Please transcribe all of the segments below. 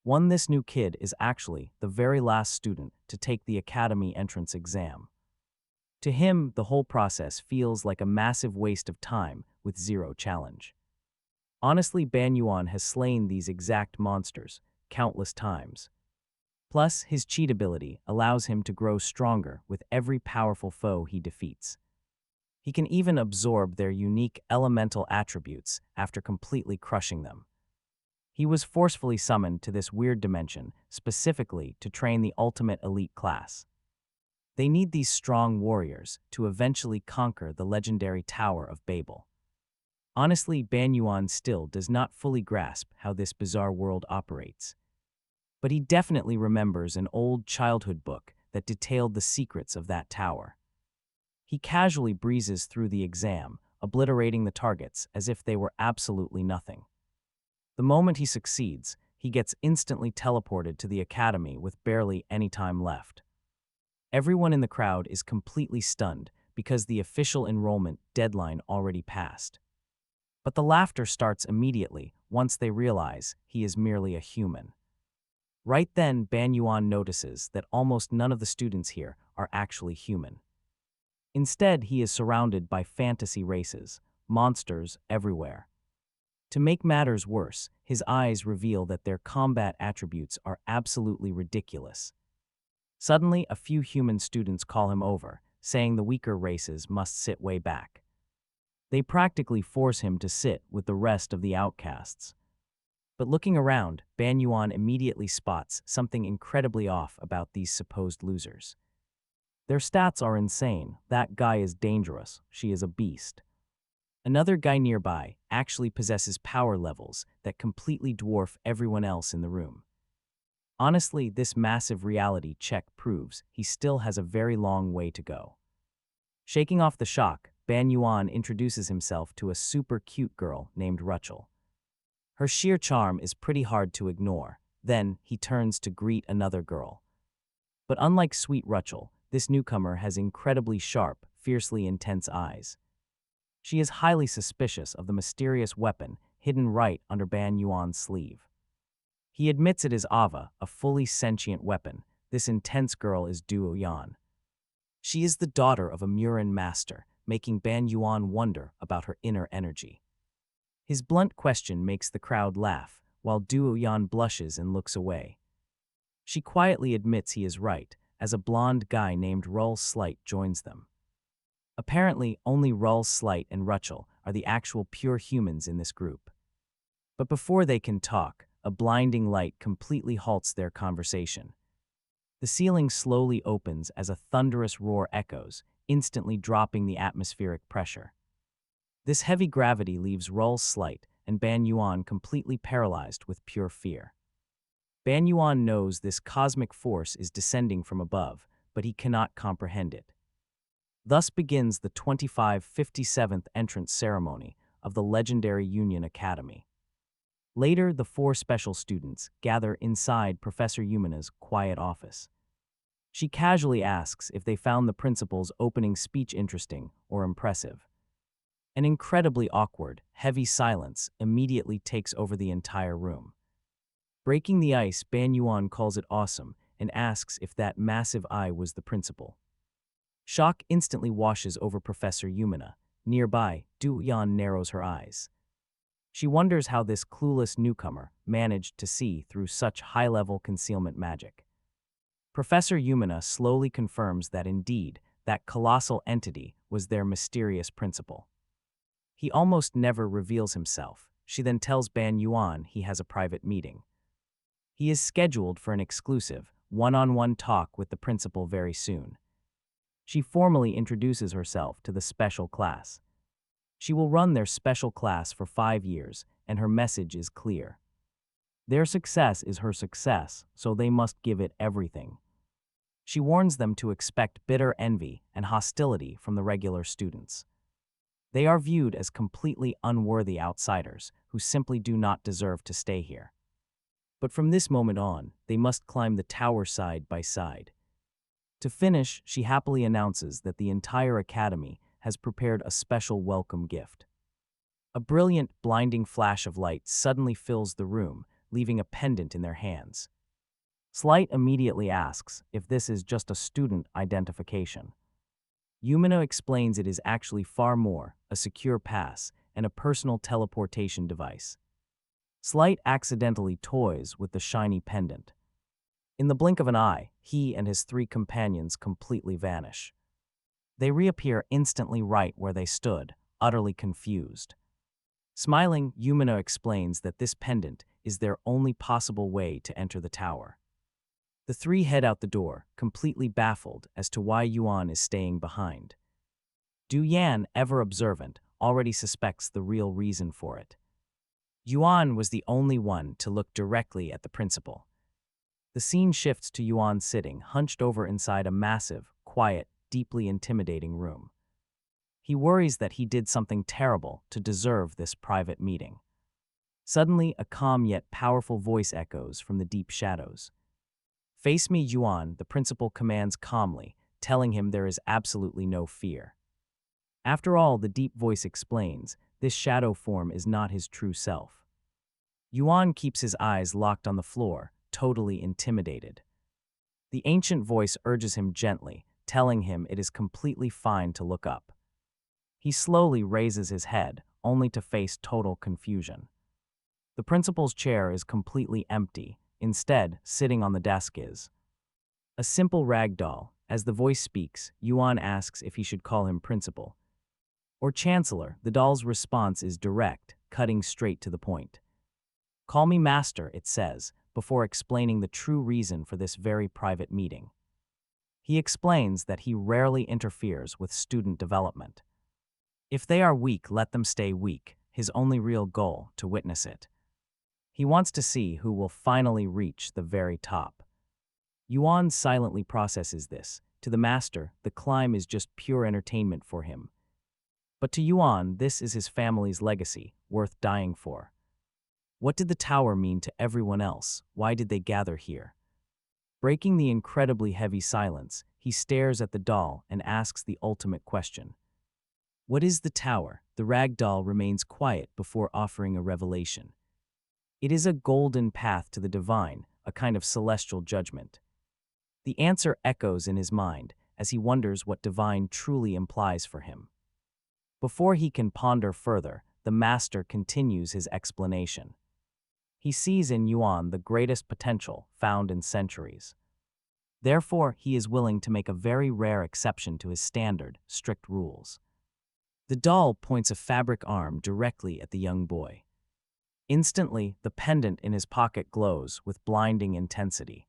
This new kid is actually the very last student to take the academy entrance exam. To him, the whole process feels like a massive waste of time with zero challenge. Honestly, Ban Yuan has slain these exact monsters countless times. Plus, his cheat ability allows him to grow stronger with every powerful foe he defeats. He can even absorb their unique elemental attributes after completely crushing them. He was forcefully summoned to this weird dimension specifically to train the ultimate elite class. They need these strong warriors to eventually conquer the legendary Tower of Babel. Honestly, Ban Yuan still does not fully grasp how this bizarre world operates. But he definitely remembers an old childhood book that detailed the secrets of that tower. He casually breezes through the exam, obliterating the targets as if they were absolutely nothing. The moment he succeeds, he gets instantly teleported to the academy with barely any time left. Everyone in the crowd is completely stunned because the official enrollment deadline already passed. But the laughter starts immediately once they realize he is merely a human. Right then, Ban Yuan notices that almost none of the students here are actually human. Instead, he is surrounded by fantasy races, monsters everywhere. To make matters worse, his eyes reveal that their combat attributes are absolutely ridiculous. Suddenly, a few human students call him over, saying the weaker races must sit way back. They practically force him to sit with the rest of the outcasts. But looking around, Ban Yuan immediately spots something incredibly off about these supposed losers. Their stats are insane. That guy is dangerous. She is a beast. Another guy nearby actually possesses power levels that completely dwarf everyone else in the room. Honestly, this massive reality check proves he still has a very long way to go. Shaking off the shock, Ban Yuan introduces himself to a super cute girl named Rachel. Her sheer charm is pretty hard to ignore. Then, he turns to greet another girl. But unlike sweet Rachel, this newcomer has incredibly sharp, fiercely intense eyes. She is highly suspicious of the mysterious weapon hidden right under Ban Yuan's sleeve. He admits it is Ava, a fully sentient weapon. This intense girl is Duo Yan. She is the daughter of a Murin master, making Ban Yuan wonder about her inner energy. His blunt question makes the crowd laugh, while Duo Yan blushes and looks away. She quietly admits he is right, as a blonde guy named Rull Slight joins them. Apparently, only Rull Slight and Rachel are the actual pure humans in this group. But before they can talk, a blinding light completely halts their conversation. The ceiling slowly opens as a thunderous roar echoes, instantly dropping the atmospheric pressure. This heavy gravity leaves Rull Slight and Ban Yuan completely paralyzed with pure fear. Ban Yuan knows this cosmic force is descending from above, but he cannot comprehend it. Thus begins the 2557th entrance ceremony of the legendary Union Academy. Later, the four special students gather inside Professor Yumina's quiet office. She casually asks if they found the principal's opening speech interesting or impressive. An incredibly awkward, heavy silence immediately takes over the entire room. Breaking the ice, Ban Yuan calls it awesome and asks if that massive eye was the principal. Shock instantly washes over Professor Yumina. Nearby, Du Yan narrows her eyes. She wonders how this clueless newcomer managed to see through such high-level concealment magic. Professor Yumina slowly confirms that indeed, that colossal entity was their mysterious principal. He almost never reveals himself. She then tells Ban Yuan he has a private meeting. He is scheduled for an exclusive, one-on-one talk with the principal very soon. She formally introduces herself to the special class. She will run their special class for 5 years, and her message is clear. Their success is her success, so they must give it everything. She warns them to expect bitter envy and hostility from the regular students. They are viewed as completely unworthy outsiders who simply do not deserve to stay here. But from this moment on, they must climb the tower side by side. To finish, she happily announces that the entire academy has prepared a special welcome gift. A brilliant, blinding flash of light suddenly fills the room, leaving a pendant in their hands. Slight immediately asks if this is just a student identification. Yumino explains it is actually far more, a secure pass and a personal teleportation device. Slight accidentally toys with the shiny pendant. In the blink of an eye, he and his three companions completely vanish. They reappear instantly right where they stood, utterly confused. Smiling, Yumino explains that this pendant is their only possible way to enter the tower. The three head out the door, completely baffled as to why Yuan is staying behind. Du Yan, ever observant, already suspects the real reason for it. Yuan was the only one to look directly at the principal. The scene shifts to Yuan sitting, hunched over inside a massive, quiet, deeply intimidating room. He worries that he did something terrible to deserve this private meeting. Suddenly, a calm yet powerful voice echoes from the deep shadows. "Face me, Yuan," the principal commands calmly, telling him there is absolutely no fear. After all, the deep voice explains, this shadow form is not his true self. Yuan keeps his eyes locked on the floor, totally intimidated. The ancient voice urges him gently, telling him it is completely fine to look up. He slowly raises his head, only to face total confusion. The principal's chair is completely empty. Instead, sitting on the desk is a simple rag doll. As the voice speaks, Yuan asks if he should call him principal or chancellor. The doll's response is direct, cutting straight to the point. "Call me master," it says, before explaining the true reason for this very private meeting. He explains that he rarely interferes with student development. If they are weak, let them stay weak, his only real goal, to witness it. He wants to see who will finally reach the very top. Yuan silently processes this. To the master, the climb is just pure entertainment for him. But to Yuan, this is his family's legacy, worth dying for. What did the tower mean to everyone else? Why did they gather here? Breaking the incredibly heavy silence, he stares at the doll and asks the ultimate question. What is the tower? The rag doll remains quiet before offering a revelation. It is a golden path to the divine, a kind of celestial judgment. The answer echoes in his mind as he wonders what divine truly implies for him. Before he can ponder further, the master continues his explanation. He sees in Yuan the greatest potential found in centuries. Therefore, he is willing to make a very rare exception to his standard, strict rules. The doll points a fabric arm directly at the young boy. Instantly, the pendant in his pocket glows with blinding intensity.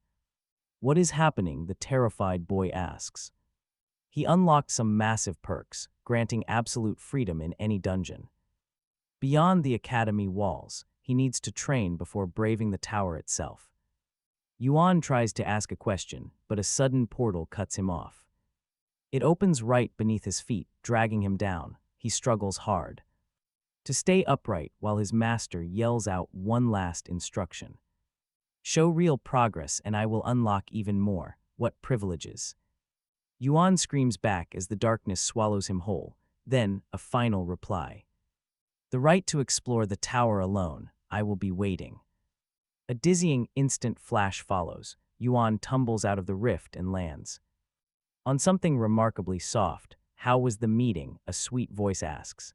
What is happening? The terrified boy asks. He unlocked some massive perks, granting absolute freedom in any dungeon. Beyond the academy walls, he needs to train before braving the tower itself. Yuan tries to ask a question, but a sudden portal cuts him off. It opens right beneath his feet, dragging him down. He struggles hard to stay upright while his master yells out one last instruction. "Show real progress and I will unlock even more. What privileges?" Yuan screams back as the darkness swallows him whole, then a final reply. "The right to explore the tower alone. I will be waiting." A dizzying instant flash follows. Yuan tumbles out of the rift and lands on something remarkably soft. "How was the meeting?" a sweet voice asks.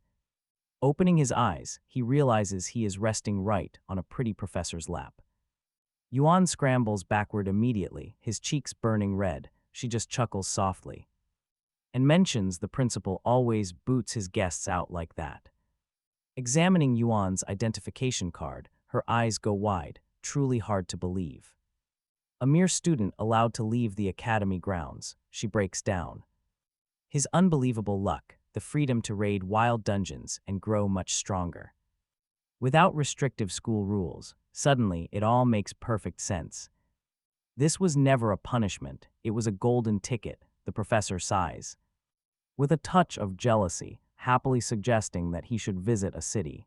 Opening his eyes, he realizes he is resting right on a pretty professor's lap. Yuan scrambles backward immediately, his cheeks burning red. She just chuckles softly and mentions the principal always boots his guests out like that. Examining Yuan's identification card, her eyes go wide, truly hard to believe. A mere student allowed to leave the academy grounds, she breaks down. His unbelievable luck, the freedom to raid wild dungeons and grow much stronger. Without restrictive school rules, suddenly it all makes perfect sense. This was never a punishment, it was a golden ticket, the professor sighs, with a touch of jealousy, happily suggesting that he should visit a city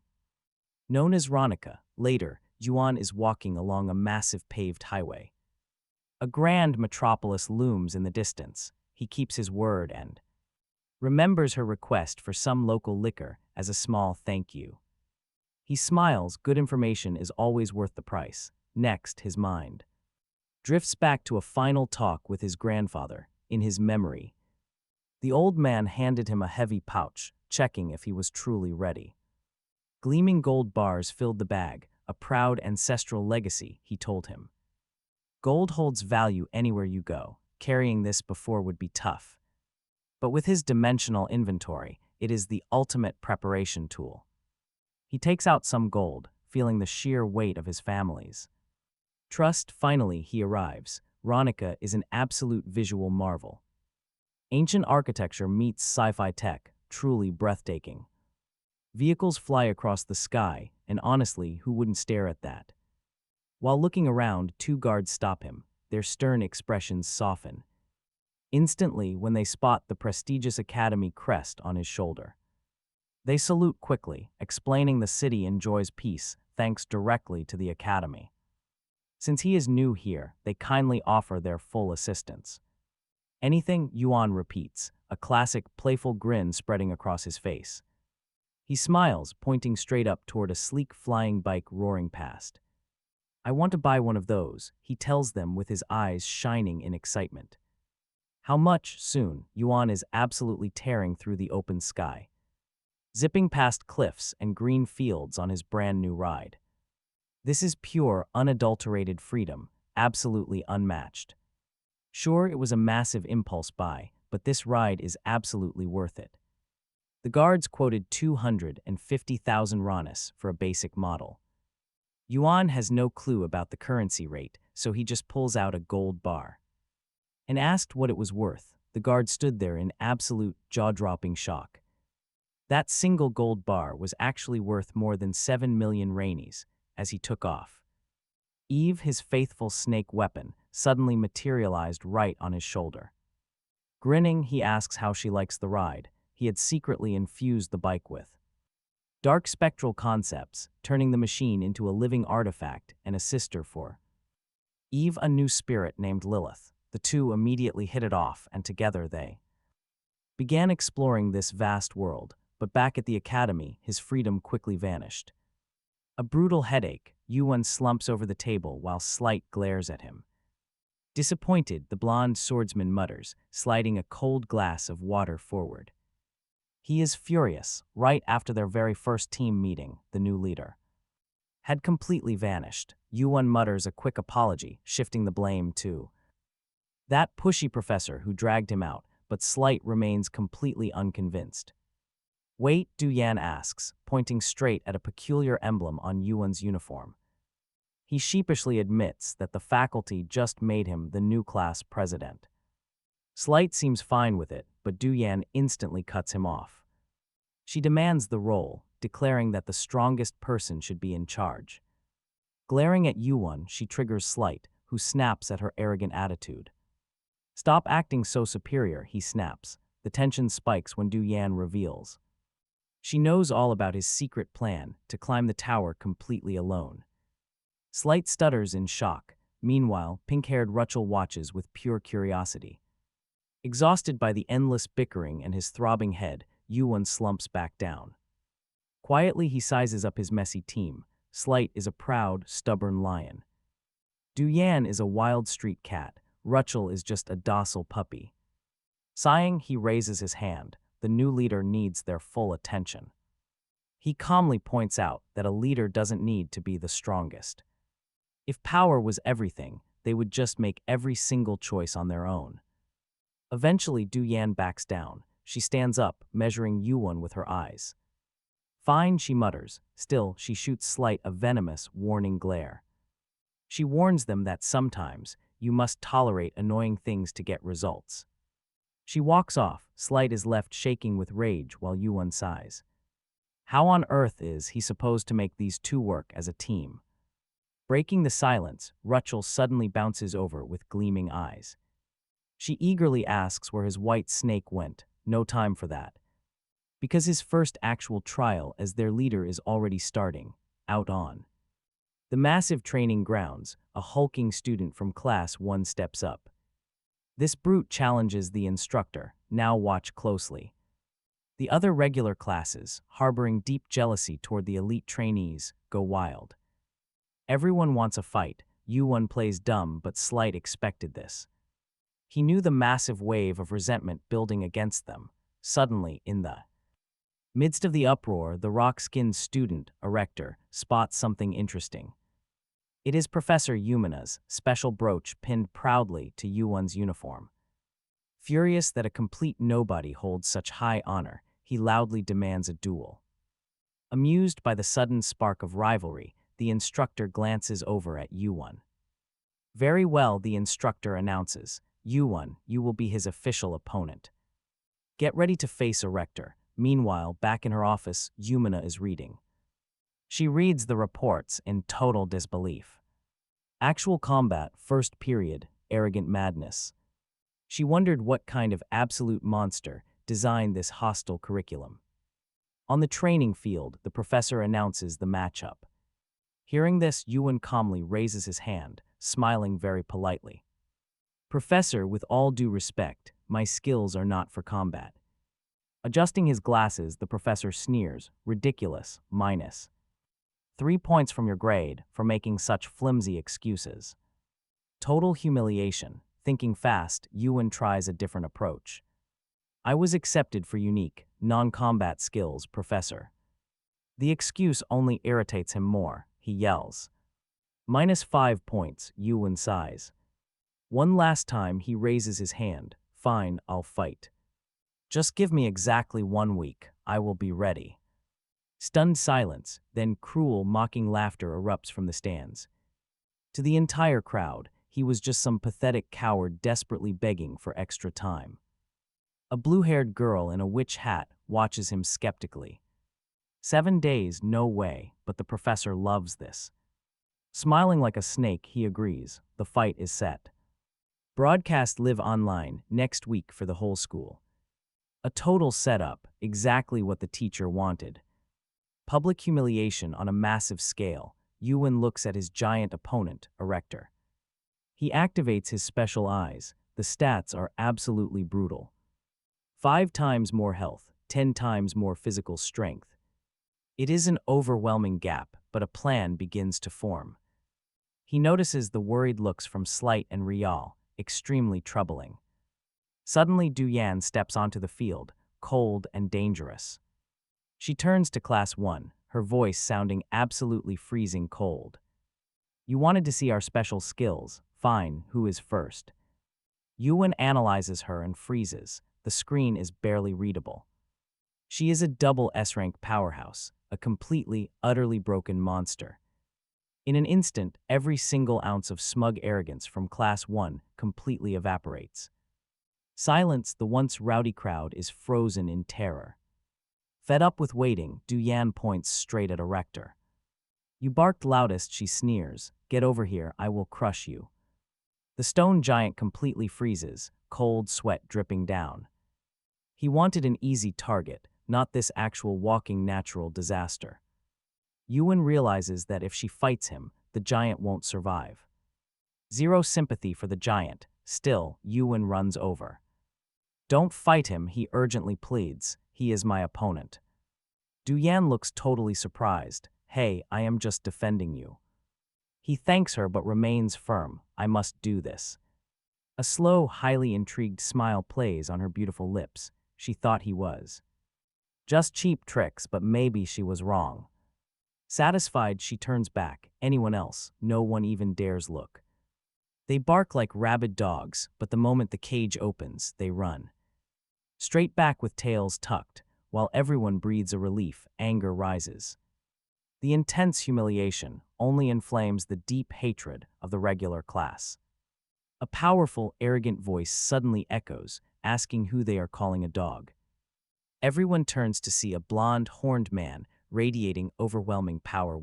known as Ronica. Later, Yuan is walking along a massive paved highway. A grand metropolis looms in the distance. He keeps his word and remembers her request for some local liquor as a small thank you. He smiles, good information is always worth the price. Next, his mind drifts back to a final talk with his grandfather. In his memory, the old man handed him a heavy pouch, checking if he was truly ready. Gleaming gold bars filled the bag, a proud ancestral legacy, he told him. Gold holds value anywhere you go. Carrying this before would be tough. But with his dimensional inventory, it is the ultimate preparation tool. He takes out some gold, feeling the sheer weight of his family's trust. Finally, he arrives. Ronica is an absolute visual marvel. Ancient architecture meets sci-fi tech, truly breathtaking. Vehicles fly across the sky, and honestly, who wouldn't stare at that? While looking around, two guards stop him, their stern expressions soften. Instantly, when they spot the prestigious academy crest on his shoulder, they salute quickly, explaining the city enjoys peace thanks directly to the academy. Since he is new here, they kindly offer their full assistance. Anything? Yuan repeats, a classic playful grin spreading across his face. He smiles, pointing straight up toward a sleek flying bike roaring past. I want to buy one of those, he tells them with his eyes shining in excitement. How much? Soon, Yuan is absolutely tearing through the open sky, zipping past cliffs and green fields on his brand new ride. This is pure, unadulterated freedom, absolutely unmatched. Sure, it was a massive impulse buy, but this ride is absolutely worth it. The guards quoted 250,000 ranas for a basic model. Yuan has no clue about the currency rate, so he just pulls out a gold bar. And asked what it was worth, the guard stood there in absolute jaw-dropping shock. That single gold bar was actually worth more than 7 million rainies, as he took off. Eve, his faithful snake weapon, suddenly materialized right on his shoulder. Grinning, he asks how she likes the ride he had secretly infused the bike with. Dark spectral concepts, turning the machine into a living artifact and a sister for Eve, a new spirit named Lilith. The two immediately hit it off, and together they began exploring this vast world, but back at the academy, his freedom quickly vanished. A brutal headache, Yuan slumps over the table while Slight glares at him. Disappointed, the blonde swordsman mutters, sliding a cold glass of water forward. He is furious. Right after their very first team meeting, the new leader had completely vanished. Yuan mutters a quick apology, shifting the blame to that pushy professor who dragged him out, but Slight remains completely unconvinced. Wait, Du Yan asks, pointing straight at a peculiar emblem on Yuan's uniform. He sheepishly admits that the faculty just made him the new class president. Slight seems fine with it, but Du Yan instantly cuts him off. She demands the role, declaring that the strongest person should be in charge. Glaring at Yuan, she triggers Slight, who snaps at her arrogant attitude. Stop acting so superior, he snaps. The tension spikes when Du Yan reveals she knows all about his secret plan to climb the tower completely alone. Slight stutters in shock. Meanwhile, pink-haired Rachel watches with pure curiosity. Exhausted by the endless bickering and his throbbing head, Yuan slumps back down. Quietly, he sizes up his messy team. Slight is a proud, stubborn lion. Du Yan is a wild street cat. Rachel is just a docile puppy. Sighing, he raises his hand. The new leader needs their full attention. He calmly points out that a leader doesn't need to be the strongest. If power was everything, they would just make every single choice on their own. Eventually, Du Yan backs down. She stands up, measuring Yuan with her eyes. Fine, she mutters. Still, she shoots Slight a venomous, warning glare. She warns them that sometimes, you must tolerate annoying things to get results. She walks off. Slight is left shaking with rage while Yuan sighs. How on earth is he supposed to make these two work as a team? Breaking the silence, Rachel suddenly bounces over with gleaming eyes. She eagerly asks where his white snake went. No time for that. Because his first actual trial as their leader is already starting, out on the massive training grounds. A hulking student from class 1 steps up. This brute challenges the instructor. Now watch closely. The other regular classes, harboring deep jealousy toward the elite trainees, go wild. Everyone wants a fight. Yuan plays dumb, but Slight expected this. He knew the massive wave of resentment building against them. Suddenly, in the midst of the uproar, the rock-skinned student, Erector, spots something interesting. It is Professor Yumina's special brooch pinned proudly to Yuan's uniform. Furious that a complete nobody holds such high honor, he loudly demands a duel. Amused by the sudden spark of rivalry, the instructor glances over at Yuan. Very well, the instructor announces. Yuan, you will be his official opponent. Get ready to face Erector. Meanwhile, back in her office, Yumina is reading. She reads the reports in total disbelief. Actual combat, first period, arrogant madness. She wondered what kind of absolute monster designed this hostile curriculum. On the training field, the professor announces the matchup. Hearing this, Yuan calmly raises his hand, smiling very politely. Professor, with all due respect, my skills are not for combat. Adjusting his glasses, the professor sneers, ridiculous, minus 3 points from your grade for making such flimsy excuses. Total humiliation. Thinking fast, Yuan tries a different approach. I was accepted for unique, non-combat skills, Professor. The excuse only irritates him more, he yells. -5 points, Yuan sighs. One last time he raises his hand. Fine, I'll fight. Just give me exactly 1 week, I will be ready. Stunned silence, then cruel, mocking laughter erupts from the stands. To the entire crowd, he was just some pathetic coward desperately begging for extra time. A blue-haired girl in a witch hat watches him skeptically. 7 days, no way, but the professor loves this. Smiling like a snake, he agrees. The fight is set. Broadcast live online next week for the whole school. A total setup, exactly what the teacher wanted. Public humiliation on a massive scale. Yuan looks at his giant opponent, Erector. He activates his special eyes. The stats are absolutely brutal. 5 times more health, 10 times more physical strength. It is an overwhelming gap, but a plan begins to form. He notices the worried looks from Slight and Rial, extremely troubling. Suddenly, Duyan steps onto the field, cold and dangerous. She turns to Class 1, her voice sounding absolutely freezing cold. You wanted to see our special skills. Fine, who is first? Yuan analyzes her and freezes. The screen is barely readable. She is a double S-rank powerhouse, a completely, utterly broken monster. In an instant, every single ounce of smug arrogance from Class 1 completely evaporates. Silence, the once rowdy crowd is frozen in terror. Fed up with waiting, Duyan points straight at Erector. You barked loudest, she sneers. Get over here, I will crush you. The stone giant completely freezes, cold sweat dripping down. He wanted an easy target, not this actual walking natural disaster. Yuan realizes that if she fights him, the giant won't survive. Zero sympathy for the giant. Still, Yuan runs over. Don't fight him, he urgently pleads. He is my opponent. Duyan looks totally surprised. Hey, I am just defending you. He thanks her but remains firm. I must do this. A slow, highly intrigued smile plays on her beautiful lips. She thought he was just cheap tricks, but maybe she was wrong. Satisfied, she turns back. Anyone else? No one even dares look. They bark like rabid dogs, but the moment the cage opens, they run. Straight back with tails tucked, while everyone breathes a relief, anger rises. The intense humiliation only inflames the deep hatred of the regular class. A powerful, arrogant voice suddenly echoes, asking who they are calling a dog. Everyone turns to see a blonde, horned man radiating overwhelming power.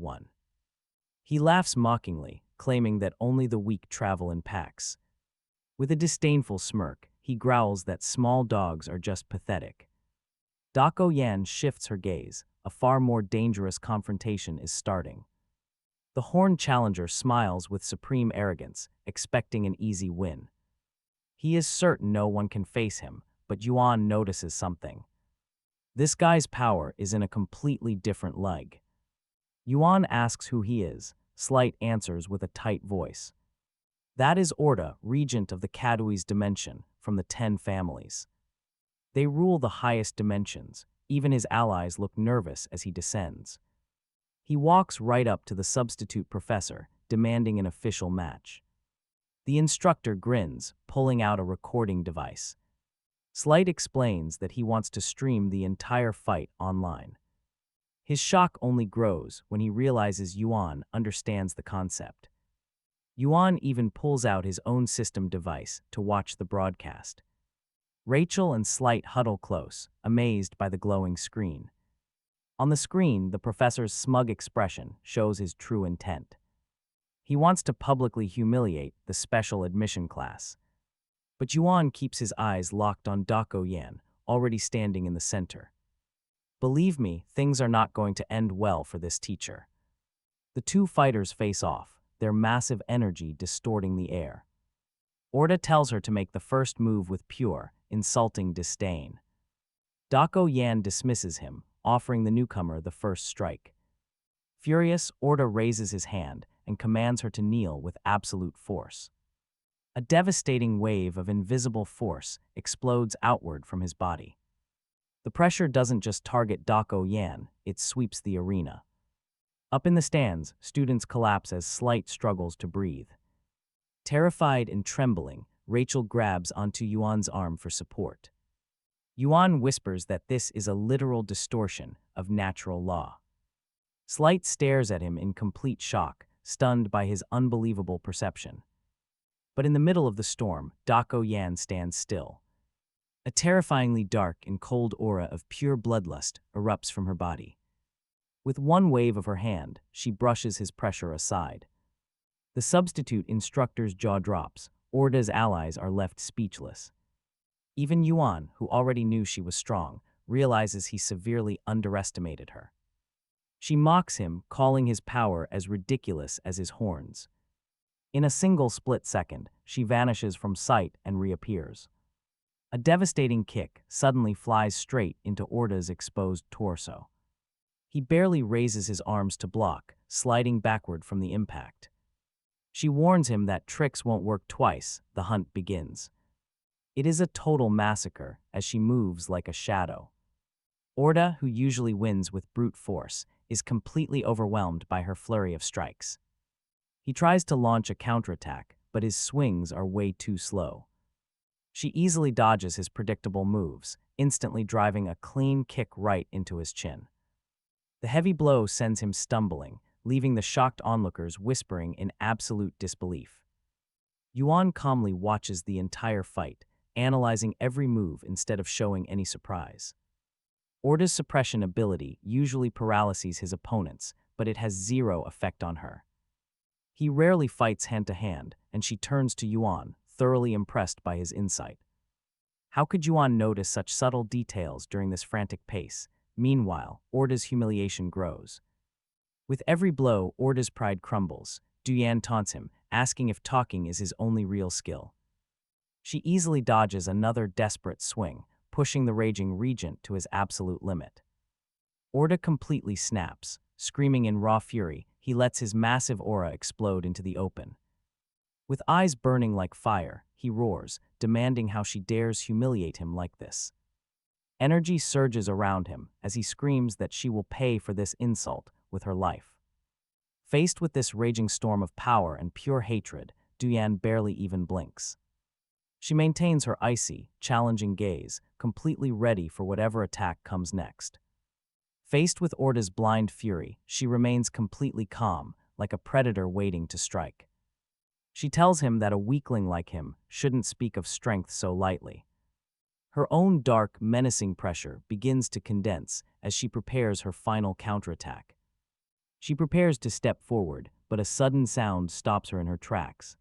He laughs mockingly, claiming that only the weak travel in packs. With a disdainful smirk, he growls that small dogs are just pathetic. Dako Yan shifts her gaze. A far more dangerous confrontation is starting. The horned challenger smiles with supreme arrogance, expecting an easy win. He is certain no one can face him, but Yuan notices something. This guy's power is in a completely different leg. Yuan asks who he is. Slight answers with a tight voice. That is Orda, regent of the Kadui's dimension, from the 10 families. They rule the highest dimensions. Even his allies look nervous as he descends. He walks right up to the substitute professor, demanding an official match. The instructor grins, pulling out a recording device. Slight explains that he wants to stream the entire fight online. His shock only grows when he realizes Yuan understands the concept. Yuan even pulls out his own system device to watch the broadcast. Rachel and Slight huddle close, amazed by the glowing screen. On the screen, the professor's smug expression shows his true intent. He wants to publicly humiliate the special admission class. But Yuan keeps his eyes locked on Dako Yan, already standing in the center. Believe me, things are not going to end well for this teacher. The two fighters face off, their massive energy distorting the air. Orda tells her to make the first move with pure, insulting disdain. Dako Yan dismisses him, offering the newcomer the first strike. Furious, Orda raises his hand and commands her to kneel with absolute force. A devastating wave of invisible force explodes outward from his body. The pressure doesn't just target Dako Yan, it sweeps the arena. Up in the stands, students collapse as Slight struggles to breathe. Terrified and trembling, Rachel grabs onto Yuan's arm for support. Yuan whispers that this is a literal distortion of natural law. Slight stares at him in complete shock, stunned by his unbelievable perception. But in the middle of the storm, Dako Yan stands still. A terrifyingly dark and cold aura of pure bloodlust erupts from her body. With one wave of her hand, she brushes his pressure aside. The substitute instructor's jaw drops. Orda's allies are left speechless. Even Yuan, who already knew she was strong, realizes he severely underestimated her. She mocks him, calling his power as ridiculous as his horns. In a single split second, she vanishes from sight and reappears. A devastating kick suddenly flies straight into Orda's exposed torso. He barely raises his arms to block, sliding backward from the impact. She warns him that tricks won't work twice. The hunt begins. It is a total massacre as she moves like a shadow. Orda, who usually wins with brute force, is completely overwhelmed by her flurry of strikes. He tries to launch a counterattack, but his swings are way too slow. She easily dodges his predictable moves, instantly driving a clean kick right into his chin. The heavy blow sends him stumbling, leaving the shocked onlookers whispering in absolute disbelief. Yuan calmly watches the entire fight, analyzing every move instead of showing any surprise. Orda's suppression ability usually paralyzes his opponents, but it has zero effect on her. He rarely fights hand-to-hand, and she turns to Yuan, thoroughly impressed by his insight. How could Yuan notice such subtle details during this frantic pace? Meanwhile, Orda's humiliation grows. With every blow, Orda's pride crumbles. Duyan taunts him, asking if talking is his only real skill. She easily dodges another desperate swing, pushing the raging regent to his absolute limit. Orda completely snaps. Screaming in raw fury, he lets his massive aura explode into the open. With eyes burning like fire, he roars, demanding how she dares humiliate him like this. Energy surges around him as he screams that she will pay for this insult with her life. Faced with this raging storm of power and pure hatred, Duyan barely even blinks. She maintains her icy, challenging gaze, completely ready for whatever attack comes next. Faced with Orda's blind fury, she remains completely calm, like a predator waiting to strike. She tells him that a weakling like him shouldn't speak of strength so lightly. Her own dark, menacing pressure begins to condense as she prepares her final counterattack. She prepares to step forward, but a sudden sound stops her in her tracks.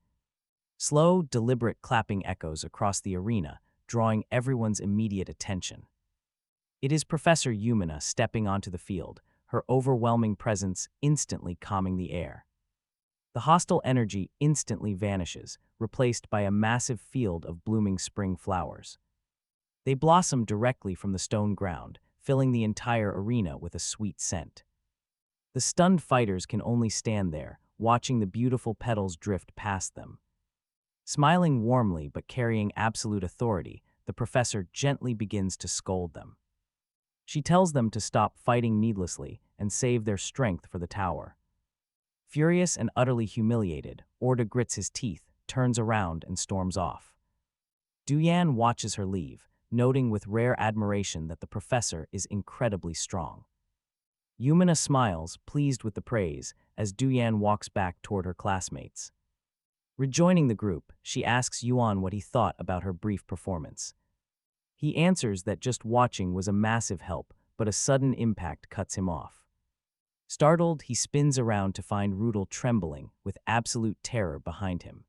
Slow, deliberate clapping echoes across the arena, drawing everyone's immediate attention. It is Professor Yumina stepping onto the field, her overwhelming presence instantly calming the air. The hostile energy instantly vanishes, replaced by a massive field of blooming spring flowers. They blossom directly from the stone ground, filling the entire arena with a sweet scent. The stunned fighters can only stand there, watching the beautiful petals drift past them. Smiling warmly but carrying absolute authority, the professor gently begins to scold them. She tells them to stop fighting needlessly and save their strength for the tower. Furious and utterly humiliated, Orda grits his teeth, turns around, and storms off. Duyan watches her leave, noting with rare admiration that the professor is incredibly strong. Yumina smiles, pleased with the praise, as Duyan walks back toward her classmates. Rejoining the group, she asks Yuan what he thought about her brief performance. He answers that just watching was a massive help, but a sudden impact cuts him off. Startled, he spins around to find Rudel trembling, with absolute terror behind him.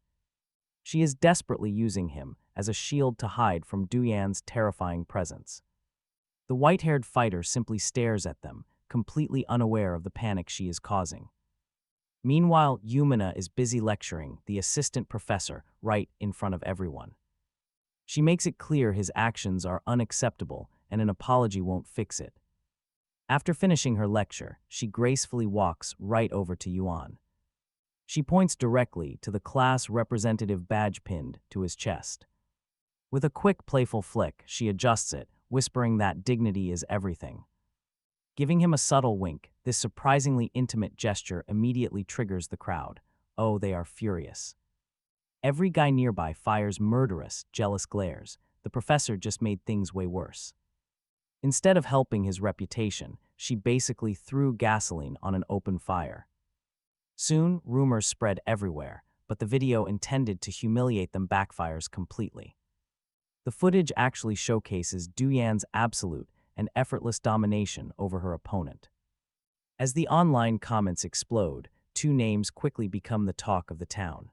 She is desperately using him as a shield to hide from Duyan's terrifying presence. The white-haired fighter simply stares at them, completely unaware of the panic she is causing. Meanwhile, Yumina is busy lecturing the assistant professor right in front of everyone. She makes it clear his actions are unacceptable and an apology won't fix it. After finishing her lecture, she gracefully walks right over to Yuan. She points directly to the class representative badge pinned to his chest. With a quick, playful flick, she adjusts it, whispering that dignity is everything. Giving him a subtle wink, this surprisingly intimate gesture immediately triggers the crowd. Oh, they are furious. Every guy nearby fires murderous, jealous glares. The professor just made things way worse. Instead of helping his reputation, she basically threw gasoline on an open fire. Soon, rumors spread everywhere, but the video intended to humiliate them backfires completely. The footage actually showcases Duyan's absolute and effortless domination over her opponent. As the online comments explode, two names quickly become the talk of the town.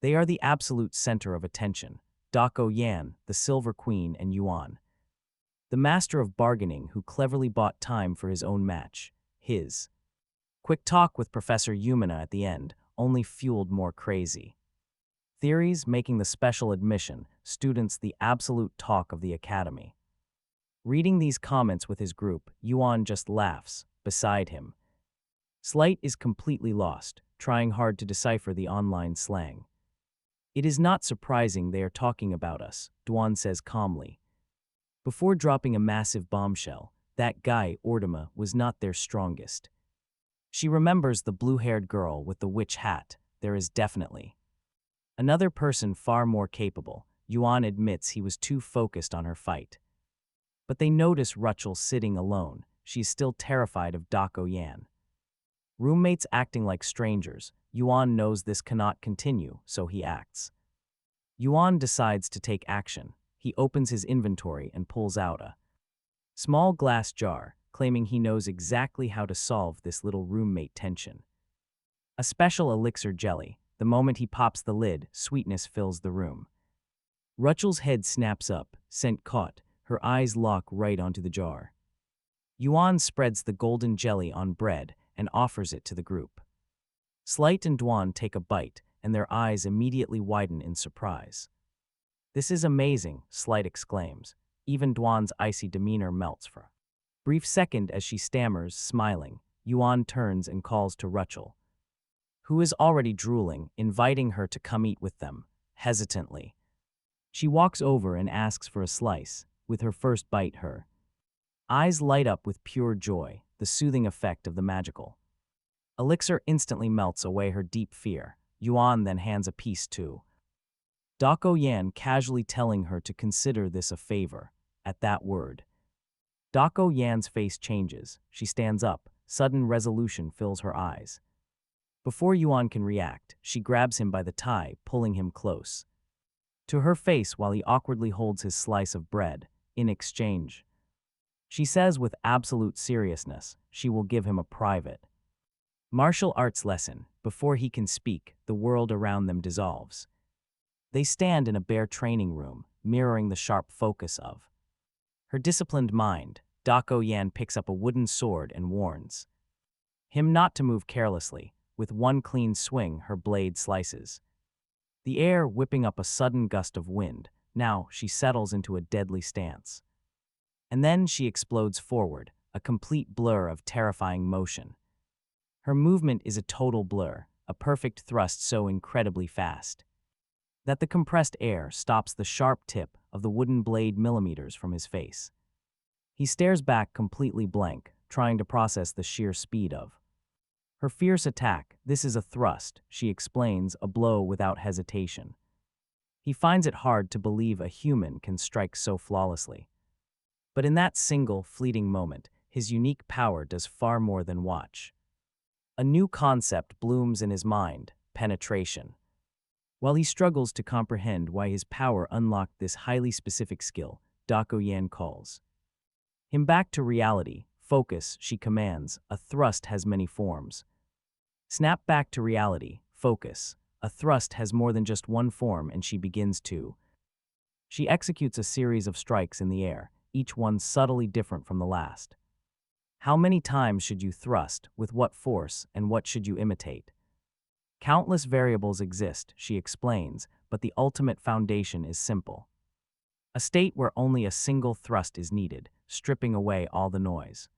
They are the absolute center of attention: Dako Yan, the Silver Queen, and Yuan, the master of bargaining who cleverly bought time for his own match. His quick talk with Professor Yumina at the end only fueled more crazy theories, making the special admission students the absolute talk of the academy. Reading these comments with his group, Yuan just laughs beside him. Slight is completely lost, trying hard to decipher the online slang. It is not surprising they are talking about us, Duan says calmly. Before dropping a massive bombshell, that guy, Ordema, was not their strongest. She remembers the blue-haired girl with the witch hat. There is definitely another person far more capable. Yuan admits he was too focused on her fight. But they notice Rachel sitting alone. She's still terrified of Dako Yan. Roommates acting like strangers. Yuan knows this cannot continue, so he acts. Yuan decides to take action. He opens his inventory and pulls out a small glass jar, claiming he knows exactly how to solve this little roommate tension. A special elixir jelly. The moment he pops the lid, sweetness fills the room. Rachel's head snaps up, scent caught. Her eyes lock right onto the jar. Yuan spreads the golden jelly on bread and offers it to the group. Slight and Duan take a bite, and their eyes immediately widen in surprise. "This is amazing," Slight exclaims. Even Duan's icy demeanor melts for a brief second as she stammers, smiling. Yuan turns and calls to Rachel, who is already drooling, inviting her to come eat with them, hesitantly. She walks over and asks for a slice. With her first bite, her eyes light up with pure joy, the soothing effect of the magical elixir instantly melts away her deep fear. Yuan then hands a piece to Dako Yan, casually telling her to consider this a favor. At that word, Dako Yan's face changes. She stands up. Sudden resolution fills her eyes. Before Yuan can react, she grabs him by the tie, pulling him close to her face while he awkwardly holds his slice of bread. In exchange, she says with absolute seriousness, she will give him a private martial arts lesson. Before he can speak, the world around them dissolves. They stand in a bare training room, mirroring the sharp focus of her disciplined mind. Dako Yan picks up a wooden sword and warns him not to move carelessly. With one clean swing, her blade slices the air, whipping up a sudden gust of wind. Now she settles into a deadly stance. And then she explodes forward, a complete blur of terrifying motion. Her movement is a total blur, a perfect thrust so incredibly fast that the compressed air stops the sharp tip of the wooden blade millimeters from his face. He stares back completely blank, trying to process the sheer speed of her fierce attack. This is a thrust, she explains, a blow without hesitation. He finds it hard to believe a human can strike so flawlessly. But in that single, fleeting moment, his unique power does far more than watch. A new concept blooms in his mind: penetration. While he struggles to comprehend why his power unlocked this highly specific skill, Dako Yan calls him back to reality. Focus, she commands. A thrust has many forms. Snap back to reality. Focus. A thrust has more than just one form, and she begins to. She executes a series of strikes in the air, each one subtly different from the last. How many times should you thrust, with what force, and what should you imitate? Countless variables exist, she explains, but the ultimate foundation is simple. A state where only a single thrust is needed, stripping away all the noise.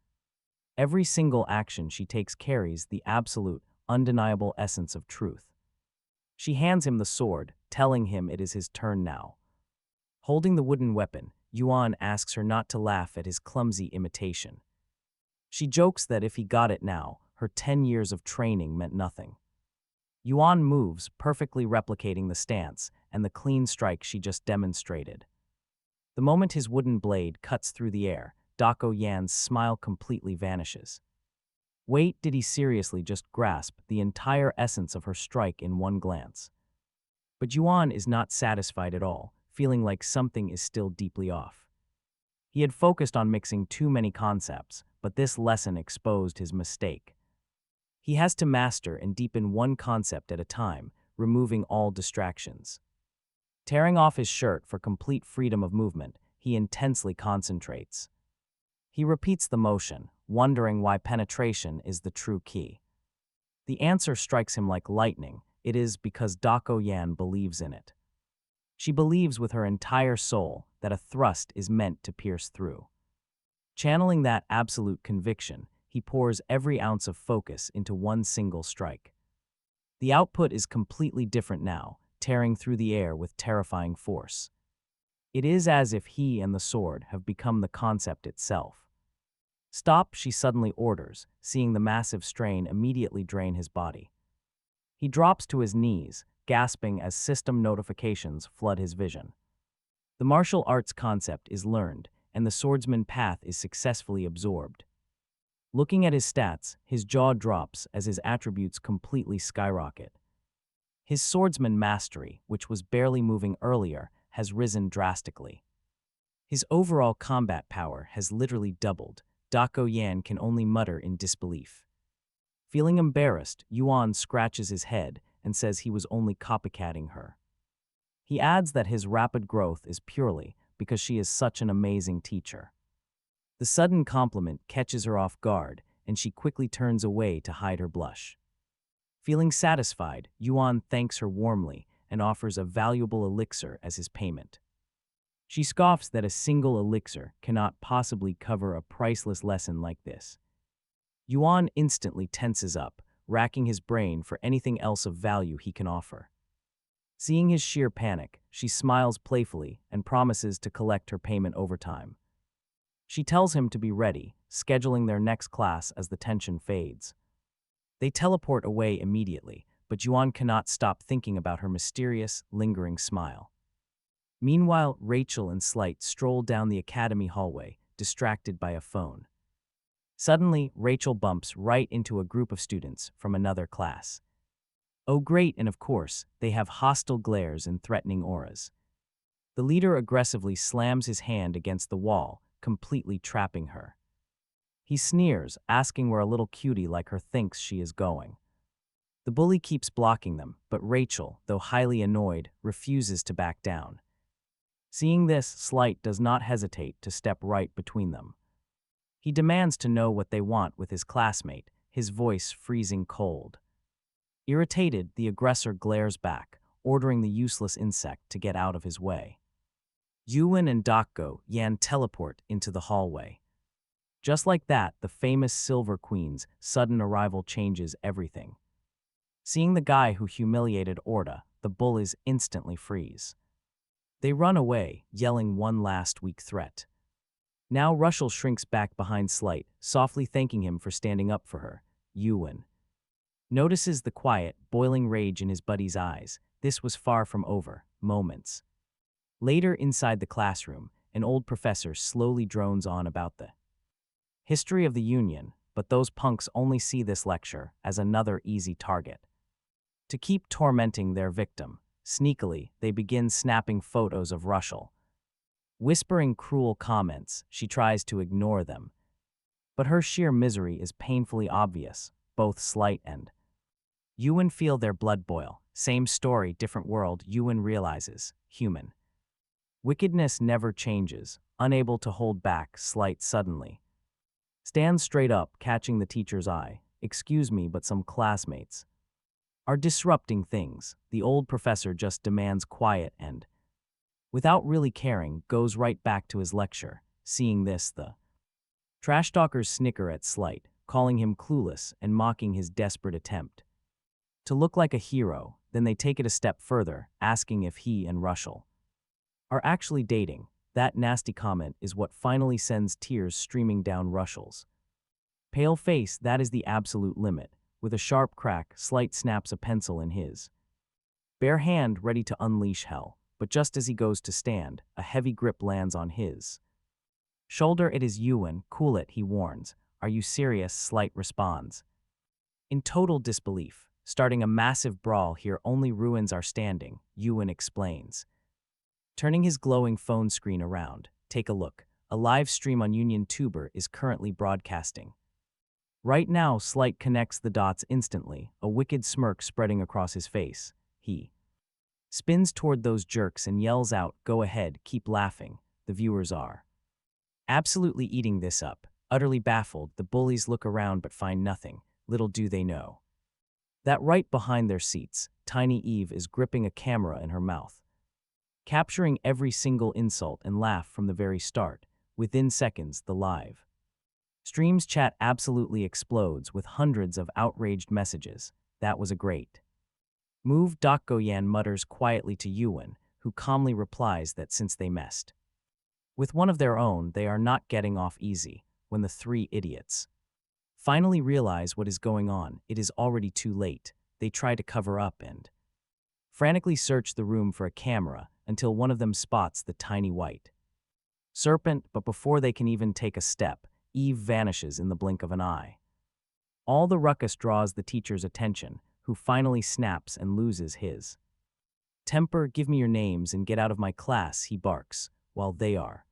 Every single action she takes carries the absolute, undeniable essence of truth. She hands him the sword, telling him it is his turn now. Holding the wooden weapon, Yuan asks her not to laugh at his clumsy imitation. She jokes that if he got it now, her 10 years of training meant nothing. Yuan moves, perfectly replicating the stance and the clean strike she just demonstrated. The moment his wooden blade cuts through the air, Dako Yan's smile completely vanishes. Wait, did he seriously just grasp the entire essence of her strike in one glance? But Yuan is not satisfied at all, feeling like something is still deeply off. He had focused on mixing too many concepts, but this lesson exposed his mistake. He has to master and deepen one concept at a time, removing all distractions. Tearing off his shirt for complete freedom of movement, he intensely concentrates. He repeats the motion, wondering why penetration is the true key. The answer strikes him like lightning. It is because Dako Yan believes in it. She believes with her entire soul that a thrust is meant to pierce through. Channeling that absolute conviction, he pours every ounce of focus into one single strike. The output is completely different now, tearing through the air with terrifying force. It is as if he and the sword have become the concept itself. Stop, she suddenly orders, seeing the massive strain immediately drain his body. He drops to his knees, gasping as system notifications flood his vision. The martial arts concept is learned, and the swordsman path is successfully absorbed. Looking at his stats, his jaw drops as his attributes completely skyrocket. His swordsman mastery, which was barely moving earlier, has risen drastically. His overall combat power has literally doubled. Dako Yan can only mutter in disbelief. Feeling embarrassed, Yuan scratches his head and says he was only copycatting her. He adds that his rapid growth is purely because she is such an amazing teacher. The sudden compliment catches her off guard, and she quickly turns away to hide her blush. Feeling satisfied, Yuan thanks her warmly and offers a valuable elixir as his payment. She scoffs that a single elixir cannot possibly cover a priceless lesson like this. Yuan instantly tenses up, racking his brain for anything else of value he can offer. Seeing his sheer panic, she smiles playfully and promises to collect her payment over time. She tells him to be ready, scheduling their next class as the tension fades. They teleport away immediately, but Yuan cannot stop thinking about her mysterious, lingering smile. Meanwhile, Rachel and Slight stroll down the academy hallway, distracted by a phone. Suddenly, Rachel bumps right into a group of students from another class. Oh great, and of course, they have hostile glares and threatening auras. The leader aggressively slams his hand against the wall, completely trapping her. He sneers, asking where a little cutie like her thinks she is going. The bully keeps blocking them, but Rachel, though highly annoyed, refuses to back down. Seeing this, Slight does not hesitate to step right between them. He demands to know what they want with his classmate, his voice freezing cold. Irritated, the aggressor glares back, ordering the useless insect to get out of his way. Yuan and Yan teleport into the hallway. Just like that, the famous Silver Queen's sudden arrival changes everything. Seeing the guy who humiliated Orda, the bullies instantly freeze. They run away, yelling one last weak threat. Now Russell shrinks back behind Slight, softly thanking him for standing up for her. Yuan notices the quiet, boiling rage in his buddy's eyes. This was far from over. Moments later, inside the classroom, an old professor slowly drones on about the history of the Union, but those punks only see this lecture as another easy target. To keep tormenting their victim, sneakily, they begin snapping photos of Russell. Whispering cruel comments, she tries to ignore them. But her sheer misery is painfully obvious. Both Slight and Yuan feel their blood boil. Same story, different world. Yuan realizes, human wickedness never changes. Unable to hold back, Slight suddenly stands straight up, catching the teacher's eye. Excuse me, but some classmates are disrupting things. The old professor just demands quiet and, without really caring, goes right back to his lecture. Seeing this, the trash talkers snicker at Slight, calling him clueless and mocking his desperate attempt to look like a hero. Then they take it a step further, asking if he and Russell are actually dating. That nasty comment is what finally sends tears streaming down Russell's pale face. That is the absolute limit. With a sharp crack, Slight snaps a pencil in his bare hand, ready to unleash hell. But just as he goes to stand, a heavy grip lands on his shoulder. It is Yuan. Cool it, he warns. Are you serious? Slight responds in total disbelief. Starting a massive brawl here, only ruins are standing, Yuan explains, turning his glowing phone screen around. Take a look. A live stream on Union Tuber is currently broadcasting. Right now, Slight connects the dots instantly, a wicked smirk spreading across his face. He spins toward those jerks and yells out, "Go ahead, keep laughing." The viewers are absolutely eating this up. Utterly baffled, the bullies look around but find nothing. Little do they know that right behind their seats, Tiny Eve is gripping a camera in her mouth, capturing every single insult and laugh from the very start. Within seconds, the live stream's chat absolutely explodes with hundreds of outraged messages. That was a great move, Yan mutters quietly to Yuan, who calmly replies that since they messed with one of their own, they are not getting off easy. When the three idiots finally realize what is going on, it is already too late. They try to cover up and frantically search the room for a camera until one of them spots the tiny white serpent, but before they can even take a step, Eve vanishes in the blink of an eye. All the ruckus draws the teacher's attention, who finally snaps and loses his temper. Give me your names and get out of my class, he barks. While they are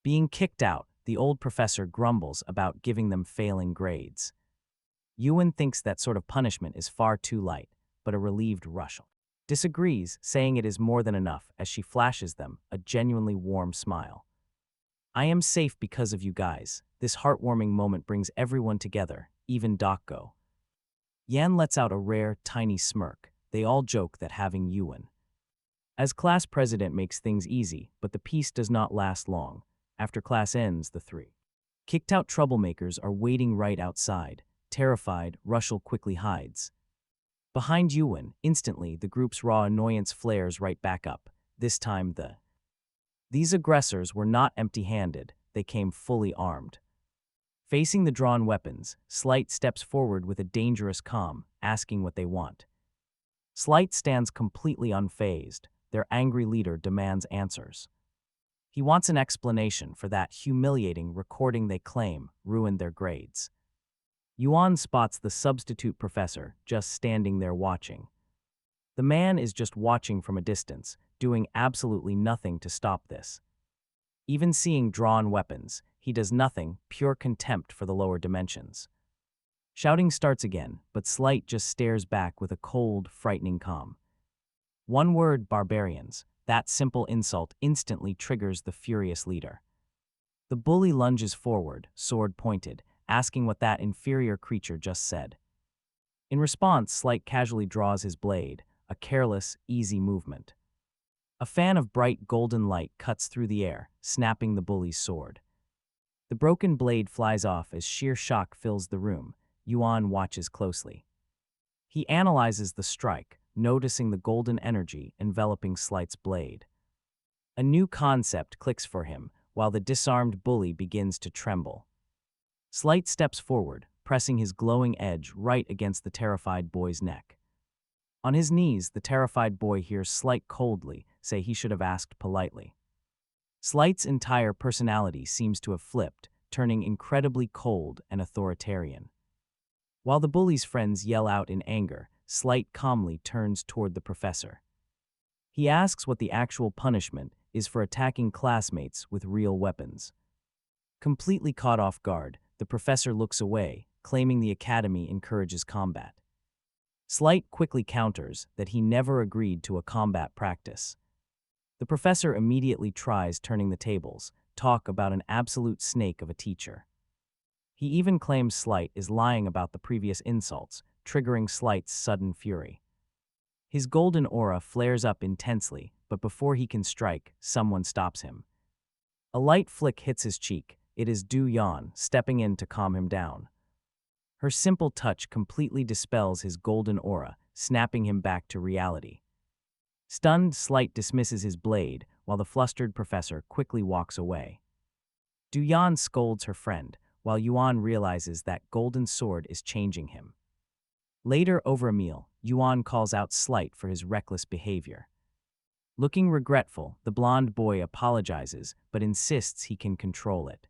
being kicked out, the old professor grumbles about giving them failing grades. Yuan thinks that sort of punishment is far too light, but a relieved Russell disagrees, saying it is more than enough as she flashes them a genuinely warm smile. I am safe because of you guys. This heartwarming moment brings everyone together, even Yan lets out a rare, tiny smirk. They all joke that having Yuan as class president makes things easy, but the peace does not last long. After class ends, the three kicked-out troublemakers are waiting right outside. Terrified, Russell quickly hides behind Yuan. Instantly, the group's raw annoyance flares right back up. This time, these aggressors were not empty-handed. They came fully armed. Facing the drawn weapons, Slight steps forward with a dangerous calm, asking what they want. Slight stands completely unfazed. Their angry leader demands answers. He wants an explanation for that humiliating recording they claim ruined their grades. Yuan spots the substitute professor just standing there watching. The man is just watching from a distance, doing absolutely nothing to stop this. Even seeing drawn weapons, he does nothing, pure contempt for the lower dimensions. Shouting starts again, but Slight just stares back with a cold, frightening calm. One word, barbarians. That simple insult instantly triggers the furious leader. The bully lunges forward, sword pointed, asking what that inferior creature just said. In response, Slight casually draws his blade, a careless, easy movement. A fan of bright golden light cuts through the air, snapping the bully's sword. The broken blade flies off as sheer shock fills the room. Yuan watches closely. He analyzes the strike, noticing the golden energy enveloping Slight's blade. A new concept clicks for him, while the disarmed bully begins to tremble. Slight steps forward, pressing his glowing edge right against the terrified boy's neck. On his knees, the terrified boy hears Slight coldly say he should have asked politely. Slight's entire personality seems to have flipped, turning incredibly cold and authoritarian. While the bully's friends yell out in anger, Slight calmly turns toward the professor. He asks what the actual punishment is for attacking classmates with real weapons. Completely caught off guard, the professor looks away, claiming the academy encourages combat. Slight quickly counters that he never agreed to a combat practice. The professor immediately tries turning the tables, talk about an absolute snake of a teacher. He even claims Slight is lying about the previous insults, triggering Slight's sudden fury. His golden aura flares up intensely, but before he can strike, someone stops him. A light flick hits his cheek. It is Du Yan, stepping in to calm him down. Her simple touch completely dispels his golden aura, snapping him back to reality. Stunned, Slight dismisses his blade, while the flustered professor quickly walks away. Du Yan scolds her friend, while Yuan realizes that golden sword is changing him. Later, over a meal, Yuan calls out Slight for his reckless behavior. Looking regretful, the blonde boy apologizes, but insists he can control it.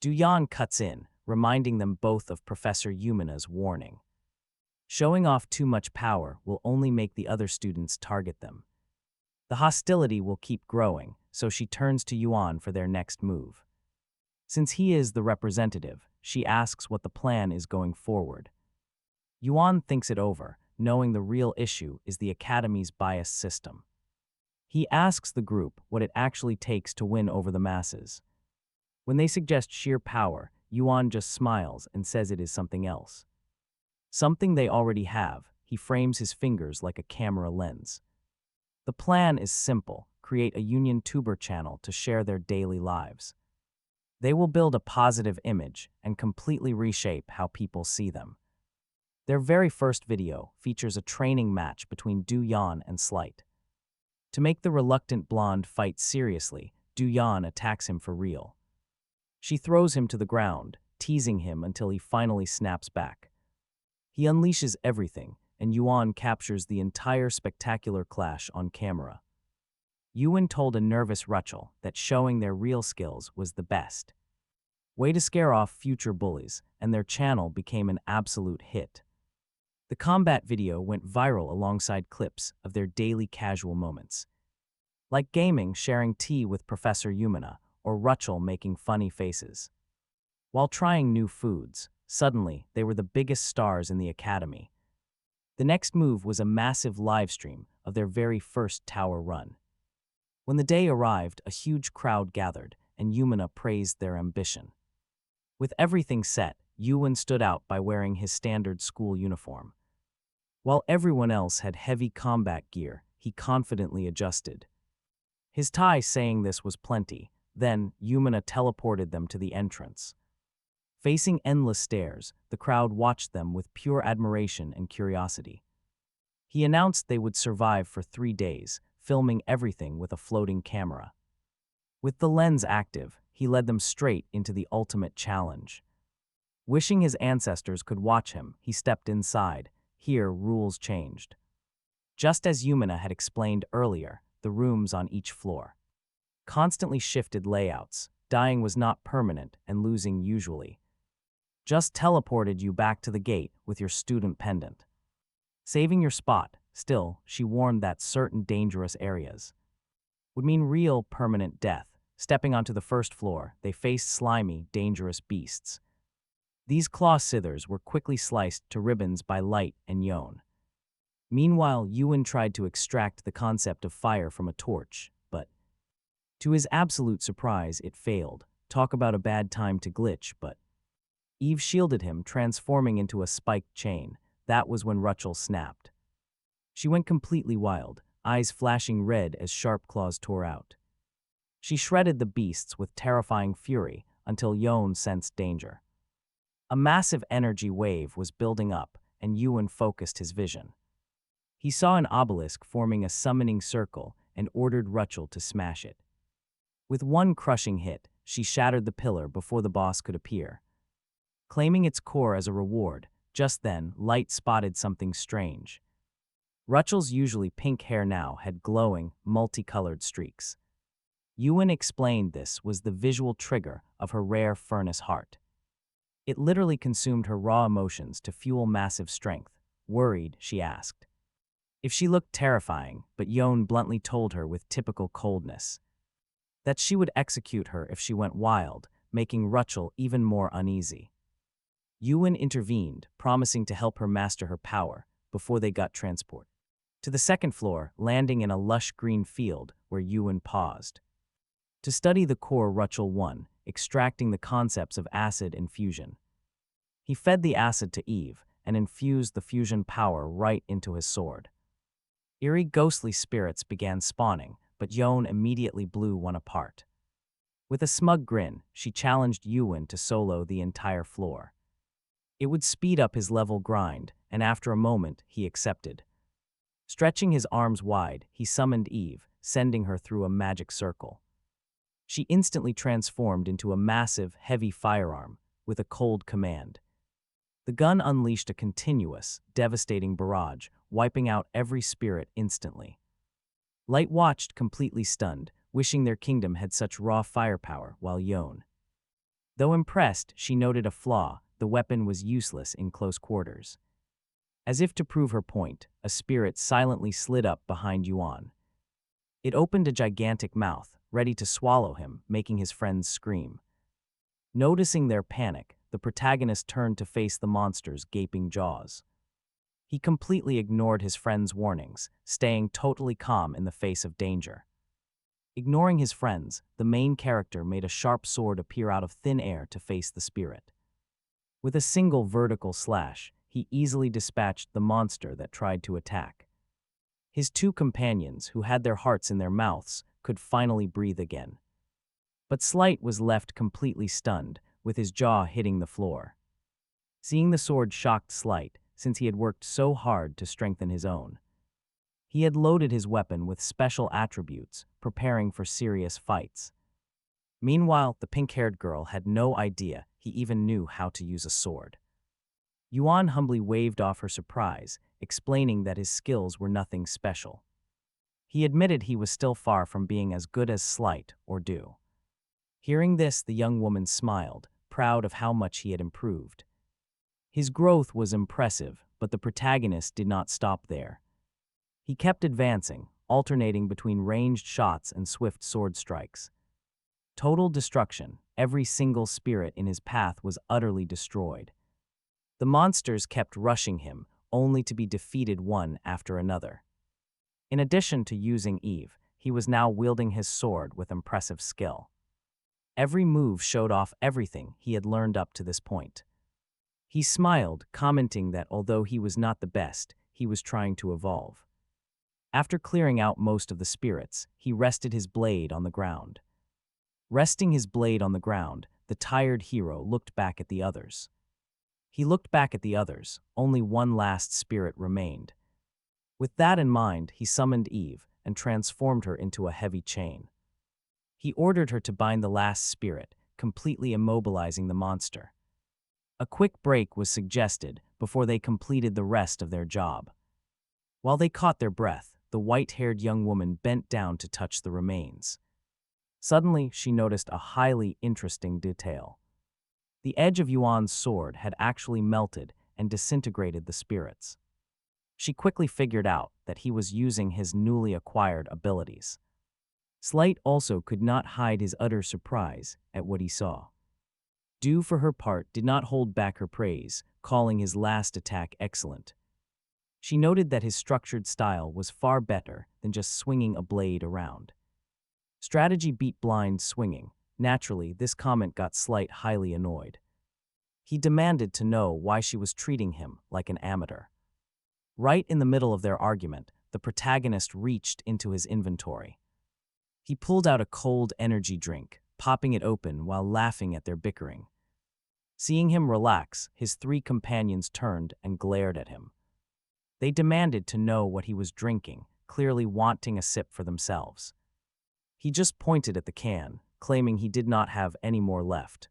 Du Yan cuts in, reminding them both of Professor Yumina's warning. Showing off too much power will only make the other students target them. The hostility will keep growing, so she turns to Yuan for their next move. Since he is the representative, she asks what the plan is going forward. Yuan thinks it over, knowing the real issue is the academy's biased system. He asks the group what it actually takes to win over the masses. When they suggest sheer power, Yuan just smiles and says it is something else. Something they already have. He frames his fingers like a camera lens. The plan is simple: create a union tuber channel to share their daily lives. They will build a positive image and completely reshape how people see them. Their very first video features a training match between Du Yan and Slight. To make the reluctant blonde fight seriously, Du Yan attacks him for real. She throws him to the ground, teasing him until he finally snaps back. He unleashes everything, and Yuan captures the entire spectacular clash on camera. Yuan told a nervous Rachel that showing their real skills was the best way to scare off future bullies, and their channel became an absolute hit. The combat video went viral alongside clips of their daily casual moments, like gaming, sharing tea with Professor Yumina, or Rachel making funny faces. While trying new foods, suddenly they were the biggest stars in the academy. The next move was a massive live stream of their very first tower run. When the day arrived, a huge crowd gathered, and Yumina praised their ambition. With everything set, Yuan stood out by wearing his standard school uniform. While everyone else had heavy combat gear, he confidently adjusted. His tie saying this was plenty. Then, Yumina teleported them to the entrance. Facing endless stairs, the crowd watched them with pure admiration and curiosity. He announced they would survive for 3 days, filming everything with a floating camera. With the lens active, he led them straight into the ultimate challenge. Wishing his ancestors could watch him, he stepped inside. Here, rules changed. Just as Yumina had explained earlier, the rooms on each floor constantly shifted layouts. Dying was not permanent, and losing usually just teleported you back to the gate with your student pendant, saving your spot. Still, she warned that certain dangerous areas would mean real permanent death. Stepping onto the first floor, they faced slimy, dangerous beasts. These claw scythers were quickly sliced to ribbons by Light and Yon. Meanwhile, Yuan tried to extract the concept of fire from a torch, but to his absolute surprise, it failed. Talk about a bad time to glitch, but Eve shielded him, transforming into a spiked chain. That was when Rachel snapped. She went completely wild, eyes flashing red as sharp claws tore out. She shredded the beasts with terrifying fury until Yuan sensed danger. A massive energy wave was building up, and Yuan focused his vision. He saw an obelisk forming a summoning circle and ordered Rachel to smash it. With one crushing hit, she shattered the pillar before the boss could appear. Claiming its core as a reward, just then, Light spotted something strange. Rachel's usually pink hair now had glowing, multicolored streaks. Yuan explained this was the visual trigger of her rare furnace heart. It literally consumed her raw emotions to fuel massive strength. Worried, she asked if she looked terrifying, but Yuan bluntly told her with typical coldness that she would execute her if she went wild, making Rachel even more uneasy. Yuan intervened, promising to help her master her power before they got transport to the second floor, landing in a lush green field where Yuan paused to study the core Rachel 1, extracting the concepts of acid and fusion. He fed the acid to Eve and infused the fusion power right into his sword. Eerie ghostly spirits began spawning, but Yuan immediately blew one apart. With a smug grin, she challenged Yuan to solo the entire floor. It would speed up his level grind, and after a moment, he accepted. Stretching his arms wide, he summoned Eve, sending her through a magic circle. She instantly transformed into a massive, heavy firearm with a cold command. The gun unleashed a continuous, devastating barrage, wiping out every spirit instantly. Light watched, completely stunned, wishing their kingdom had such raw firepower, while Yuan, though impressed, she noted a flaw: the weapon was useless in close quarters. As if to prove her point, a spirit silently slid up behind Yuan. It opened a gigantic mouth, ready to swallow him, making his friends scream. Noticing their panic, the protagonist turned to face the monster's gaping jaws. He completely ignored his friends' warnings, staying totally calm in the face of danger. Ignoring his friends, the main character made a sharp sword appear out of thin air to face the spirit. With a single vertical slash, he easily dispatched the monster that tried to attack. His two companions, who had their hearts in their mouths, could finally breathe again. But Slight was left completely stunned, with his jaw hitting the floor. Seeing the sword shocked Slight, since he had worked so hard to strengthen his own. He had loaded his weapon with special attributes, preparing for serious fights. Meanwhile, the pink-haired girl had no idea he even knew how to use a sword. Yuan humbly waved off her surprise, explaining that his skills were nothing special. He admitted he was still far from being as good as Slight or Do. Hearing this, the young woman smiled, proud of how much he had improved. His growth was impressive, but the protagonist did not stop there. He kept advancing, alternating between ranged shots and swift sword strikes. Total destruction, every single spirit in his path was utterly destroyed. The monsters kept rushing him, only to be defeated one after another. In addition to using Eve, he was now wielding his sword with impressive skill. Every move showed off everything he had learned up to this point. He smiled, commenting that although he was not the best, he was trying to evolve. After clearing out most of the spirits, he rested his blade on the ground. Resting his blade on the ground, the tired hero looked back at the others. Only one last spirit remained. With that in mind, he summoned Eve and transformed her into a heavy chain. He ordered her to bind the last spirit, completely immobilizing the monster. A quick break was suggested before they completed the rest of their job. While they caught their breath, the white-haired young woman bent down to touch the remains. Suddenly, she noticed a highly interesting detail. The edge of Yuan's sword had actually melted and disintegrated the spirits. She quickly figured out that he was using his newly acquired abilities. Slight also could not hide his utter surprise at what he saw. Du, for her part, did not hold back her praise, calling his last attack excellent. She noted that his structured style was far better than just swinging a blade around. Strategy beat blind swinging. Naturally, this comment got Slight highly annoyed. He demanded to know why she was treating him like an amateur. Right in the middle of their argument, the protagonist reached into his inventory. He pulled out a cold energy drink, popping it open while laughing at their bickering. Seeing him relax, his three companions turned and glared at him. They demanded to know what he was drinking, clearly wanting a sip for themselves. He just pointed at the can, claiming he did not have any more left.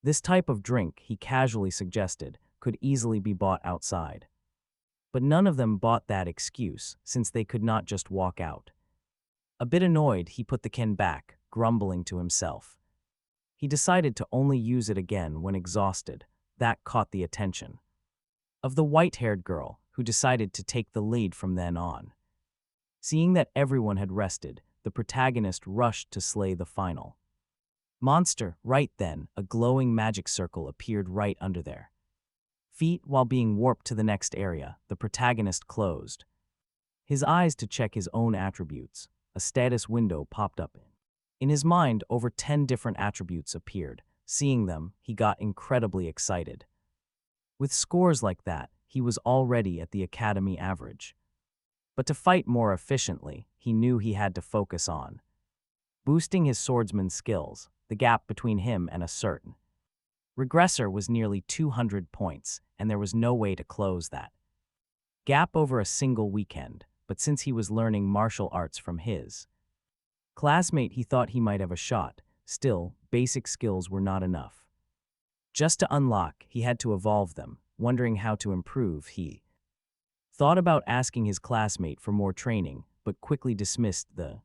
This type of drink, he casually suggested, could easily be bought outside. But none of them bought that excuse, since they could not just walk out. A bit annoyed, he put the can back, grumbling to himself. He decided to only use it again when exhausted. That caught the attention of the white-haired girl, who decided to take the lead from then on. Seeing that everyone had rested, the protagonist rushed to slay the final monster. Right then, a glowing magic circle appeared right under their feet. While being warped to the next area, the protagonist closed his eyes to check his own attributes. A status window popped up. In his mind, over 10 different attributes appeared. Seeing them, he got incredibly excited. With scores like that, he was already at the academy average. But to fight more efficiently, he knew he had to focus on boosting his swordsman's skills. The gap between him and a certain regressor was nearly 200 points, and there was no way to close that gap over a single weekend. But since he was learning martial arts from his classmate, he thought he might have a shot. Still, basic skills were not enough. Just to unlock, he had to evolve them. Wondering how to improve, he thought about asking his classmate for more training, but quickly dismissed the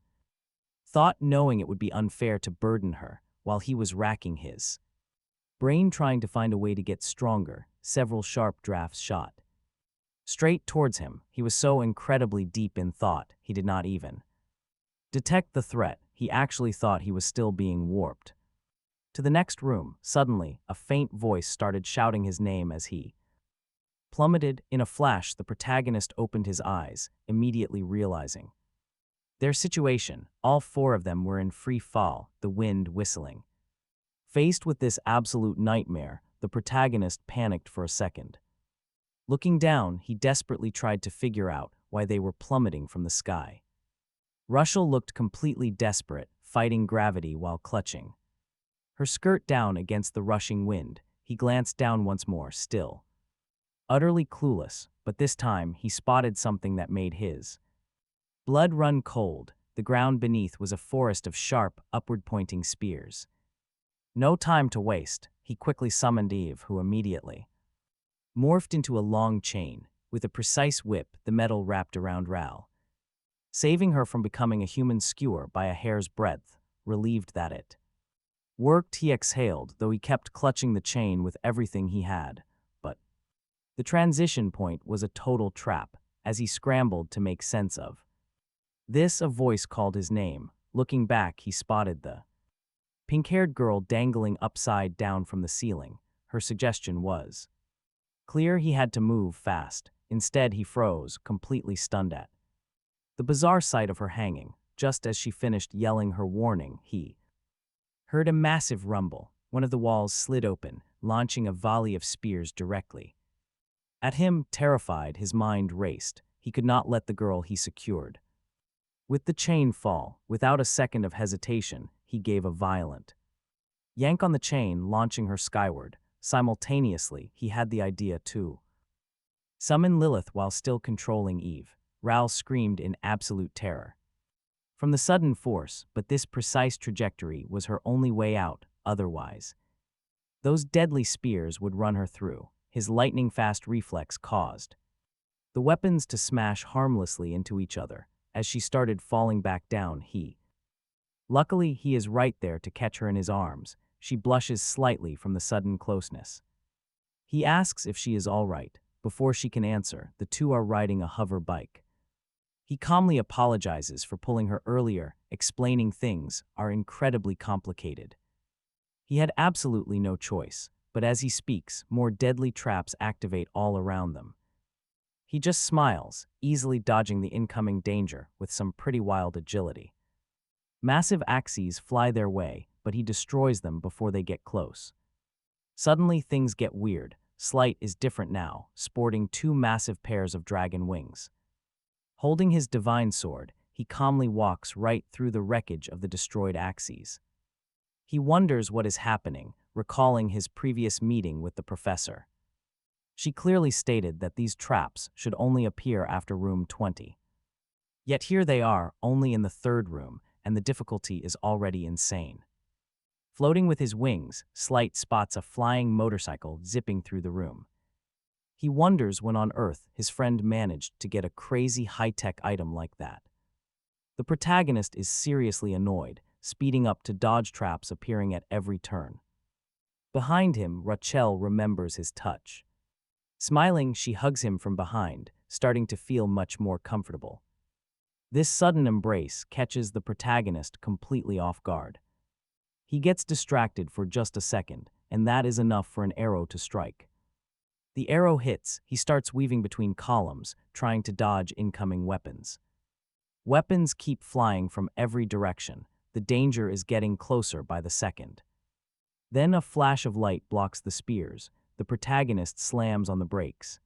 thought, knowing it would be unfair to burden her while he was racking his brain trying to find a way to get stronger. Several sharp drafts shot straight towards him. He was so incredibly deep in thought, he did not even detect the threat. He actually thought he was still being warped to the next room. Suddenly, a faint voice started shouting his name as he plummeted. In a flash, the protagonist opened his eyes, immediately realizing their situation. All four of them were in free fall, the wind whistling. Faced with this absolute nightmare, the protagonist panicked for a second. Looking down, he desperately tried to figure out why they were plummeting from the sky. Russell looked completely desperate, fighting gravity while clutching her skirt down against the rushing wind. He glanced down once more, still utterly clueless, but this time he spotted something that made his blood run cold. The ground beneath was a forest of sharp, upward-pointing spears. No time to waste, he quickly summoned Eve, who immediately morphed into a long chain. With a precise whip, the metal wrapped around Ral, saving her from becoming a human skewer by a hair's breadth. Relieved that it worked, he exhaled, though he kept clutching the chain with everything he had. But the transition point was a total trap. As he scrambled to make sense of this, a voice called his name. Looking back, he spotted the pink-haired girl dangling upside down from the ceiling. Her suggestion was clear. He had to move fast. Instead, he froze, completely stunned at the bizarre sight of her hanging. Just as she finished yelling her warning, he heard a massive rumble. One of the walls slid open, launching a volley of spears directly at him. Terrified, his mind raced. He could not let the girl he secured with the chain fall. Without a second of hesitation, he gave a violent yank on the chain, launching her skyward. Simultaneously, he had the idea to summon Lilith while still controlling Eve. Ral screamed in absolute terror from the sudden force, but this precise trajectory was her only way out. Otherwise, those deadly spears would run her through. His lightning-fast reflex caused the weapons to smash harmlessly into each other. As she started falling back down, luckily, he is right there to catch her in his arms. She blushes slightly from the sudden closeness. He asks if she is all right. Before she can answer, the two are riding a hover bike. He calmly apologizes for pulling her earlier, explaining things are incredibly complicated. He had absolutely no choice, but as he speaks, more deadly traps activate all around them. He just smiles, easily dodging the incoming danger with some pretty wild agility. Massive axes fly their way, but he destroys them before they get close. Suddenly, things get weird. Slight is different now, sporting two massive pairs of dragon wings. Holding his divine sword, he calmly walks right through the wreckage of the destroyed axes. He wonders what is happening, recalling his previous meeting with the professor. She clearly stated that these traps should only appear after room 20. Yet here they are, only in the third room, and the difficulty is already insane. Floating with his wings, Slight spots a flying motorcycle zipping through the room. He wonders when on Earth his friend managed to get a crazy high-tech item like that. The protagonist is seriously annoyed, speeding up to dodge traps appearing at every turn. Behind him, Rachel remembers his touch. Smiling, she hugs him from behind, starting to feel much more comfortable. This sudden embrace catches the protagonist completely off guard. He gets distracted for just a second, and that is enough for an arrow to strike. The arrow hits, he starts weaving between columns, trying to dodge incoming weapons. Weapons keep flying from every direction. The danger is getting closer by the second. Then a flash of light blocks the spears. The protagonist slams on the brakes.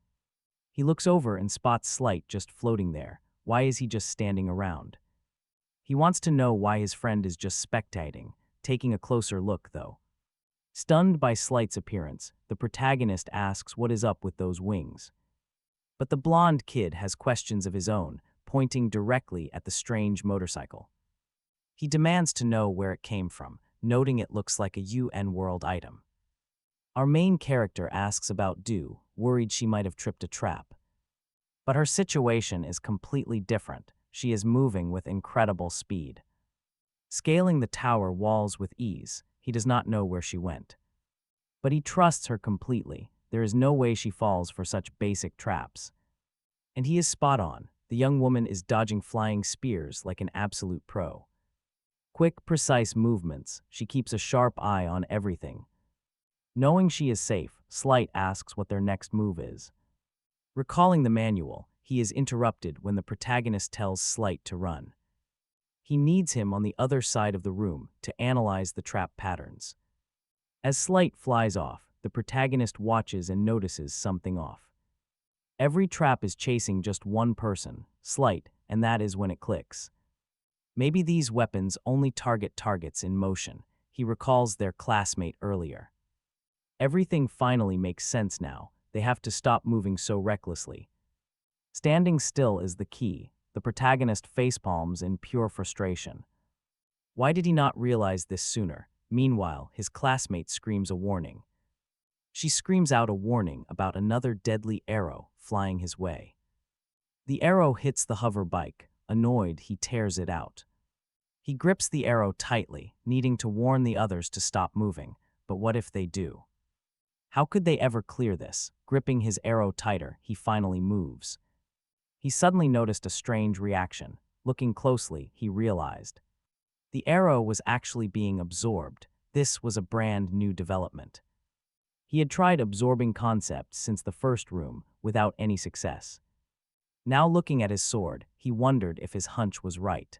He looks over and spots Slight just floating there. Why is he just standing around? He wants to know why his friend is just spectating, taking a closer look though. Stunned by Slight's appearance, the protagonist asks what is up with those wings. But the blonde kid has questions of his own, pointing directly at the strange motorcycle. He demands to know where it came from, noting it looks like a UN World item. Our main character asks about Du, worried she might have tripped a trap. But her situation is completely different. She is moving with incredible speed. Scaling the tower walls with ease, he does not know where she went. But he trusts her completely. There is no way she falls for such basic traps. And he is spot on. The young woman is dodging flying spears like an absolute pro. Quick, precise movements, she keeps a sharp eye on everything. Knowing she is safe, Slight asks what their next move is. Recalling the manual, he is interrupted when the protagonist tells Slight to run. He needs him on the other side of the room to analyze the trap patterns. As Slight flies off, the protagonist watches and notices something off. Every trap is chasing just one person, Slight, and that is when it clicks. Maybe these weapons only target targets in motion. He recalls their classmate earlier. Everything finally makes sense now. They have to stop moving so recklessly. Standing still is the key. The protagonist facepalms in pure frustration. Why did he not realize this sooner? Meanwhile, his classmate screams a warning. She screams out a warning about another deadly arrow flying his way. The arrow hits the hover bike. Annoyed, he tears it out. He grips the arrow tightly, needing to warn the others to stop moving. But what if they do? How could they ever clear this? Gripping his arrow tighter, he finally moves. He suddenly noticed a strange reaction. Looking closely, he realized the arrow was actually being absorbed. This was a brand new development. He had tried absorbing concepts since the first room without any success. Now looking at his sword, he wondered if his hunch was right.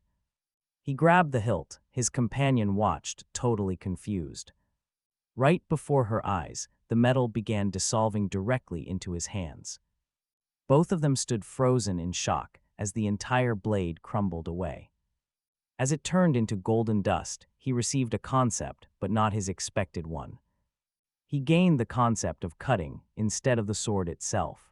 He grabbed the hilt. His companion watched, totally confused. Right before her eyes, the metal began dissolving directly into his hands. Both of them stood frozen in shock as the entire blade crumbled away. As it turned into golden dust, he received a concept, but not his expected one. He gained the concept of cutting instead of the sword itself.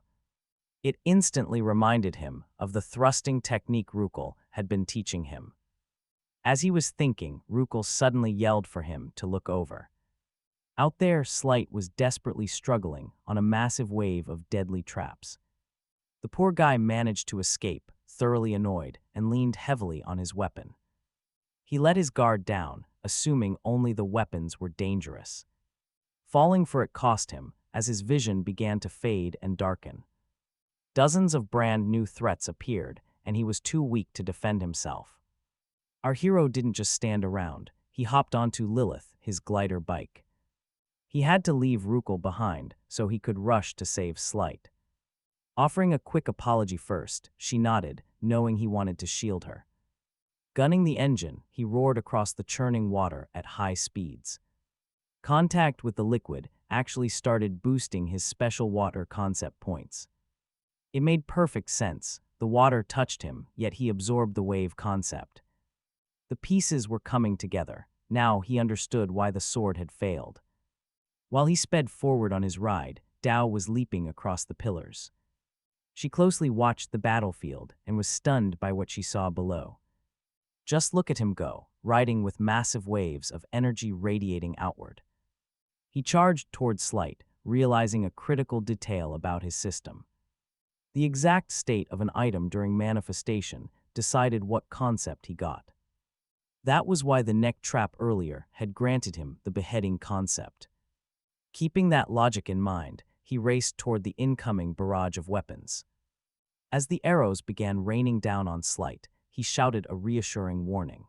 It instantly reminded him of the thrusting technique Rukel had been teaching him. As he was thinking, Rukel suddenly yelled for him to look over. Out there, Slight was desperately struggling on a massive wave of deadly traps. The poor guy managed to escape, thoroughly annoyed, and leaned heavily on his weapon. He let his guard down, assuming only the weapons were dangerous. Falling for it cost him, as his vision began to fade and darken. Dozens of brand new threats appeared, and he was too weak to defend himself. Our hero didn't just stand around. He hopped onto Lilith, his glider bike. He had to leave Rukel behind so he could rush to save Slight. Offering a quick apology first, she nodded, knowing he wanted to shield her. Gunning the engine, he roared across the churning water at high speeds. Contact with the liquid actually started boosting his special water concept points. It made perfect sense. The water touched him, yet he absorbed the wave concept. The pieces were coming together. Now he understood why the sword had failed. While he sped forward on his ride, Dao was leaping across the pillars. She closely watched the battlefield and was stunned by what she saw below. Just look at him go, riding with massive waves of energy radiating outward. He charged toward Slight, realizing a critical detail about his system. The exact state of an item during manifestation decided what concept he got. That was why the neck trap earlier had granted him the beheading concept. Keeping that logic in mind, he raced toward the incoming barrage of weapons. As the arrows began raining down on Slight, he shouted a reassuring warning.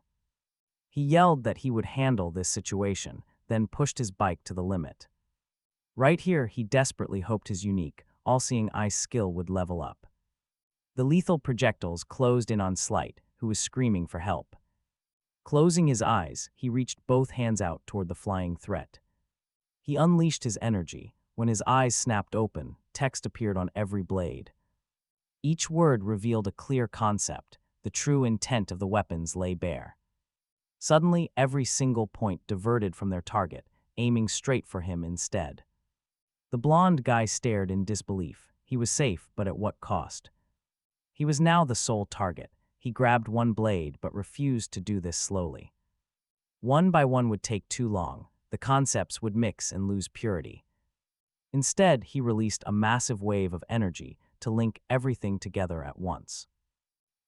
He yelled that he would handle this situation, then pushed his bike to the limit. Right here, he desperately hoped his unique, all-seeing eye skill would level up. The lethal projectiles closed in on Slight, who was screaming for help. Closing his eyes, he reached both hands out toward the flying threat. He unleashed his energy. When his eyes snapped open, text appeared on every blade. Each word revealed a clear concept. The true intent of the weapons lay bare. Suddenly, every single point diverted from their target, aiming straight for him instead. The blonde guy stared in disbelief. He was safe, but at what cost? He was now the sole target. He grabbed one blade, but refused to do this slowly. One by one would take too long. The concepts would mix and lose purity. Instead, he released a massive wave of energy to link everything together at once.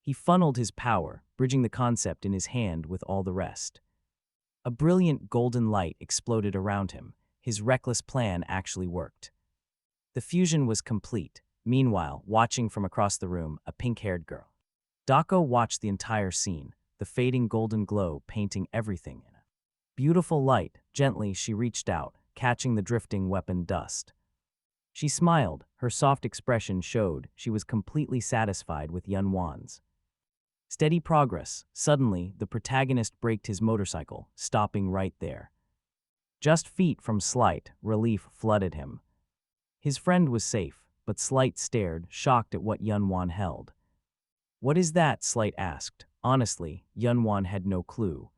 He funneled his power, bridging the concept in his hand with all the rest. A brilliant golden light exploded around him. His reckless plan actually worked. The fusion was complete. Meanwhile, watching from across the room, a pink-haired girl. Dako watched the entire scene, the fading golden glow painting everything in a beautiful light. Gently, she reached out, catching the drifting weapon dust. She smiled. Her soft expression showed she was completely satisfied with Yun Wan's steady progress. Suddenly, the protagonist braked his motorcycle, stopping right there. Just feet from Slight, relief flooded him. His friend was safe, but Slight stared, shocked at what Yun Wan held. "What is that?" Slight asked. Honestly, Yun Wan had no clue.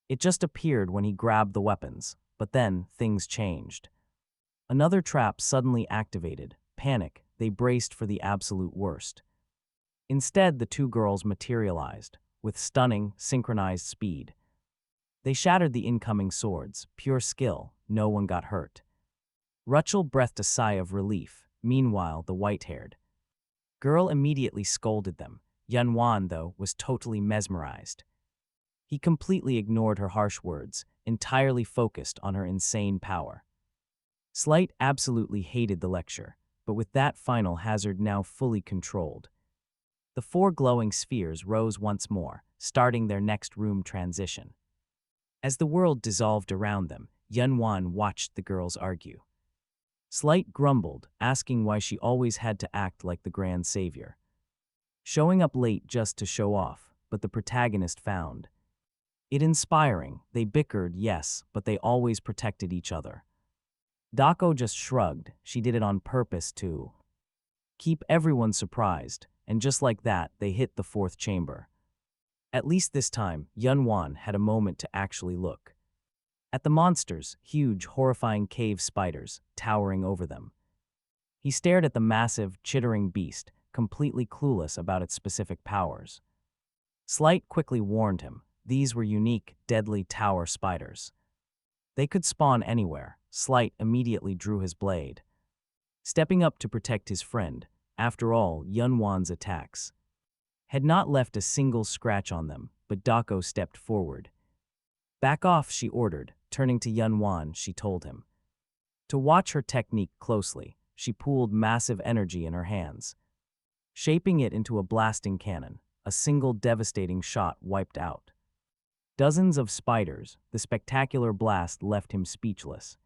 It just appeared when he grabbed the weapons, but then things changed. Another trap suddenly activated. Panic, they braced for the absolute worst. Instead, the two girls materialized, with stunning, synchronized speed. They shattered the incoming swords, pure skill, no one got hurt. Rachel breathed a sigh of relief. Meanwhile, the white-haired girl immediately scolded them. Yun Wan, though, was totally mesmerized. He completely ignored her harsh words, entirely focused on her insane power. Slight absolutely hated the lecture, but with that final hazard now fully controlled. The four glowing spheres rose once more, starting their next room transition. As the world dissolved around them, Yun Wan watched the girls argue. Slight grumbled, asking why she always had to act like the grand savior. Showing up late just to show off, but the protagonist found it inspiring. They bickered, yes, but they always protected each other. Dako just shrugged. She did it on purpose to keep everyone surprised, and just like that, they hit the fourth chamber. At least this time, Yun Wan had a moment to actually look at the monsters, huge, horrifying cave spiders, towering over them. He stared at the massive, chittering beast, completely clueless about its specific powers. Slight quickly warned him, these were unique, deadly tower spiders. They could spawn anywhere. Slight immediately drew his blade, stepping up to protect his friend. After all, Yun Wan's attacks had not left a single scratch on them, but Dako stepped forward. "Back off," she ordered. Turning to Yun Wan, she told him to watch her technique closely. She pooled massive energy in her hands, shaping it into a blasting cannon. A single devastating shot wiped out dozens of spiders. The spectacular blast left him speechless.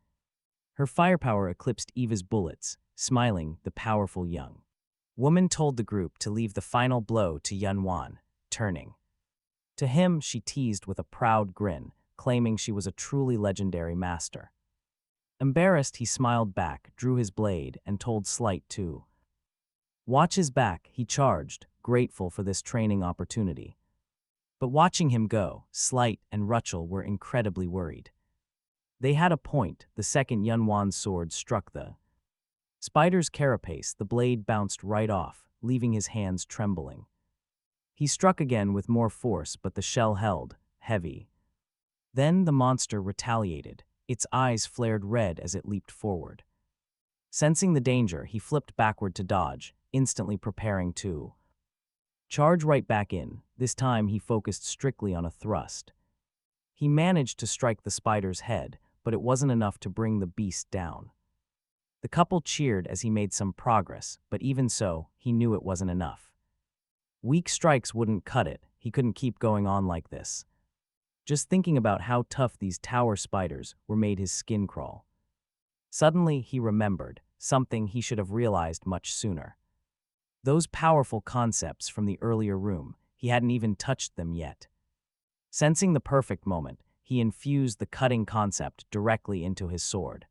Her firepower eclipsed Eva's bullets. Smiling, the powerful young woman told the group to leave the final blow to Yun Wan. Turning to him, she teased with a proud grin, claiming she was a truly legendary master. Embarrassed, he smiled back, drew his blade, and told Slight to watch his back. He charged, grateful for this training opportunity. But watching him go, Slight and Rachel were incredibly worried. They had a point. The second Yun Wan's sword struck the spider's carapace. The blade bounced right off, leaving his hands trembling. He struck again with more force, but the shell held, heavy. Then the monster retaliated. Its eyes flared red as it leaped forward. Sensing the danger, he flipped backward to dodge, instantly preparing to charge right back in. This time he focused strictly on a thrust. He managed to strike the spider's head, but it wasn't enough to bring the beast down. The couple cheered as he made some progress, but even so, he knew it wasn't enough. Weak strikes wouldn't cut it. He couldn't keep going on like this. Just thinking about how tough these tower spiders were made his skin crawl. Suddenly, he remembered something he should have realized much sooner. Those powerful concepts from the earlier room, he hadn't even touched them yet. Sensing the perfect moment, he infused the cutting concept directly into his sword.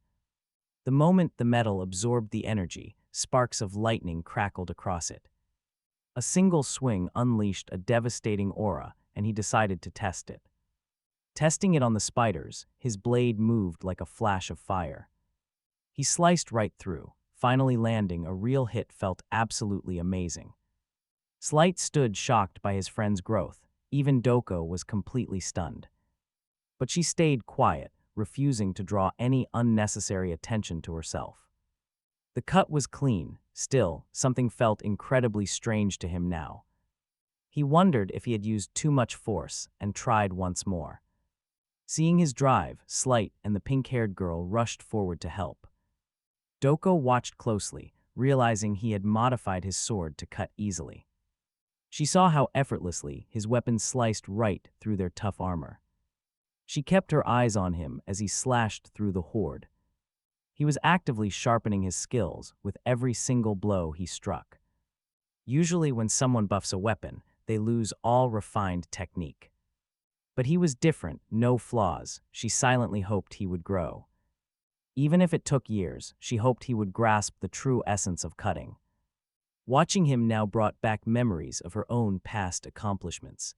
The moment the metal absorbed the energy, sparks of lightning crackled across it. A single swing unleashed a devastating aura, and he decided to test it. Testing it on the spiders, his blade moved like a flash of fire. He sliced right through, finally landing. A real hit. Felt absolutely amazing. Slight stood shocked by his friend's growth. Even Doko was completely stunned. But she stayed quiet, refusing to draw any unnecessary attention to herself. The cut was clean. Still, something felt incredibly strange to him now. He wondered if he had used too much force and tried once more. Seeing his drive, Slight and the pink-haired girl rushed forward to help. Doko watched closely, realizing he had modified his sword to cut easily. She saw how effortlessly his weapon sliced right through their tough armor. She kept her eyes on him as he slashed through the horde. He was actively sharpening his skills with every single blow he struck. Usually when someone buffs a weapon, they lose all refined technique. But he was different, no flaws. She silently hoped he would grow. Even if it took years, she hoped he would grasp the true essence of cutting. Watching him now brought back memories of her own past accomplishments.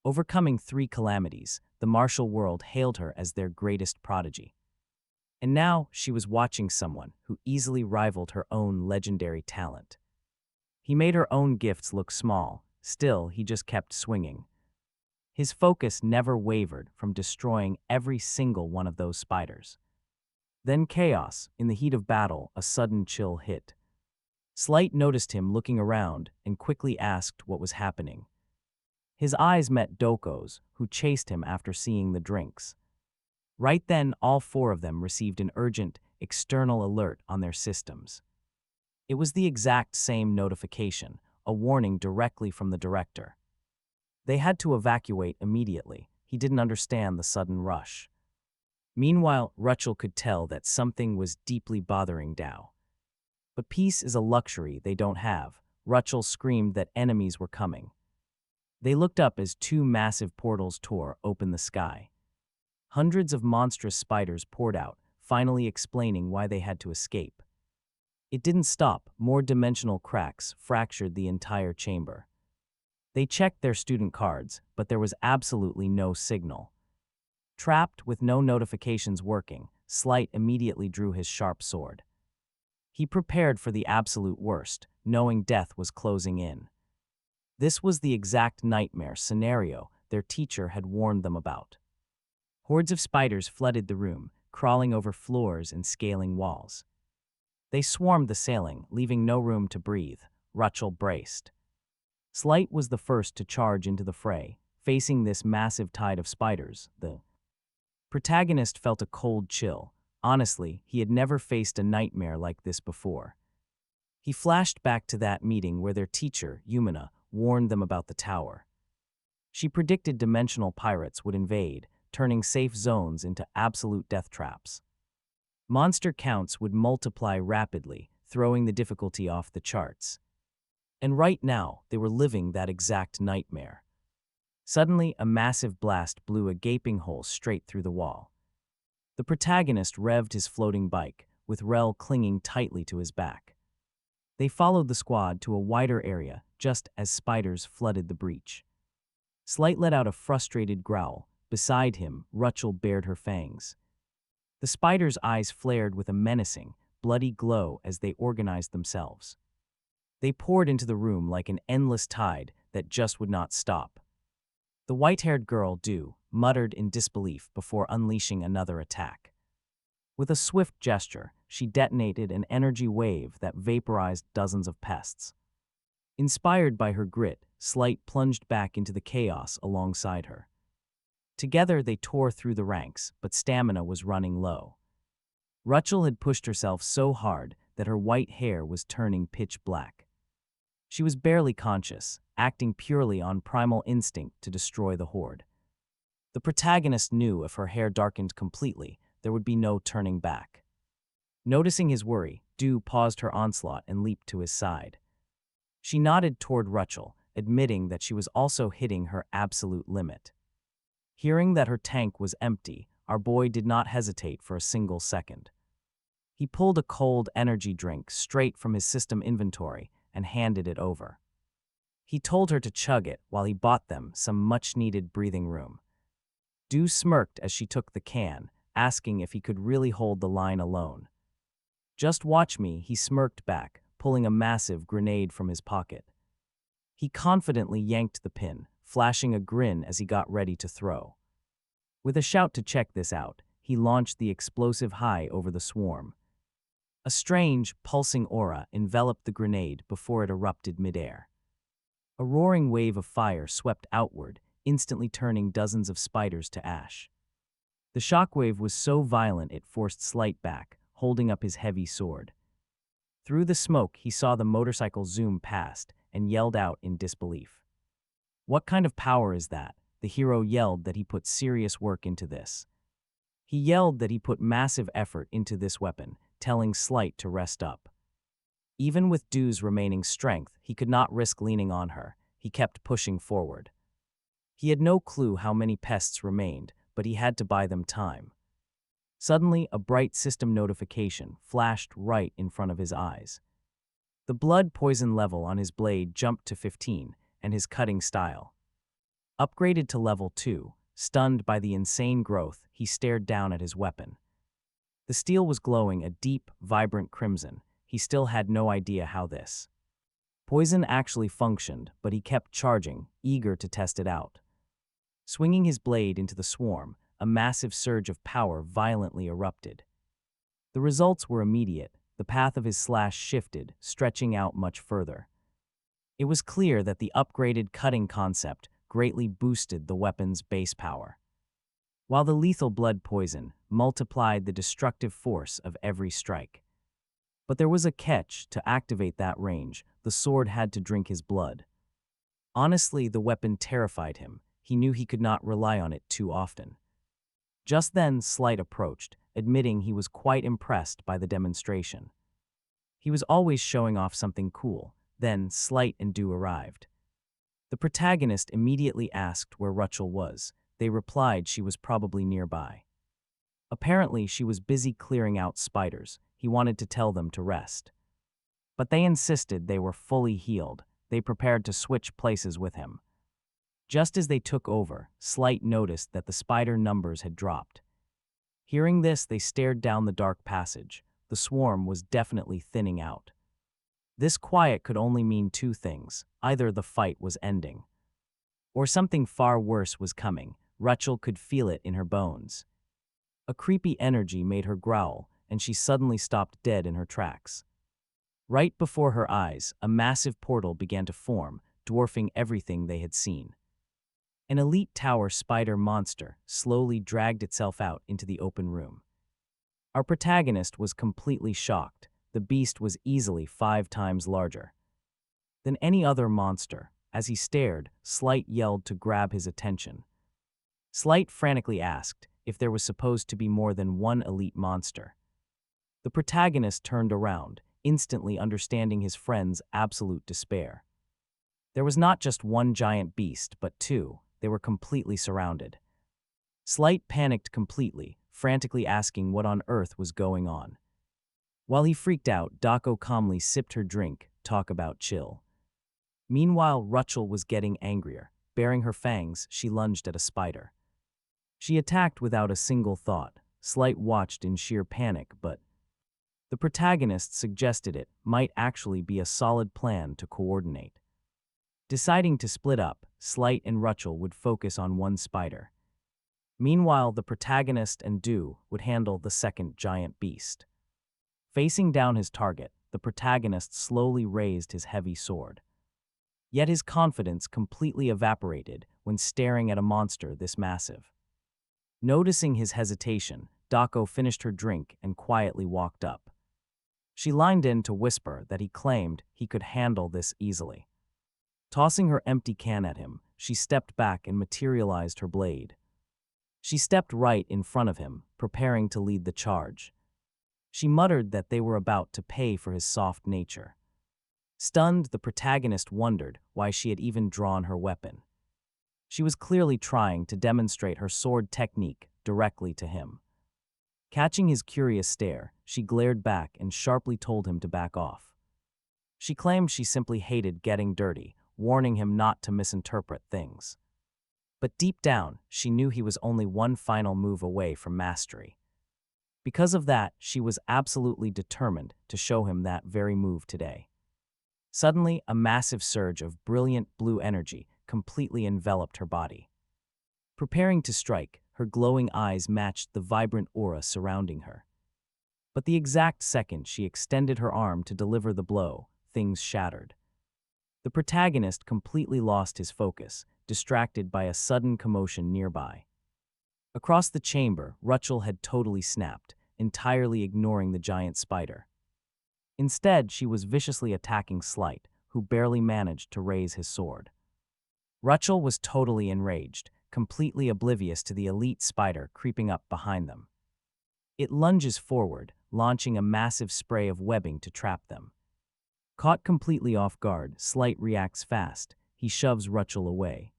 Overcoming 3 calamities, the martial world hailed her as their greatest prodigy. And now she was watching someone who easily rivaled her own legendary talent. He made her own gifts look small. Still, he just kept swinging. His focus never wavered from destroying every single one of those spiders. Then chaos. In the heat of battle, a sudden chill hit. Slight noticed him looking around and quickly asked what was happening. His eyes met Doko's, who chased him after seeing the drinks. Right then, all 4 of them received an urgent, external alert on their systems. It was the exact same notification, a warning directly from the director. They had to evacuate immediately. He didn't understand the sudden rush. Meanwhile, Rachel could tell that something was deeply bothering Dao. But peace is a luxury they don't have. Rachel screamed that enemies were coming. They looked up as 2 massive portals tore open the sky. Hundreds of monstrous spiders poured out, finally explaining why they had to escape. It didn't stop. More dimensional cracks fractured the entire chamber. They checked their student cards, but there was absolutely no signal. Trapped with no notifications working, Slight immediately drew his sharp sword. He prepared for the absolute worst, knowing death was closing in. This was the exact nightmare scenario their teacher had warned them about. Hordes of spiders flooded the room, crawling over floors and scaling walls. They swarmed the ceiling, leaving no room to breathe. Rachel braced. Slight was the first to charge into the fray. Facing this massive tide of spiders, the protagonist felt a cold chill. Honestly, he had never faced a nightmare like this before. He flashed back to that meeting where their teacher, Yumina, warned them about the tower. She predicted dimensional pirates would invade, turning safe zones into absolute death traps. Monster counts would multiply rapidly, throwing the difficulty off the charts. And right now, they were living that exact nightmare. Suddenly, a massive blast blew a gaping hole straight through the wall. The protagonist revved his floating bike, with Rel clinging tightly to his back. They followed the squad to a wider area just as spiders flooded the breach. Slight let out a frustrated growl. Beside him, Rachel bared her fangs. The spider's eyes flared with a menacing, bloody glow as they organized themselves. They poured into the room like an endless tide that just would not stop. The white-haired girl, Du, muttered in disbelief before unleashing another attack. With a swift gesture, she detonated an energy wave that vaporized dozens of pests. Inspired by her grit, Slight plunged back into the chaos alongside her. Together they tore through the ranks, but stamina was running low. Rachel had pushed herself so hard that her white hair was turning pitch black. She was barely conscious, acting purely on primal instinct to destroy the horde. The protagonist knew if her hair darkened completely, there would be no turning back. Noticing his worry, Du paused her onslaught and leaped to his side. She nodded toward Rachel, admitting that she was also hitting her absolute limit. Hearing that her tank was empty, our boy did not hesitate for a single second. He pulled a cold energy drink straight from his system inventory and handed it over. He told her to chug it while he bought them some much-needed breathing room. Du smirked as she took the can, asking if he could really hold the line alone. "Just watch me," he smirked back, pulling a massive grenade from his pocket. He confidently yanked the pin, flashing a grin as he got ready to throw. With a shout to check this out, he launched the explosive high over the swarm. A strange, pulsing aura enveloped the grenade before it erupted midair. A roaring wave of fire swept outward, instantly turning dozens of spiders to ash. The shockwave was so violent it forced Slight back, holding up his heavy sword. Through the smoke, he saw the motorcycle zoom past and yelled out in disbelief. "What kind of power is that?" The hero yelled that he put serious work into this. He yelled that he put massive effort into this weapon, telling Slight to rest up. Even with Du's remaining strength, he could not risk leaning on her. He kept pushing forward. He had no clue how many pests remained, but he had to buy them time. Suddenly, a bright system notification flashed right in front of his eyes. The blood poison level on his blade jumped to 15, and his cutting style. Upgraded to level 2, stunned by the insane growth, he stared down at his weapon. The steel was glowing a deep, vibrant crimson. He still had no idea how this poison actually functioned, but he kept charging, eager to test it out. Swinging his blade into the swarm, a massive surge of power violently erupted. The results were immediate. The path of his slash shifted, stretching out much further. It was clear that the upgraded cutting concept greatly boosted the weapon's base power, while the lethal blood poison multiplied the destructive force of every strike. But there was a catch. To activate that range, the sword had to drink his blood. Honestly, the weapon terrified him. He knew he could not rely on it too often. Just then, Slight approached, admitting he was quite impressed by the demonstration. He was always showing off something cool. Then, Slight and Du arrived. The protagonist immediately asked where Rachel was. They replied she was probably nearby. Apparently, she was busy clearing out spiders. He wanted to tell them to rest. But they insisted they were fully healed. They prepared to switch places with him. Just as they took over, Slight noticed that the spider numbers had dropped. Hearing this, they stared down the dark passage. The swarm was definitely thinning out. This quiet could only mean two things. Either the fight was ending, or something far worse was coming. Rachel could feel it in her bones. A creepy energy made her growl, and she suddenly stopped dead in her tracks. Right before her eyes, a massive portal began to form, dwarfing everything they had seen. An elite tower spider monster slowly dragged itself out into the open room. Our protagonist was completely shocked. The beast was easily 5 times larger than any other monster. As he stared, Slight yelled to grab his attention. Slight frantically asked if there was supposed to be more than one elite monster. The protagonist turned around, instantly understanding his friend's absolute despair. There was not just one giant beast, but 2. They were completely surrounded. Slight panicked completely, frantically asking what on earth was going on. While he freaked out, Dako calmly sipped her drink, talk about chill. Meanwhile, Rachel was getting angrier. Baring her fangs, she lunged at a spider. She attacked without a single thought. Slight watched in sheer panic, but the protagonist suggested it might actually be a solid plan to coordinate. Deciding to split up, Slight and Rachel would focus on one spider. Meanwhile, the protagonist and Du would handle the second giant beast. Facing down his target, the protagonist slowly raised his heavy sword. Yet his confidence completely evaporated when staring at a monster this massive. Noticing his hesitation, Dako finished her drink and quietly walked up. She leaned in to whisper that he claimed he could handle this easily. Tossing her empty can at him, she stepped back and materialized her blade. She stepped right in front of him, preparing to lead the charge. She muttered that they were about to pay for his soft nature. Stunned, the protagonist wondered why she had even drawn her weapon. She was clearly trying to demonstrate her sword technique directly to him. Catching his curious stare, she glared back and sharply told him to back off. She claimed she simply hated getting dirty, warning him not to misinterpret things. But deep down, she knew he was only one final move away from mastery. Because of that, she was absolutely determined to show him that very move today. Suddenly, a massive surge of brilliant blue energy completely enveloped her body. Preparing to strike, her glowing eyes matched the vibrant aura surrounding her. But the exact second she extended her arm to deliver the blow, things shattered. The protagonist completely lost his focus, distracted by a sudden commotion nearby. Across the chamber, Rachel had totally snapped, entirely ignoring the giant spider. Instead, she was viciously attacking Slight, who barely managed to raise his sword. Rachel was totally enraged, completely oblivious to the elite spider creeping up behind them. It lunges forward, launching a massive spray of webbing to trap them. Caught completely off guard, Slight reacts fast. He shoves Rachel away.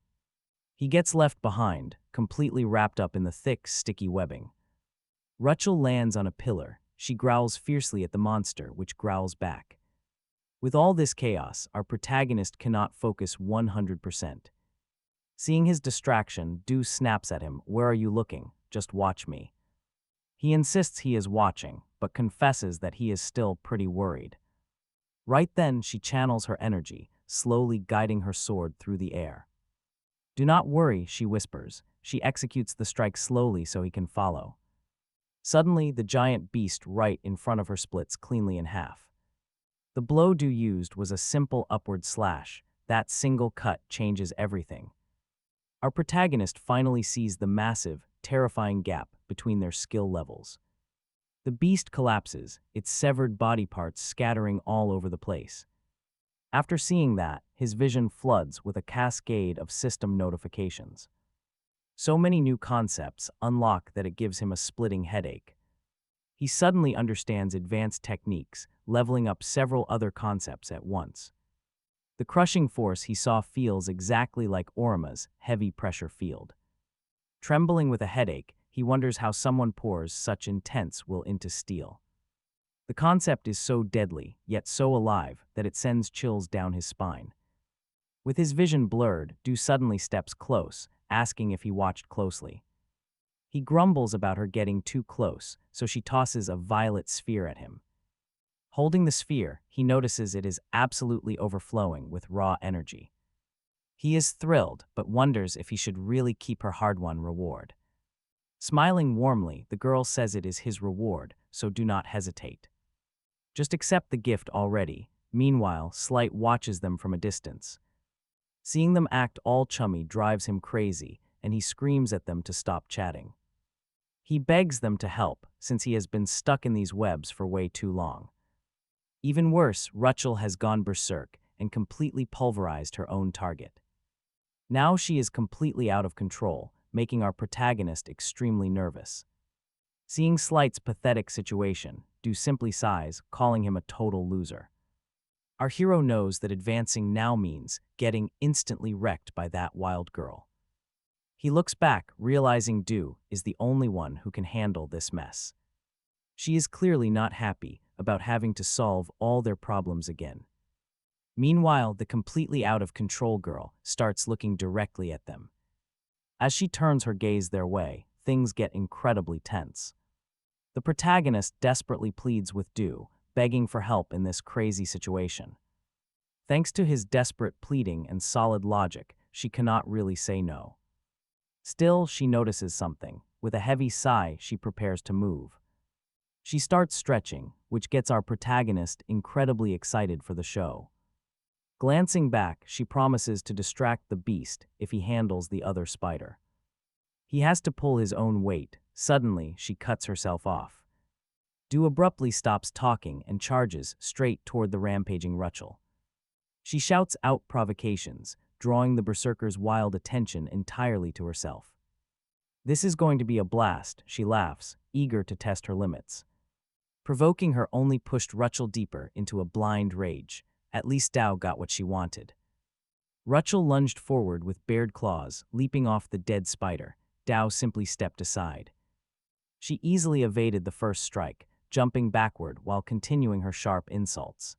He gets left behind, completely wrapped up in the thick, sticky webbing. Rachel lands on a pillar. She growls fiercely at the monster, which growls back. With all this chaos, our protagonist cannot focus 100%. Seeing his distraction, Du snaps at him, "Where are you looking? Just watch me." He insists he is watching, but confesses that he is still pretty worried. Right then, she channels her energy, slowly guiding her sword through the air. "Do not worry," she whispers. She executes the strike slowly so he can follow. Suddenly, the giant beast right in front of her splits cleanly in half. The blow Du used was a simple upward slash. That single cut changes everything. Our protagonist finally sees the massive, terrifying gap between their skill levels. The beast collapses, its severed body parts scattering all over the place. After seeing that, his vision floods with a cascade of system notifications. So many new concepts unlock that it gives him a splitting headache. He suddenly understands advanced techniques, leveling up several other concepts at once. The crushing force he saw feels exactly like Orima's heavy pressure field. Trembling with a headache, he wonders how someone pours such intense will into steel. The concept is so deadly, yet so alive, that it sends chills down his spine. With his vision blurred, Du suddenly steps close, asking if he watched closely. He grumbles about her getting too close, so she tosses a violet sphere at him. Holding the sphere, he notices it is absolutely overflowing with raw energy. He is thrilled, but wonders if he should really keep her hard-won reward. Smiling warmly, the girl says it is his reward, so do not hesitate. Just accept the gift already. Meanwhile, Slight watches them from a distance. Seeing them act all chummy drives him crazy, and he screams at them to stop chatting. He begs them to help, since he has been stuck in these webs for way too long. Even worse, Rachel has gone berserk and completely pulverized her own target. Now she is completely out of control, making our protagonist extremely nervous. Seeing Slight's pathetic situation, Du simply sighs, calling him a total loser. Our hero knows that advancing now means getting instantly wrecked by that wild girl. He looks back, realizing Du is the only one who can handle this mess. She is clearly not happy about having to solve all their problems again. Meanwhile, the completely out of control girl starts looking directly at them. As she turns her gaze their way, things get incredibly tense. The protagonist desperately pleads with Du, begging for help in this crazy situation. Thanks to his desperate pleading and solid logic, she cannot really say no. Still, she notices something. With a heavy sigh, she prepares to move. She starts stretching, which gets our protagonist incredibly excited for the show. Glancing back, she promises to distract the beast if he handles the other spider. He has to pull his own weight. Suddenly, she cuts herself off. Du abruptly stops talking and charges straight toward the rampaging Rachel. She shouts out provocations, drawing the berserker's wild attention entirely to herself. This is going to be a blast, she laughs, eager to test her limits. Provoking her only pushed Rachel deeper into a blind rage. At least Dao got what she wanted. Rachel lunged forward with bared claws, leaping off the dead spider. Dao simply stepped aside. She easily evaded the first strike, jumping backward while continuing her sharp insults.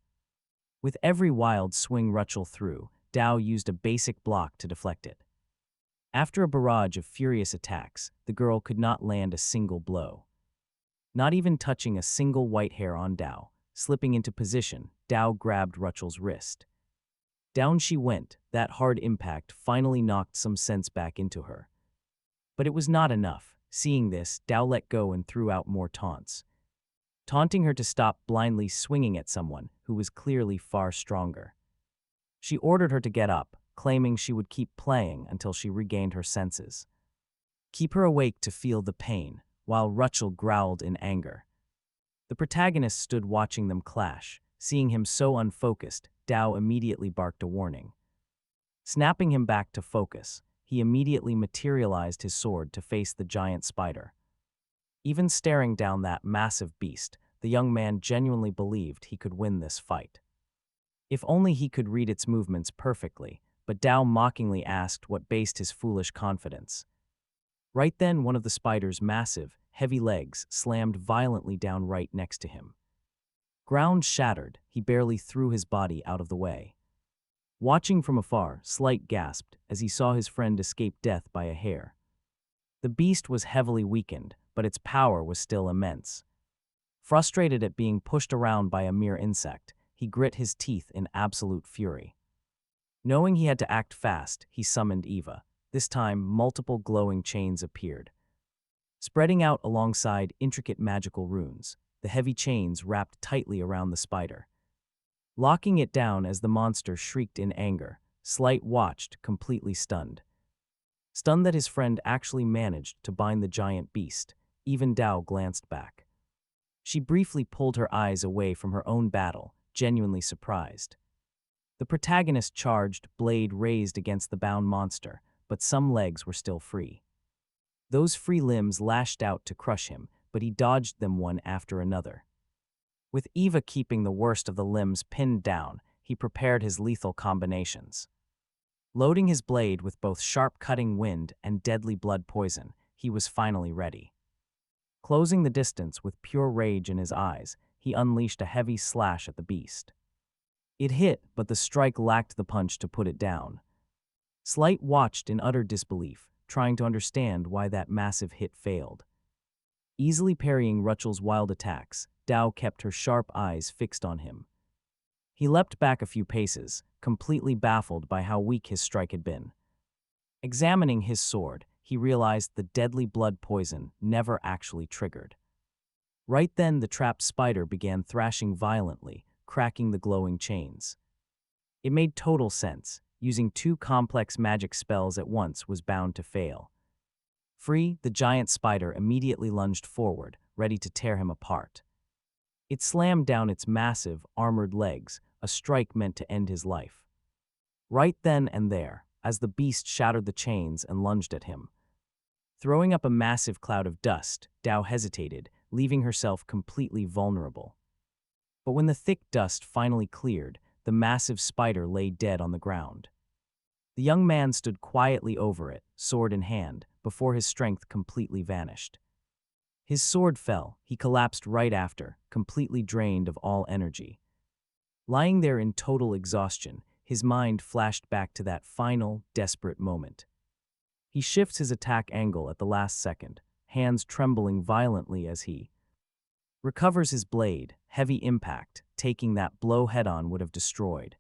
With every wild swing Rachel threw, Dao used a basic block to deflect it. After a barrage of furious attacks, the girl could not land a single blow. Not even touching a single white hair on Dao. Slipping into position, Dao grabbed Rachel's wrist. Down she went. That hard impact finally knocked some sense back into her. But it was not enough. Seeing this, Dao let go and threw out more taunts, taunting her to stop blindly swinging at someone who was clearly far stronger. She ordered her to get up, claiming she would keep playing until she regained her senses. Keep her awake to feel the pain, while Rachel growled in anger. The protagonist stood watching them clash. Seeing him so unfocused, Dao immediately barked a warning. Snapping him back to focus, he immediately materialized his sword to face the giant spider. Even staring down that massive beast, the young man genuinely believed he could win this fight. If only he could read its movements perfectly, but Dao mockingly asked what based his foolish confidence. Right then, one of the spider's massive, heavy legs slammed violently down right next to him. Ground shattered, he barely threw his body out of the way. Watching from afar, Slight gasped as he saw his friend escape death by a hair. The beast was heavily weakened, but its power was still immense. Frustrated at being pushed around by a mere insect, he grit his teeth in absolute fury. Knowing he had to act fast, he summoned Eva. This time, multiple glowing chains appeared, spreading out alongside intricate magical runes. The heavy chains wrapped tightly around the spider, locking it down as the monster shrieked in anger. Slight watched, completely stunned. Stunned that his friend actually managed to bind the giant beast, even Dao glanced back. She briefly pulled her eyes away from her own battle, genuinely surprised. The protagonist charged, blade raised against the bound monster, but some legs were still free. Those free limbs lashed out to crush him, but he dodged them one after another. With Eva keeping the worst of the limbs pinned down, he prepared his lethal combinations. Loading his blade with both sharp cutting wind and deadly blood poison, he was finally ready. Closing the distance with pure rage in his eyes, he unleashed a heavy slash at the beast. It hit, but the strike lacked the punch to put it down. Slight watched in utter disbelief, trying to understand why that massive hit failed. Easily parrying Rachel's wild attacks, Dao kept her sharp eyes fixed on him. He leapt back a few paces, completely baffled by how weak his strike had been. Examining his sword, he realized the deadly blood poison never actually triggered. Right then, the trapped spider began thrashing violently, cracking the glowing chains. It made total sense. Using two complex magic spells at once was bound to fail. Free, the giant spider immediately lunged forward, ready to tear him apart. It slammed down its massive, armored legs, a strike meant to end his life. Right then and there, as the beast shattered the chains and lunged at him. Throwing up a massive cloud of dust, Dao hesitated, leaving herself completely vulnerable. But when the thick dust finally cleared, the massive spider lay dead on the ground. The young man stood quietly over it, sword in hand, before his strength completely vanished. His sword fell, he collapsed right after, completely drained of all energy. Lying there in total exhaustion, his mind flashed back to that final, desperate moment. He shifts his attack angle at the last second, hands trembling violently as he recovers his blade. Heavy impact, taking that blow head-on would have destroyed.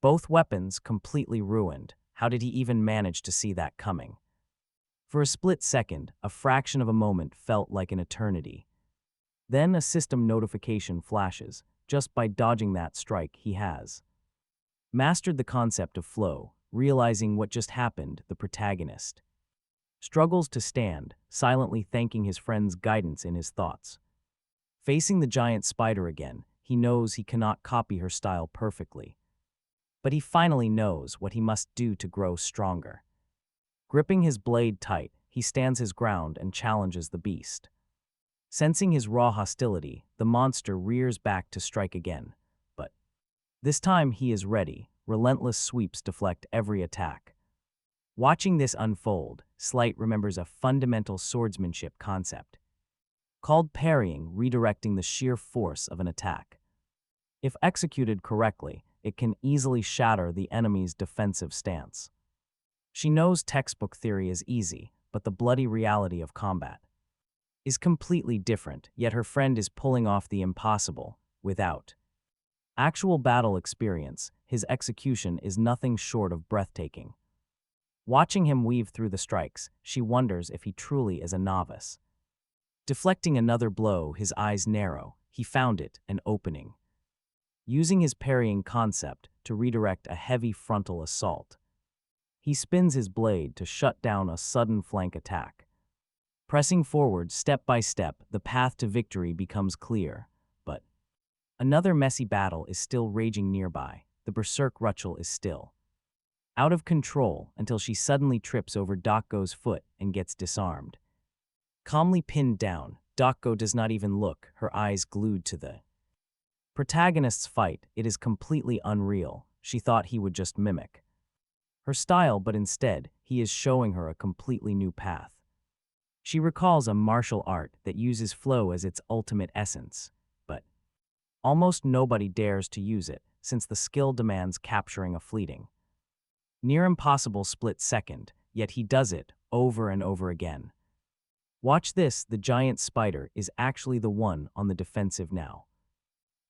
Both weapons completely ruined. How did he even manage to see that coming? For a split second, a fraction of a moment felt like an eternity. Then a system notification flashes. Just by dodging that strike, he has mastered the concept of flow. Realizing what just happened, the protagonist struggles to stand, silently thanking his friend's guidance in his thoughts. Facing the giant spider again, he knows he cannot copy her style perfectly. But he finally knows what he must do to grow stronger. Gripping his blade tight, he stands his ground and challenges the beast. Sensing his raw hostility, the monster rears back to strike again. But this time he is ready. Relentless sweeps deflect every attack. Watching this unfold, Slight remembers a fundamental swordsmanship concept called parrying, redirecting the sheer force of an attack. If executed correctly, it can easily shatter the enemy's defensive stance. She knows textbook theory is easy, but the bloody reality of combat is completely different, yet her friend is pulling off the impossible without actual battle experience. His execution is nothing short of breathtaking. Watching him weave through the strikes, she wonders if he truly is a novice. Deflecting another blow, his eyes narrow. He found it, an opening. Using his parrying concept to redirect a heavy frontal assault, he spins his blade to shut down a sudden flank attack. Pressing forward step by step, the path to victory becomes clear. But another messy battle is still raging nearby. The berserk Rachel is still out of control until she suddenly trips over Dokgo's foot and gets disarmed. Calmly pinned down, Dokgo does not even look, her eyes glued to the protagonist's fight. It is completely unreal. She thought he would just mimic her style, but instead, he is showing her a completely new path. She recalls a martial art that uses flow as its ultimate essence, but almost nobody dares to use it, since the skill demands capturing a fleeting, near impossible split second, yet he does it over and over again. Watch this, the giant spider is actually the one on the defensive now.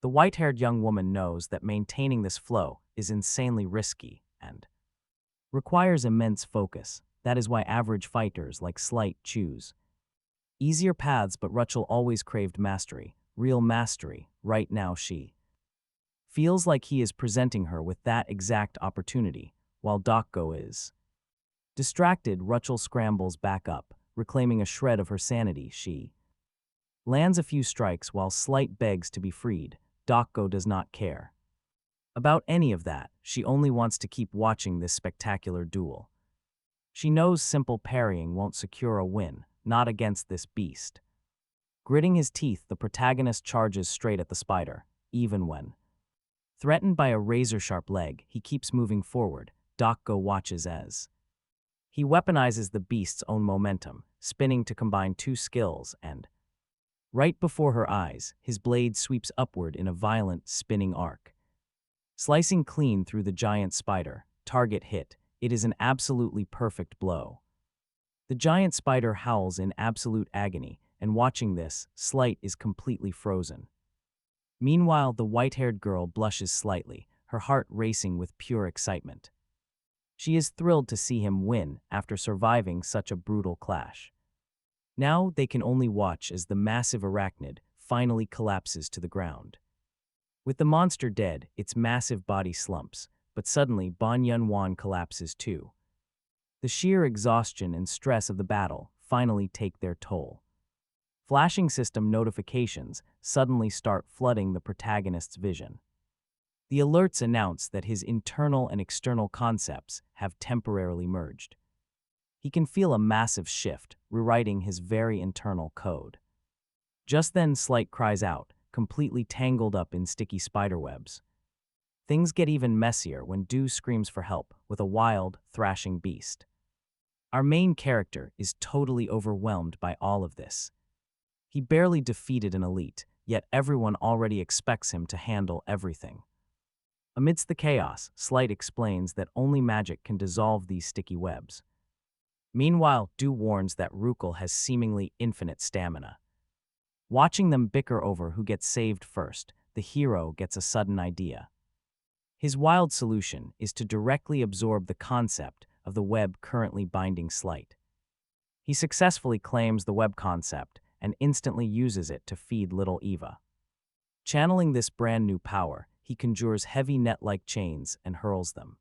The white-haired young woman knows that maintaining this flow is insanely risky and requires immense focus. That is why average fighters like Slight choose easier paths, but Rachel always craved mastery, real mastery. Right now she feels like he is presenting her with that exact opportunity, while Dokgo is distracted. Rachel scrambles back up, reclaiming a shred of her sanity. She lands a few strikes while Slight begs to be freed. Dokgo does not care about any of that. She only wants to keep watching this spectacular duel. She knows simple parrying won't secure a win, not against this beast. Gritting his teeth, the protagonist charges straight at the spider. Even when threatened by a razor-sharp leg, he keeps moving forward. Dokgo watches as he weaponizes the beast's own momentum, spinning to combine two skills, and right before her eyes, his blade sweeps upward in a violent, spinning arc, slicing clean through the giant spider. Target hit. It is an absolutely perfect blow. The giant spider howls in absolute agony, and watching this, Slight is completely frozen. Meanwhile, the white-haired girl blushes slightly, her heart racing with pure excitement. She is thrilled to see him win after surviving such a brutal clash. Now they can only watch as the massive arachnid finally collapses to the ground. With the monster dead, its massive body slumps, but suddenly Ban Yuan collapses too. The sheer exhaustion and stress of the battle finally take their toll. Flashing system notifications suddenly start flooding the protagonist's vision. The alerts announce that his internal and external concepts have temporarily merged. He can feel a massive shift, rewriting his very internal code. Just then Slight cries out, completely tangled up in sticky spiderwebs. Things get even messier when Dew screams for help with a wild, thrashing beast. Our main character is totally overwhelmed by all of this. He barely defeated an elite, yet everyone already expects him to handle everything. Amidst the chaos, Slight explains that only magic can dissolve these sticky webs. Meanwhile, Du warns that Rukel has seemingly infinite stamina. Watching them bicker over who gets saved first, the hero gets a sudden idea. His wild solution is to directly absorb the concept of the web currently binding Slight. He successfully claims the web concept and instantly uses it to feed little Eva. Channeling this brand new power, he conjures heavy net-like chains and hurls them.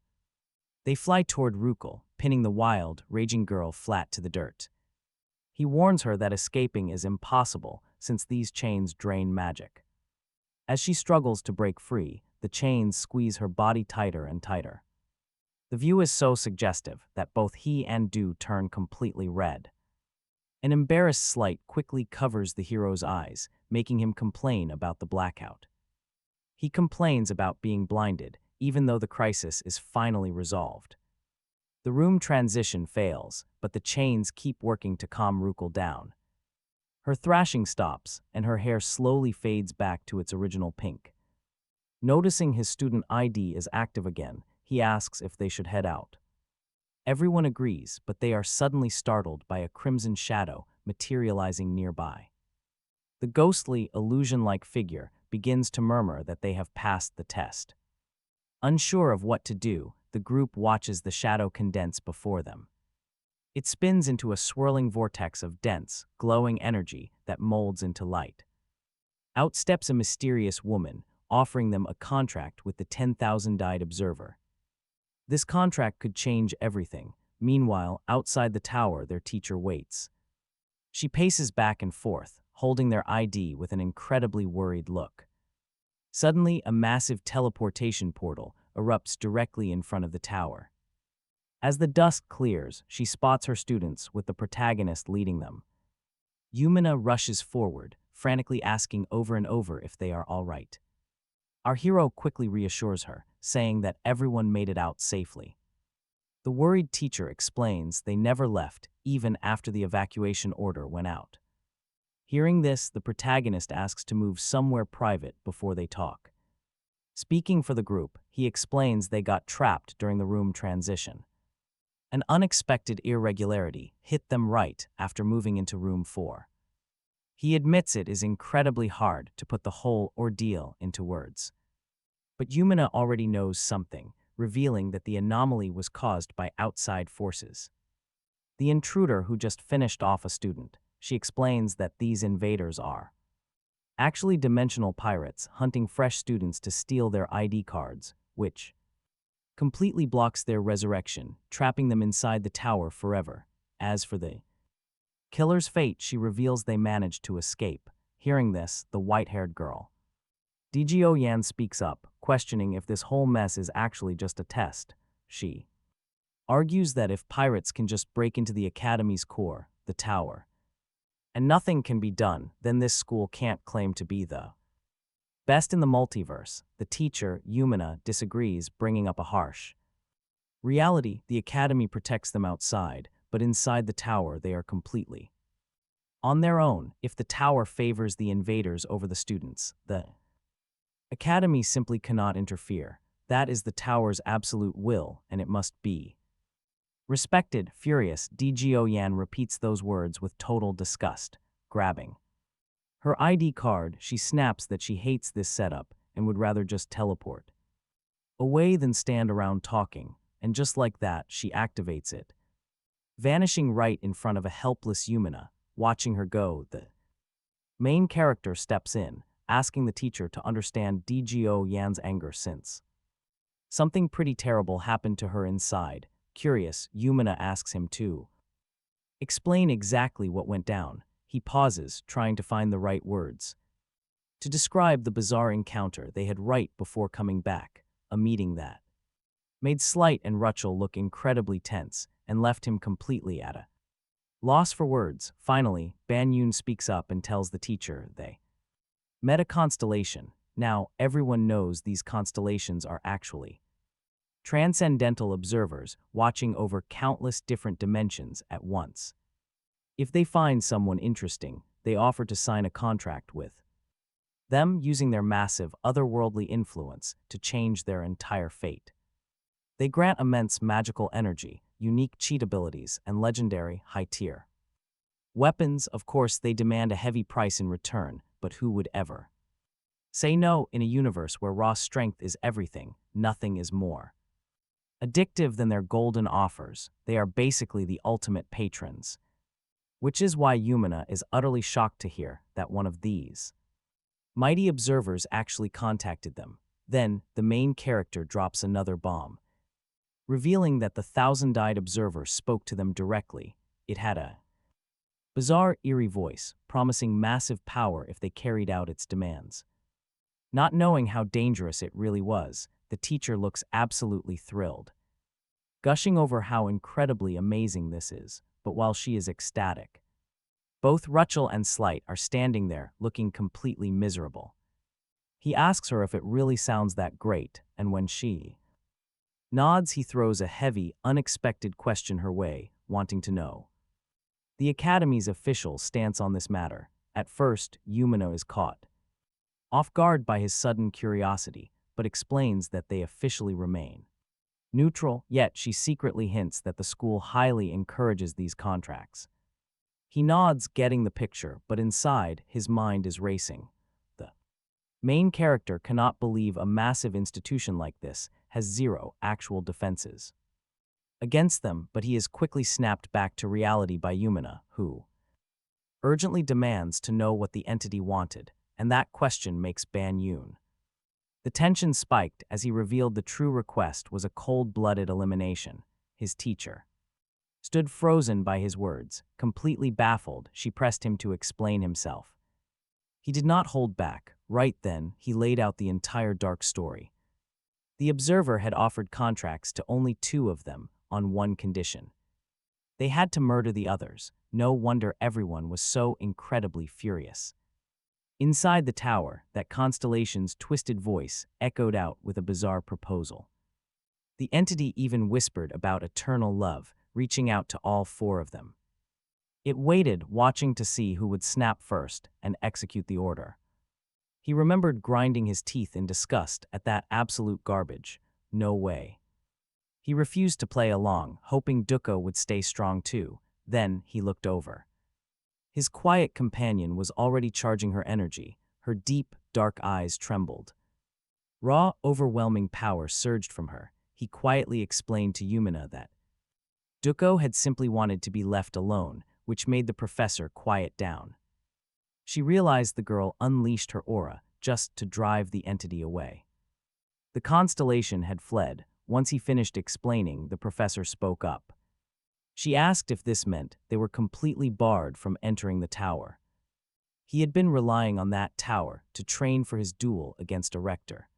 They fly toward Rukel, pinning the wild, raging girl flat to the dirt. He warns her that escaping is impossible since these chains drain magic. As she struggles to break free, the chains squeeze her body tighter and tighter. The view is so suggestive that both he and Du turn completely red. An embarrassed Slight quickly covers the hero's eyes, making him complain about the blackout. He complains about being blinded, even though the crisis is finally resolved. The room transition fails, but the chains keep working to calm Rukel down. Her thrashing stops, and her hair slowly fades back to its original pink. Noticing his student ID is active again, he asks if they should head out. Everyone agrees, but they are suddenly startled by a crimson shadow materializing nearby. The ghostly, illusion-like figure begins to murmur that they have passed the test. Unsure of what to do, the group watches the shadow condense before them. It spins into a swirling vortex of dense, glowing energy that molds into light. Out steps a mysterious woman, offering them a contract with the 10,000-eyed observer. This contract could change everything. Meanwhile, outside the tower, their teacher waits. She paces back and forth, holding their ID with an incredibly worried look. Suddenly, a massive teleportation portal erupts directly in front of the tower. As the dust clears, she spots her students with the protagonist leading them. Yumina rushes forward, frantically asking over and over if they are all right. Our hero quickly reassures her, saying that everyone made it out safely. The worried teacher explains they never left, even after the evacuation order went out. Hearing this, the protagonist asks to move somewhere private before they talk. Speaking for the group, he explains they got trapped during the room transition. An unexpected irregularity hit them right after moving into room 4. He admits it is incredibly hard to put the whole ordeal into words. But Yumina already knows something, revealing that the anomaly was caused by outside forces. The intruder who just finished off a student, she explains that these invaders are actually dimensional pirates hunting fresh students to steal their ID cards, which completely blocks their resurrection, trapping them inside the tower forever. As for the killer's fate, she reveals they managed to escape. Hearing this, the white-haired girl, Dgo Yan, speaks up, questioning if this whole mess is actually just a test. She argues that if pirates can just break into the academy's core, the tower, and nothing can be done, then this school can't claim to be the best in the multiverse. The teacher, Yumina, disagrees, bringing up a harsh reality. The academy protects them outside, but inside the tower they are completely on their own. If the tower favors the invaders over the students, the academy simply cannot interfere. That is the tower's absolute will, and it must be respected. Furious, Dgo Yan repeats those words with total disgust. Grabbing her ID card, she snaps that she hates this setup and would rather just teleport away than stand around talking, and just like that, she activates it, vanishing right in front of a helpless Yumina. Watching her go, the main character steps in, asking the teacher to understand Dgo Yan's anger since something pretty terrible happened to her inside. Curious, Yumina asks him to explain exactly what went down. He pauses, trying to find the right words to describe the bizarre encounter they had right before coming back, a meeting that made Slight and Rachel look incredibly tense and left him completely at a loss for words. Finally, Ban Yuan speaks up and tells the teacher they met a constellation. Now, everyone knows these constellations are actually transcendental observers watching over countless different dimensions at once. If they find someone interesting, they offer to sign a contract with them using their massive, otherworldly influence to change their entire fate. They grant immense magical energy, unique cheat abilities, and legendary high-tier weapons. Of course, they demand a heavy price in return, but who would ever say no in a universe where raw strength is everything, nothing is more addictive than their golden offers? They are basically the ultimate patrons, which is why Yumina is utterly shocked to hear that one of these mighty observers actually contacted them. Then, the main character drops another bomb, revealing that the thousand-eyed observer spoke to them directly. It had a bizarre, eerie voice, promising massive power if they carried out its demands. Not knowing how dangerous it really was, the teacher looks absolutely thrilled, gushing over how incredibly amazing this is. But while she is ecstatic, both Rachel and Slight are standing there, looking completely miserable. He asks her if it really sounds that great, and when she nods, he throws a heavy, unexpected question her way, wanting to know the Academy's official stance on this matter. At first, Yumino is caught off guard by his sudden curiosity, but explains that they officially remain neutral, yet she secretly hints that the school highly encourages these contracts. He nods, getting the picture, but inside, his mind is racing. The main character cannot believe a massive institution like this has zero actual defenses against them, but he is quickly snapped back to reality by Yumina, who urgently demands to know what the entity wanted, and that question makes Ban Yuan. The tension spiked as he revealed the true request was a cold-blooded elimination. His teacher stood frozen by his words. Completely baffled, she pressed him to explain himself. He did not hold back. Right then, he laid out the entire dark story. The observer had offered contracts to only 2 of them, on one condition: they had to murder the others. No wonder everyone was so incredibly furious. Inside the tower, that constellation's twisted voice echoed out with a bizarre proposal. The entity even whispered about eternal love, reaching out to all 4 of them. It waited, watching to see who would snap first and execute the order. He remembered grinding his teeth in disgust at that absolute garbage. No way. He refused to play along, hoping Duko would stay strong too. Then he looked over. His quiet companion was already charging her energy. Her deep, dark eyes trembled. Raw, overwhelming power surged from her. He quietly explained to Yumina that Duko had simply wanted to be left alone, which made the professor quiet down. She realized the girl unleashed her aura just to drive the entity away. The constellation had fled. Once he finished explaining, the professor spoke up. She asked if this meant they were completely barred from entering the tower. He had been relying on that tower to train for his duel against a rector.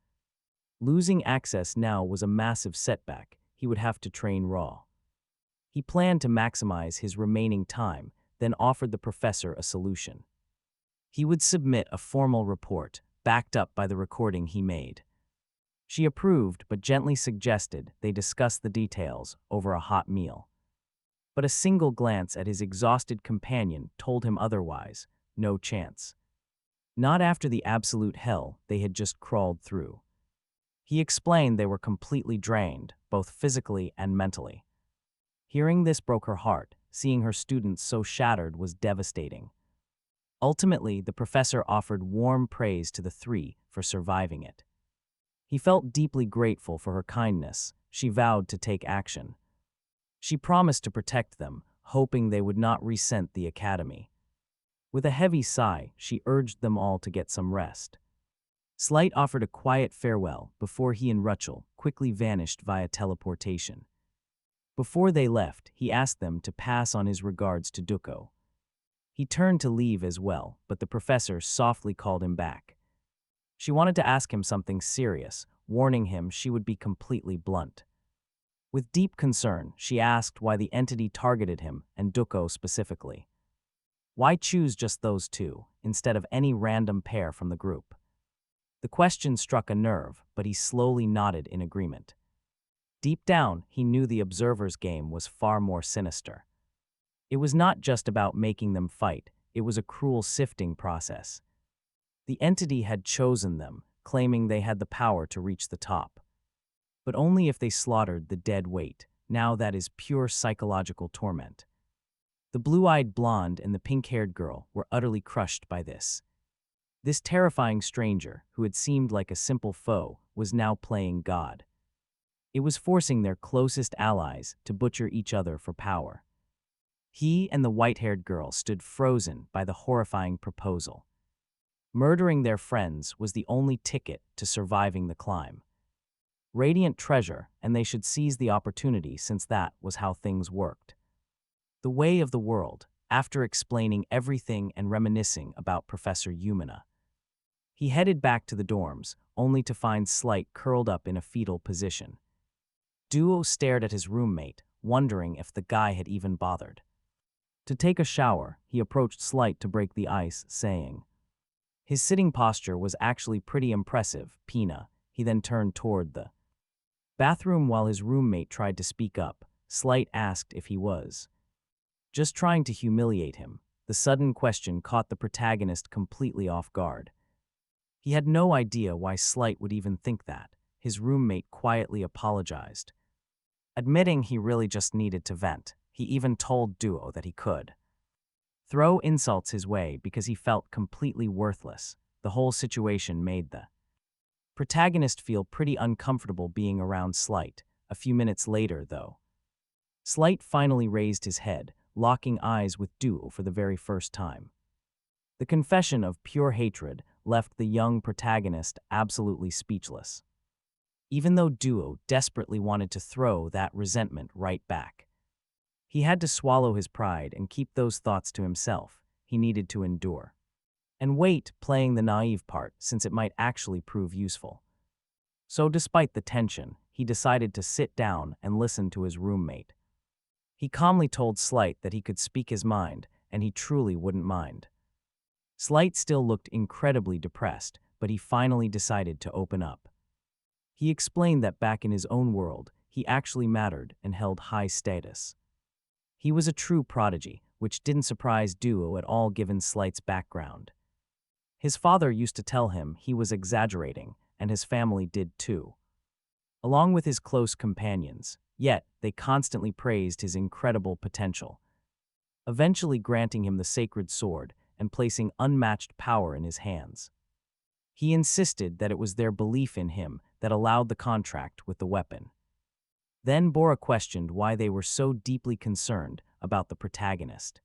Losing access now was a massive setback. He would have to train raw. He planned to maximize his remaining time, then offered the professor a solution. He would submit a formal report, backed up by the recording he made. She approved, but gently suggested they discuss the details over a hot meal. But a single glance at his exhausted companion told him otherwise. No chance. Not after the absolute hell they had just crawled through. He explained they were completely drained, both physically and mentally. Hearing this broke her heart. Seeing her students so shattered was devastating. Ultimately, the professor offered warm praise to the 3 for surviving it. He felt deeply grateful for her kindness. She vowed to take action. She promised to protect them, hoping they would not resent the academy. With a heavy sigh, she urged them all to get some rest. Slight offered a quiet farewell before he and Rachel quickly vanished via teleportation. Before they left, he asked them to pass on his regards to Duko. He turned to leave as well, but the professor softly called him back. She wanted to ask him something serious, warning him she would be completely blunt. With deep concern, she asked why the entity targeted him and Duko specifically. Why choose just those 2, instead of any random pair from the group? The question struck a nerve, but he slowly nodded in agreement. Deep down, he knew the observer's game was far more sinister. It was not just about making them fight, it was a cruel sifting process. The entity had chosen them, claiming they had the power to reach the top. But only if they slaughtered the dead weight. Now that is pure psychological torment. The blue-eyed blonde and the pink-haired girl were utterly crushed by this. This terrifying stranger, who had seemed like a simple foe, was now playing God. It was forcing their closest allies to butcher each other for power. He and the white-haired girl stood frozen by the horrifying proposal. Murdering their friends was the only ticket to surviving the climb. Radiant treasure, and they should seize the opportunity since that was how things worked. The way of the world, after explaining everything and reminiscing about Professor Yumina. He headed back to the dorms, only to find Slight curled up in a fetal position. Duo stared at his roommate, wondering if the guy had even bothered. To take a shower, he approached Slight to break the ice, saying, his sitting posture was actually pretty impressive, Pina. He then turned toward the bathroom while his roommate tried to speak up. Slight asked if he was just trying to humiliate him. The sudden question caught the protagonist completely off guard. He had no idea why Slight would even think that. His roommate quietly apologized, admitting he really just needed to vent. He even told Duo that he could throw insults his way because he felt completely worthless. The whole situation made the protagonist feel pretty uncomfortable being around Slight. A few minutes later, though, Slight finally raised his head, locking eyes with Duo for the very first time. The confession of pure hatred left the young protagonist absolutely speechless. Even though Duo desperately wanted to throw that resentment right back, he had to swallow his pride and keep those thoughts to himself. He needed to endure and wait, playing the naive part since it might actually prove useful. So despite the tension, he decided to sit down and listen to his roommate. He calmly told Slight that he could speak his mind, and he truly wouldn't mind. Slight still looked incredibly depressed, but he finally decided to open up. He explained that back in his own world, he actually mattered and held high status. He was a true prodigy, which didn't surprise Duo at all given Slight's background. His father used to tell him he was exaggerating, and his family did too, along with his close companions, yet they constantly praised his incredible potential, eventually granting him the sacred sword and placing unmatched power in his hands. He insisted that it was their belief in him that allowed the contract with the weapon. Then Bora questioned why they were so deeply concerned about the protagonist.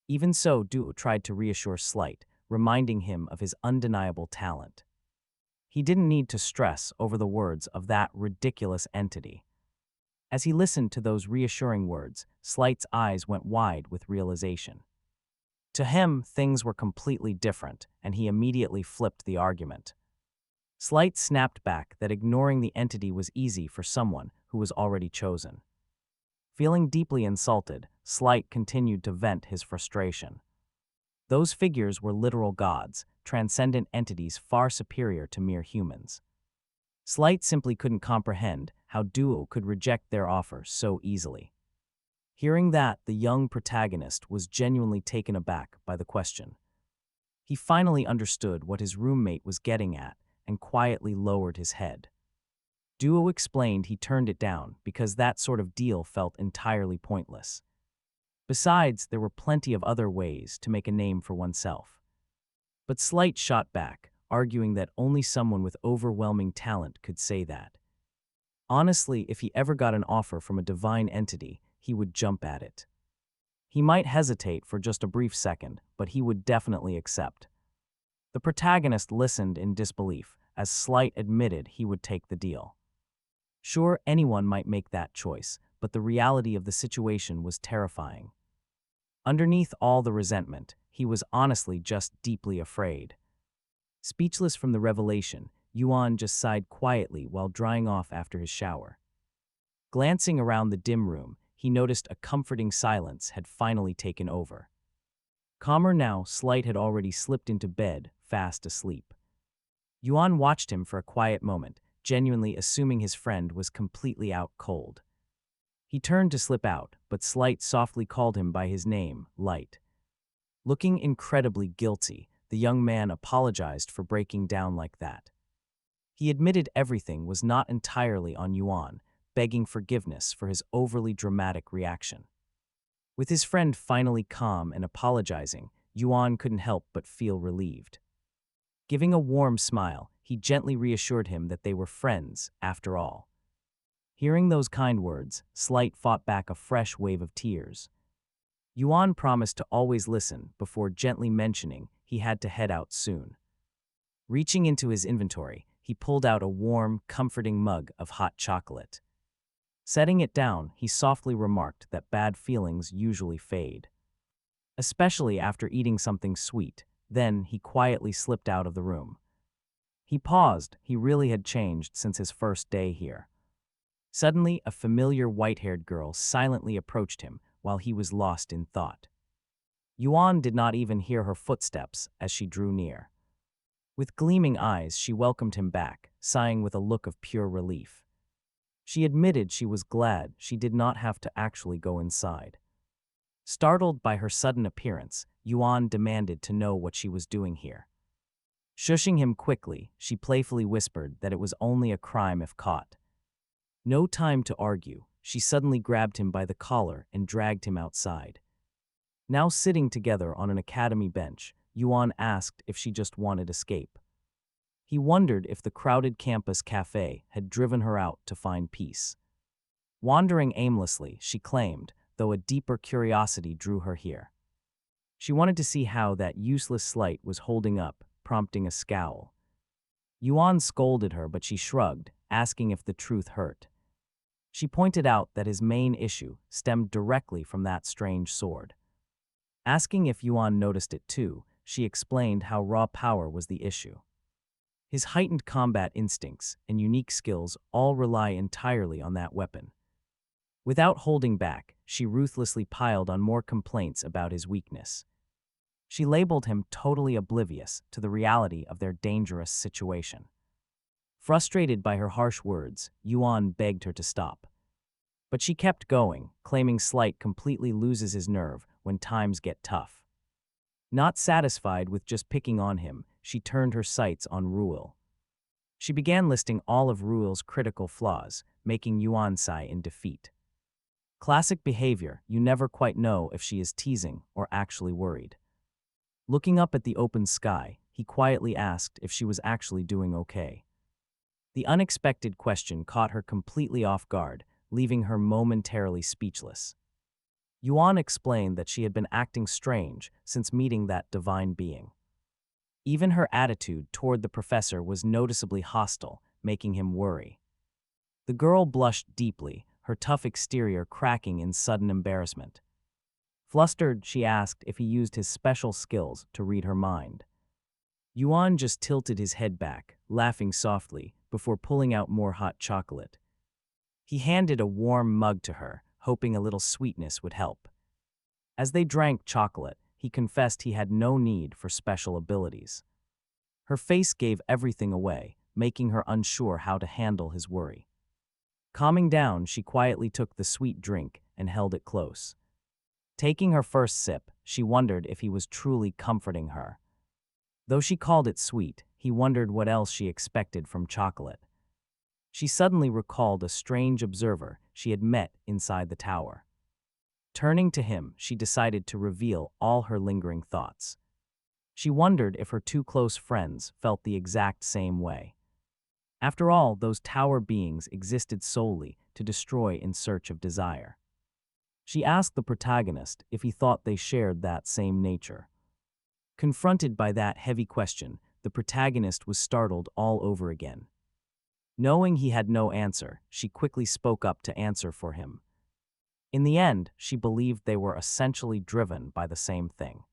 Even so, Duo tried to reassure Slight, reminding him of his undeniable talent. He didn't need to stress over the words of that ridiculous entity. As he listened to those reassuring words, Slight's eyes went wide with realization. To him, things were completely different, and he immediately flipped the argument. Slight snapped back that ignoring the entity was easy for someone who was already chosen. Feeling deeply insulted, Slight continued to vent his frustration. Those figures were literal gods, transcendent entities far superior to mere humans. Slight simply couldn't comprehend how Duo could reject their offer so easily. Hearing that, the young protagonist was genuinely taken aback by the question. He finally understood what his roommate was getting at and quietly lowered his head. Duo explained he turned it down because that sort of deal felt entirely pointless. Besides, there were plenty of other ways to make a name for oneself. But Slight shot back, arguing that only someone with overwhelming talent could say that. Honestly, if he ever got an offer from a divine entity, he would jump at it. He might hesitate for just a brief second, but he would definitely accept. The protagonist listened in disbelief as Slight admitted he would take the deal. Sure, anyone might make that choice, but the reality of the situation was terrifying. Underneath all the resentment, he was honestly just deeply afraid. Speechless from the revelation, Yuan just sighed quietly while drying off after his shower. Glancing around the dim room, he noticed a comforting silence had finally taken over. Calmer now, Slight had already slipped into bed, fast asleep. Yuan watched him for a quiet moment, genuinely assuming his friend was completely out cold. He turned to slip out, but Slight softly called him by his name, Light. Looking incredibly guilty, the young man apologized for breaking down like that. He admitted everything was not entirely on Yuan, begging forgiveness for his overly dramatic reaction. With his friend finally calm and apologizing, Yuan couldn't help but feel relieved. Giving a warm smile, he gently reassured him that they were friends, after all. Hearing those kind words, Slight fought back a fresh wave of tears. Yuan promised to always listen before gently mentioning he had to head out soon. Reaching into his inventory, he pulled out a warm, comforting mug of hot chocolate. Setting it down, he softly remarked that bad feelings usually fade, especially after eating something sweet. Then he quietly slipped out of the room. He paused. He really had changed since his first day here. Suddenly, a familiar white-haired girl silently approached him while he was lost in thought. Yuan did not even hear her footsteps as she drew near. With gleaming eyes, she welcomed him back, sighing with a look of pure relief. She admitted she was glad she did not have to actually go inside. Startled by her sudden appearance, Yuan demanded to know what she was doing here. Shushing him quickly, she playfully whispered that it was only a crime if caught. No time to argue, she suddenly grabbed him by the collar and dragged him outside. Now sitting together on an academy bench, Yuan asked if she just wanted escape. He wondered if the crowded campus cafe had driven her out to find peace. Wandering aimlessly, she claimed, though a deeper curiosity drew her here. She wanted to see how that useless slight was holding up, prompting a scowl. Yuan scolded her, but she shrugged, asking if the truth hurt. She pointed out that his main issue stemmed directly from that strange sword. Asking if Yuan noticed it too, she explained how raw power was the issue. His heightened combat instincts and unique skills all rely entirely on that weapon. Without holding back, she ruthlessly piled on more complaints about his weakness. She labeled him totally oblivious to the reality of their dangerous situation. Frustrated by her harsh words, Yuan begged her to stop. But she kept going, claiming Slight completely loses his nerve when times get tough. Not satisfied with just picking on him, she turned her sights on Ruel. She began listing all of Ruel's critical flaws, making Yuan sigh in defeat. Classic behavior, you never quite know if she is teasing or actually worried. Looking up at the open sky, he quietly asked if she was actually doing okay. The unexpected question caught her completely off guard, leaving her momentarily speechless. Yuan explained that she had been acting strange since meeting that divine being. Even her attitude toward the professor was noticeably hostile, making him worry. The girl blushed deeply, her tough exterior cracking in sudden embarrassment. Flustered, she asked if he used his special skills to read her mind. Yuan just tilted his head back, laughing softly, before pulling out more hot chocolate. He handed a warm mug to her, hoping a little sweetness would help. As they drank chocolate, he confessed he had no need for special abilities. Her face gave everything away, making her unsure how to handle his worry. Calming down, she quietly took the sweet drink and held it close. Taking her first sip, she wondered if he was truly comforting her. Though she called it sweet, he wondered what else she expected from chocolate. She suddenly recalled a strange observer she had met inside the tower. Turning to him, she decided to reveal all her lingering thoughts. She wondered if her two close friends felt the exact same way. After all, those tower beings existed solely to destroy in search of desire. She asked the protagonist if he thought they shared that same nature. Confronted by that heavy question, the protagonist was startled all over again. Knowing he had no answer, she quickly spoke up to answer for him. In the end, she believed they were essentially driven by the same thing.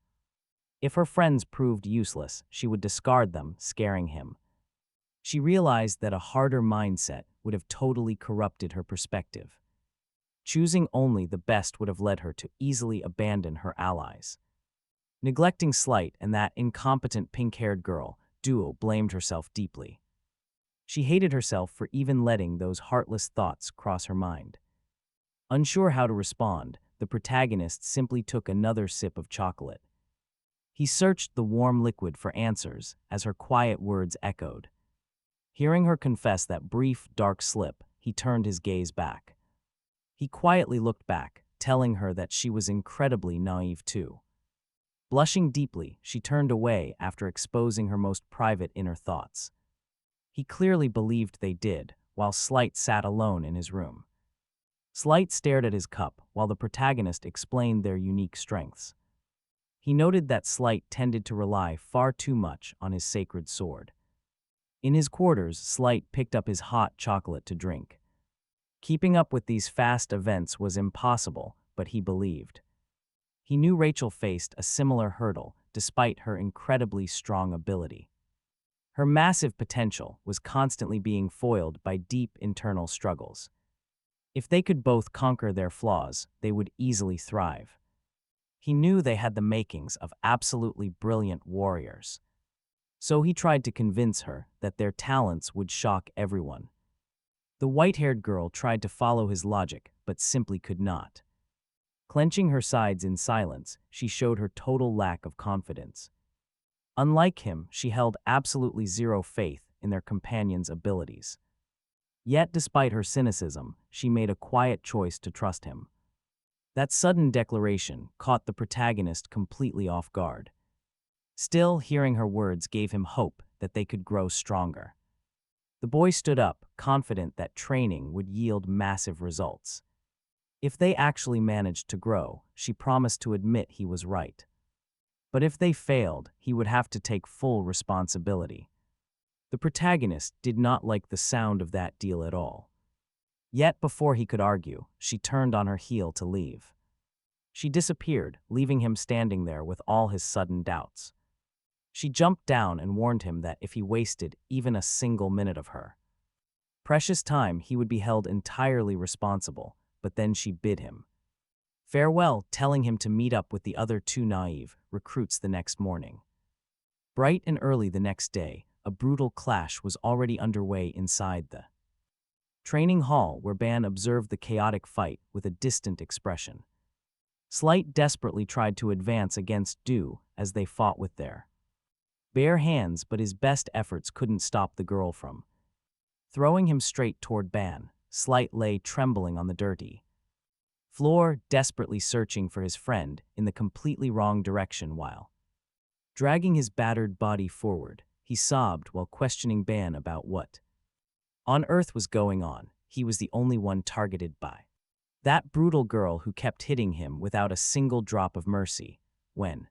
If her friends proved useless, she would discard them, scaring him. She realized that a harder mindset would have totally corrupted her perspective. Choosing only the best would have led her to easily abandon her allies. Neglecting Slight and that incompetent pink-haired girl, Duo blamed herself deeply. She hated herself for even letting those heartless thoughts cross her mind. Unsure how to respond, the protagonist simply took another sip of chocolate. He searched the warm liquid for answers as her quiet words echoed. Hearing her confess that brief, dark slip, he turned his gaze back. He quietly looked back, telling her that she was incredibly naive too. Blushing deeply, she turned away after exposing her most private inner thoughts. He clearly believed they did, while Slight sat alone in his room. Slight stared at his cup while the protagonist explained their unique strengths. He noted that Slight tended to rely far too much on his sacred sword. In his quarters, Slight picked up his hot chocolate to drink. Keeping up with these fast events was impossible, but he believed. He knew Rachel faced a similar hurdle despite her incredibly strong ability. Her massive potential was constantly being foiled by deep internal struggles. If they could both conquer their flaws, they would easily thrive. He knew they had the makings of absolutely brilliant warriors. So he tried to convince her that their talents would shock everyone. The white-haired girl tried to follow his logic, but simply could not. Clenching her sides in silence, she showed her total lack of confidence. Unlike him, she held absolutely zero faith in their companion's abilities. Yet, despite her cynicism, she made a quiet choice to trust him. That sudden declaration caught the protagonist completely off guard. Still, hearing her words gave him hope that they could grow stronger. The boy stood up, confident that training would yield massive results. If they actually managed to grow, she promised to admit he was right. But if they failed, he would have to take full responsibility. The protagonist did not like the sound of that deal at all. Yet before he could argue, she turned on her heel to leave. She disappeared, leaving him standing there with all his sudden doubts. She jumped down and warned him that if he wasted even a single minute of her precious time, he would be held entirely responsible, but then she bid him farewell, telling him to meet up with the other two naive recruits the next morning. Bright and early the next day, a brutal clash was already underway inside the training hall where Ban observed the chaotic fight with a distant expression. Slight desperately tried to advance against Du as they fought with their bare hands, but his best efforts couldn't stop the girl from throwing him straight toward Ban. Slight lay trembling on the dirty floor, desperately searching for his friend in the completely wrong direction while dragging his battered body forward. He sobbed while questioning Ban about what on earth was going on. He was the only one targeted by that brutal girl who kept hitting him without a single drop of mercy. When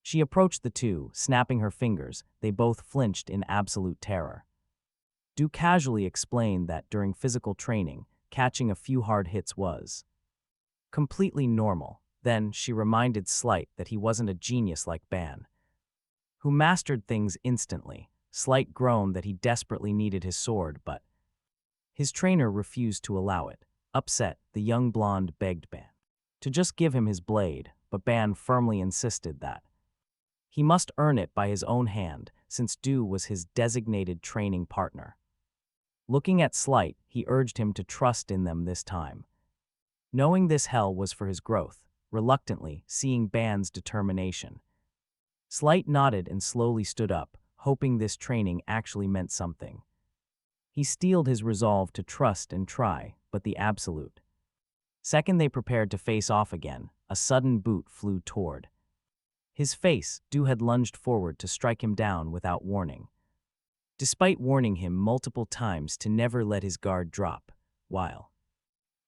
she approached the two, snapping her fingers, they both flinched in absolute terror. Du casually explained that during physical training, catching a few hard hits was completely normal. Then she reminded Slight that he wasn't a genius like Ban, who mastered things instantly. Slight groaned that he desperately needed his sword, but his trainer refused to allow it. Upset, the young blonde begged Ban to just give him his blade, but Ban firmly insisted that he must earn it by his own hand, since Du was his designated training partner. Looking at Slight, he urged him to trust in them this time. Knowing this hell was for his growth, reluctantly, seeing Ban's determination, Slight nodded and slowly stood up, hoping this training actually meant something. He steeled his resolve to trust and try, but the absolute second they prepared to face off again, a sudden boot flew toward his face. Du had lunged forward to strike him down without warning. Despite warning him multiple times to never let his guard drop, while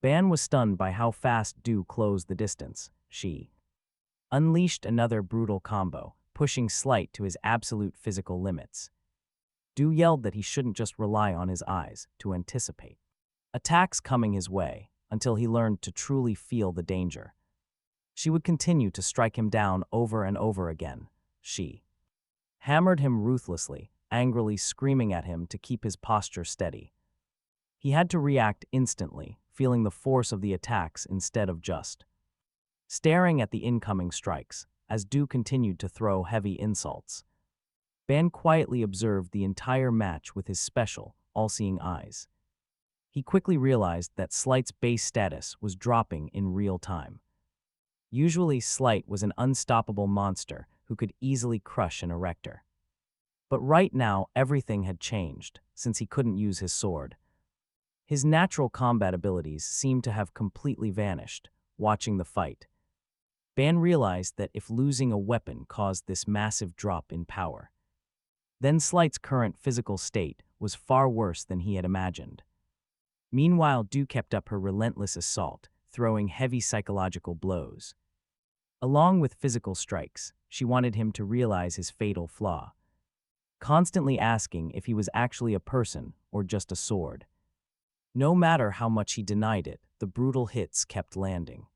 Ban was stunned by how fast Du closed the distance, she unleashed another brutal combo, pushing Slight to his absolute physical limits. Du yelled that he shouldn't just rely on his eyes to anticipate attacks coming his way until he learned to truly feel the danger. She would continue to strike him down over and over again. She hammered him ruthlessly, angrily screaming at him to keep his posture steady. He had to react instantly, feeling the force of the attacks instead of just staring at the incoming strikes. As Du continued to throw heavy insults, Ban quietly observed the entire match with his special, all-seeing eyes. He quickly realized that Slight's base status was dropping in real time. Usually, Slight was an unstoppable monster who could easily crush an erector. But right now, everything had changed, since he couldn't use his sword. His natural combat abilities seemed to have completely vanished. Watching the fight, Ban realized that if losing a weapon caused this massive drop in power, then Slight's current physical state was far worse than he had imagined. Meanwhile, Du kept up her relentless assault, throwing heavy psychological blows. Along with physical strikes, she wanted him to realize his fatal flaw, constantly asking if he was actually a person or just a sword. No matter how much he denied it, the brutal hits kept landing.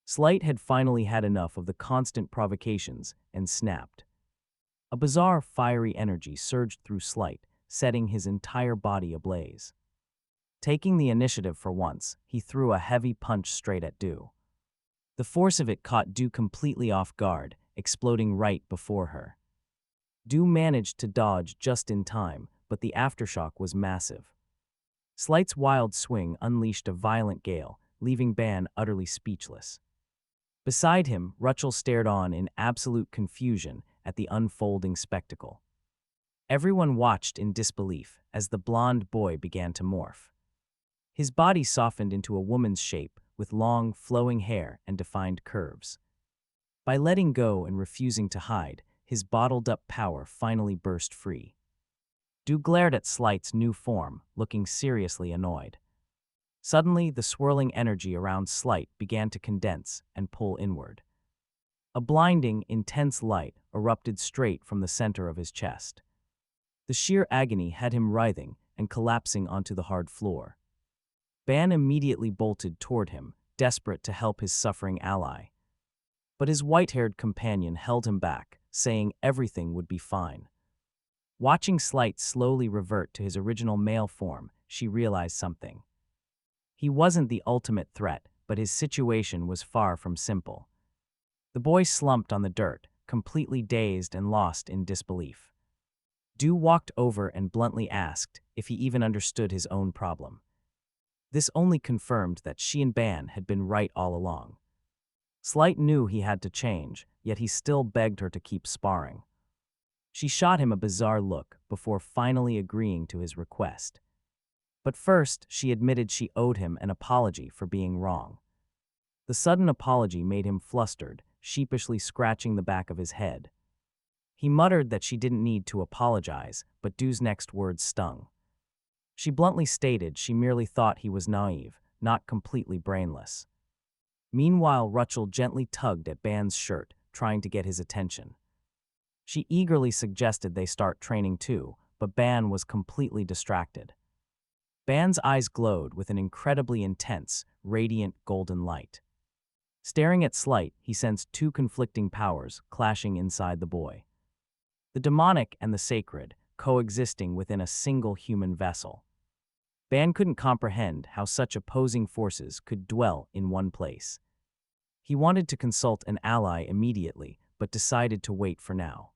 Slight had finally had enough of the constant provocations and snapped. A bizarre, fiery energy surged through Slight, setting his entire body ablaze. Taking the initiative for once, he threw a heavy punch straight at Du. The force of it caught Du completely off guard, exploding right before her. Du managed to dodge just in time, but the aftershock was massive. Slight's wild swing unleashed a violent gale, leaving Ban utterly speechless. Beside him, Rachel stared on in absolute confusion at the unfolding spectacle. Everyone watched in disbelief as the blonde boy began to morph. His body softened into a woman's shape, with long, flowing hair and defined curves. By letting go and refusing to hide, his bottled-up power finally burst free. Du glared at Slight's new form, looking seriously annoyed. Suddenly, the swirling energy around Slight began to condense and pull inward. A blinding, intense light erupted straight from the center of his chest. The sheer agony had him writhing and collapsing onto the hard floor. Ban immediately bolted toward him, desperate to help his suffering ally. But his white-haired companion held him back, saying everything would be fine. Watching Slight slowly revert to his original male form, she realized something. He wasn't the ultimate threat, but his situation was far from simple. The boy slumped on the dirt, completely dazed and lost in disbelief. Du walked over and bluntly asked if he even understood his own problem. This only confirmed that she and Ban had been right all along. Slight knew he had to change, yet he still begged her to keep sparring. She shot him a bizarre look before finally agreeing to his request. But first, she admitted she owed him an apology for being wrong. The sudden apology made him flustered, sheepishly scratching the back of his head. He muttered that she didn't need to apologize, but Du's next words stung. She bluntly stated she merely thought he was naive, not completely brainless. Meanwhile, Rachel gently tugged at Ban's shirt, trying to get his attention. She eagerly suggested they start training too, but Ban was completely distracted. Ban's eyes glowed with an incredibly intense, radiant golden light. Staring at Slight, he sensed two conflicting powers clashing inside the boy. The demonic and the sacred, coexisting within a single human vessel. Ban couldn't comprehend how such opposing forces could dwell in one place. He wanted to consult an ally immediately, but decided to wait for now.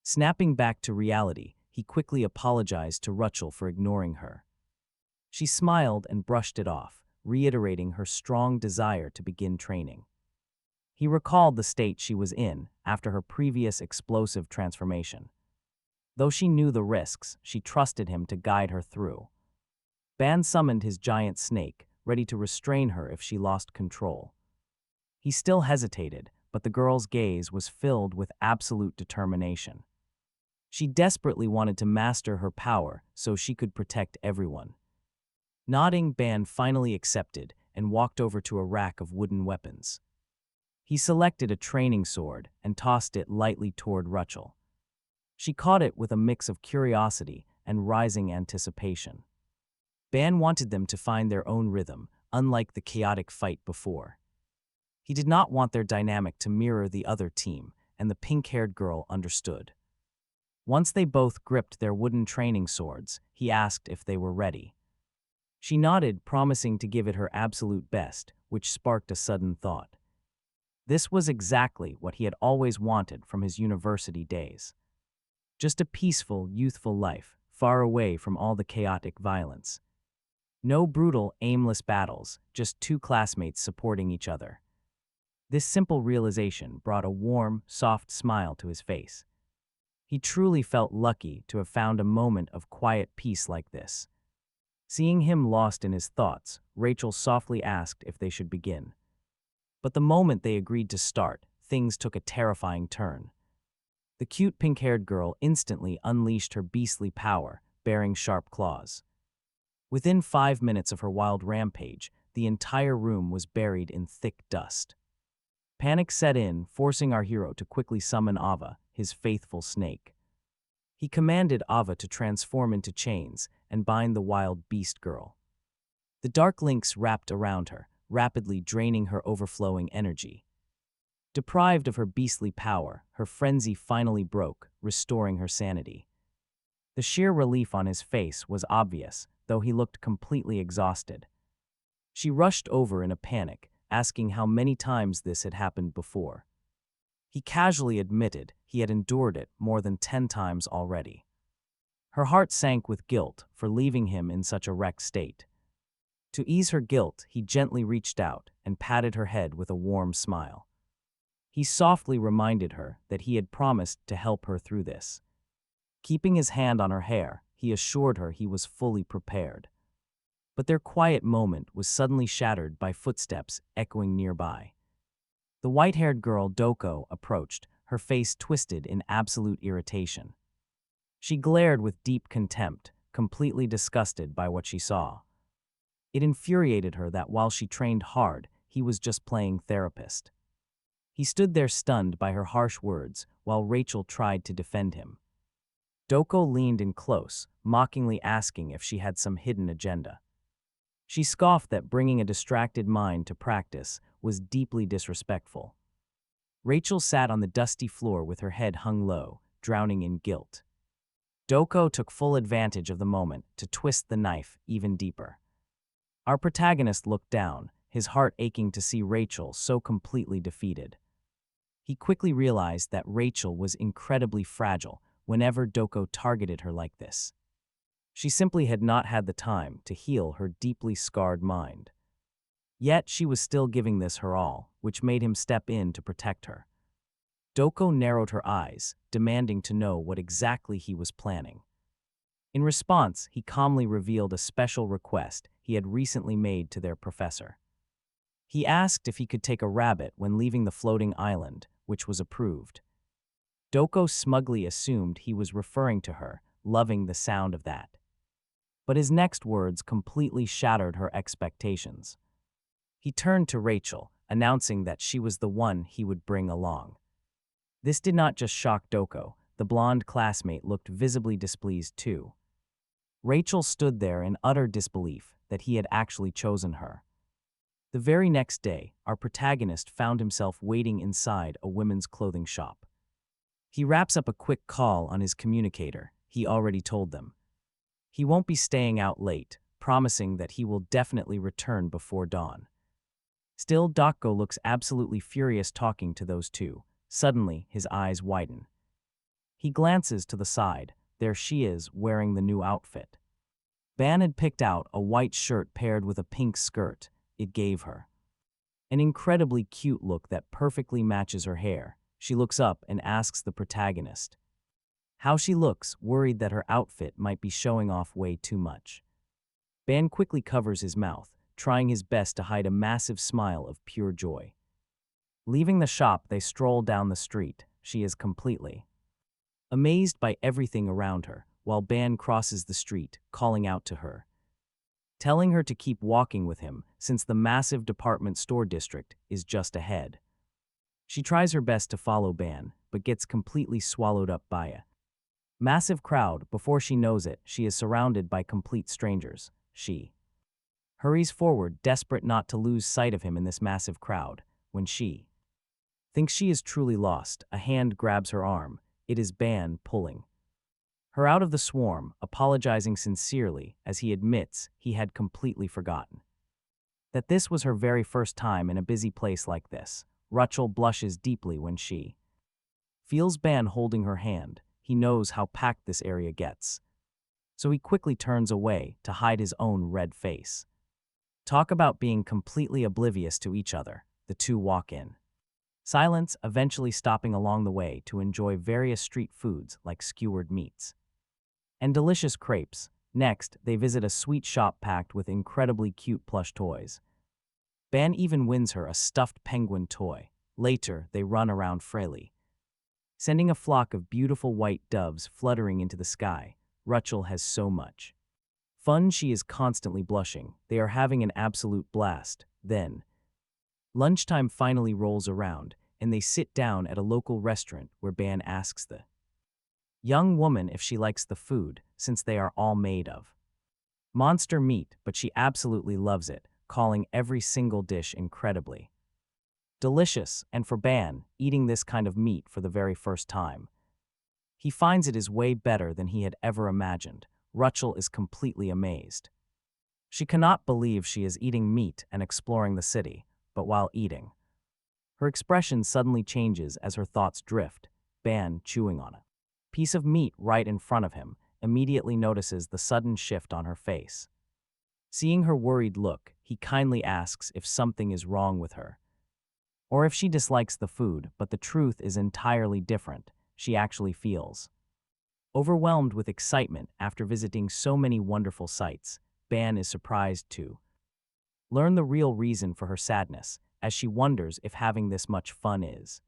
Snapping back to reality, he quickly apologized to Rachel for ignoring her. She smiled and brushed it off, reiterating her strong desire to begin training. He recalled the state she was in after her previous explosive transformation. Though she knew the risks, she trusted him to guide her through. Ban summoned his giant snake, ready to restrain her if she lost control. He still hesitated, but the girl's gaze was filled with absolute determination. She desperately wanted to master her power so she could protect everyone. Nodding, Ban finally accepted and walked over to a rack of wooden weapons. He selected a training sword and tossed it lightly toward Rachel. She caught it with a mix of curiosity and rising anticipation. Ban wanted them to find their own rhythm, unlike the chaotic fight before. He did not want their dynamic to mirror the other team, and the pink-haired girl understood. Once they both gripped their wooden training swords, he asked if they were ready. She nodded, promising to give it her absolute best, which sparked a sudden thought. This was exactly what he had always wanted from his university days. Just a peaceful, youthful life, far away from all the chaotic violence. No brutal, aimless battles, just two classmates supporting each other. This simple realization brought a warm, soft smile to his face. He truly felt lucky to have found a moment of quiet peace like this. Seeing him lost in his thoughts, Rachel softly asked if they should begin. But the moment they agreed to start, things took a terrifying turn. The cute pink-haired girl instantly unleashed her beastly power, bearing sharp claws. Within 5 minutes of her wild rampage, the entire room was buried in thick dust. Panic set in, forcing our hero to quickly summon Ava, his faithful snake. He commanded Ava to transform into chains and bind the wild beast girl. The dark links wrapped around her, rapidly draining her overflowing energy. Deprived of her beastly power, her frenzy finally broke, restoring her sanity. The sheer relief on his face was obvious, though he looked completely exhausted. She rushed over in a panic, asking how many times this had happened before. He casually admitted he had endured it more than 10 times already. Her heart sank with guilt for leaving him in such a wrecked state. To ease her guilt, he gently reached out and patted her head with a warm smile. He softly reminded her that he had promised to help her through this. Keeping his hand on her hair, he assured her he was fully prepared. But their quiet moment was suddenly shattered by footsteps echoing nearby. The white-haired girl Doko approached, her face twisted in absolute irritation. She glared with deep contempt, completely disgusted by what she saw. It infuriated her that while she trained hard, he was just playing therapist. He stood there stunned by her harsh words while Rachel tried to defend him. Doko leaned in close, mockingly asking if she had some hidden agenda. She scoffed that bringing a distracted mind to practice was deeply disrespectful. Rachel sat on the dusty floor with her head hung low, drowning in guilt. Doko took full advantage of the moment to twist the knife even deeper. Our protagonist looked down, his heart aching to see Rachel so completely defeated. He quickly realized that Rachel was incredibly fragile whenever Doko targeted her like this. She simply had not had the time to heal her deeply scarred mind. Yet she was still giving this her all, which made him step in to protect her. Doko narrowed her eyes, demanding to know what exactly he was planning. In response, he calmly revealed a special request he had recently made to their professor. He asked if he could take a rabbit when leaving the floating island, which was approved. Doko smugly assumed he was referring to her, loving the sound of that. But his next words completely shattered her expectations. He turned to Rachel, announcing that she was the one he would bring along. This did not just shock Doko, the blonde classmate looked visibly displeased too. Rachel stood there in utter disbelief that he had actually chosen her. The very next day, our protagonist found himself waiting inside a women's clothing shop. He wraps up a quick call on his communicator, he already told them. He won't be staying out late, promising that he will definitely return before dawn. Still, Doko looks absolutely furious talking to those two. Suddenly, his eyes widen. He glances to the side. There she is, wearing the new outfit. Ban had picked out a white shirt paired with a pink skirt. It gave her an incredibly cute look that perfectly matches her hair. She looks up and asks the protagonist how she looks, worried that her outfit might be showing off way too much. Ban quickly covers his mouth, trying his best to hide a massive smile of pure joy. Leaving the shop, they stroll down the street. She is completely amazed by everything around her, while Ban crosses the street, calling out to her, telling her to keep walking with him since the massive department store district is just ahead. She tries her best to follow Ban, but gets completely swallowed up by a massive crowd. Before she knows it, she is surrounded by complete strangers. She hurries forward, desperate not to lose sight of him in this massive crowd. When she thinks she is truly lost, a hand grabs her arm. It is Ban pulling her out of the swarm, apologizing sincerely as he admits he had completely forgotten that this was her very first time in a busy place like this. Rachel blushes deeply when she feels Ban holding her hand. He knows how packed this area gets, so he quickly turns away to hide his own red face. Talk about being completely oblivious to each other. The two walk in. Silence, eventually stopping along the way to enjoy various street foods like skewered meats and delicious crepes. Next, they visit a sweet shop packed with incredibly cute plush toys. Ban even wins her a stuffed penguin toy. Later, they run around freely, sending a flock of beautiful white doves fluttering into the sky. Rachel has so much fun she is constantly blushing. They are having an absolute blast. Then, lunchtime finally rolls around, and they sit down at a local restaurant where Ban asks the young woman if she likes the food, since they are all made of monster meat, but she absolutely loves it, calling every single dish incredibly delicious. And for Ban, eating this kind of meat for the very first time, he finds it is way better than he had ever imagined. Rachel is completely amazed. She cannot believe she is eating meat and exploring the city, but while eating, her expression suddenly changes as her thoughts drift. Ban, chewing on a piece of meat right in front of him, immediately notices the sudden shift on her face. Seeing her worried look, he kindly asks if something is wrong with her, or if she dislikes the food, but the truth is entirely different. She actually feels overwhelmed with excitement after visiting so many wonderful sights. Ban is surprised to learn the real reason for her sadness, as she wonders if having this much fun is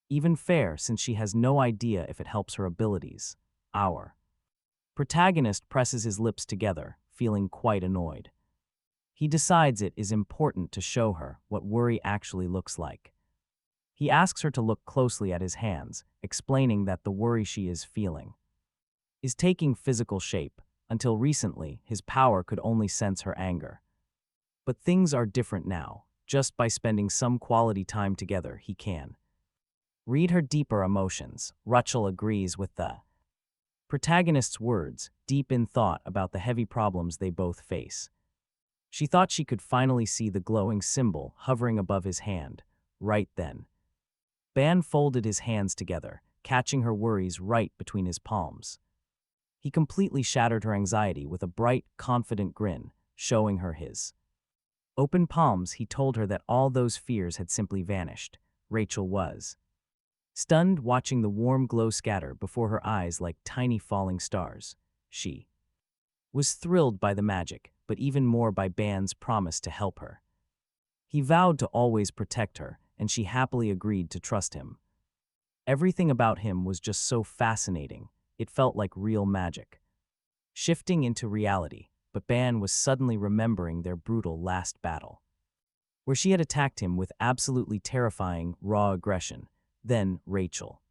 even fair, since she has no idea if it helps her abilities. Our protagonist presses his lips together, feeling quite annoyed. He decides it is important to show her what worry actually looks like. He asks her to look closely at his hands, explaining that the worry she is feeling is taking physical shape. Until recently, his power could only sense her anger. But things are different now. Just by spending some quality time together, he can read her deeper emotions. Rachel agrees with the protagonist's words, deep in thought about the heavy problems they both face. She thought she could finally see the glowing symbol hovering above his hand. Right then, Ban folded his hands together, catching her worries right between his palms. He completely shattered her anxiety with a bright, confident grin, showing her his open palms. He told her that all those fears had simply vanished. Rachel was stunned, watching the warm glow scatter before her eyes like tiny falling stars. She was thrilled by the magic, but even more by Ban's promise to help her. He vowed to always protect her, and she happily agreed to trust him. Everything about him was just so fascinating. It felt like real magic shifting into reality, but Ban was suddenly remembering their brutal last battle, where she had attacked him with absolutely terrifying, raw aggression. Then Rachel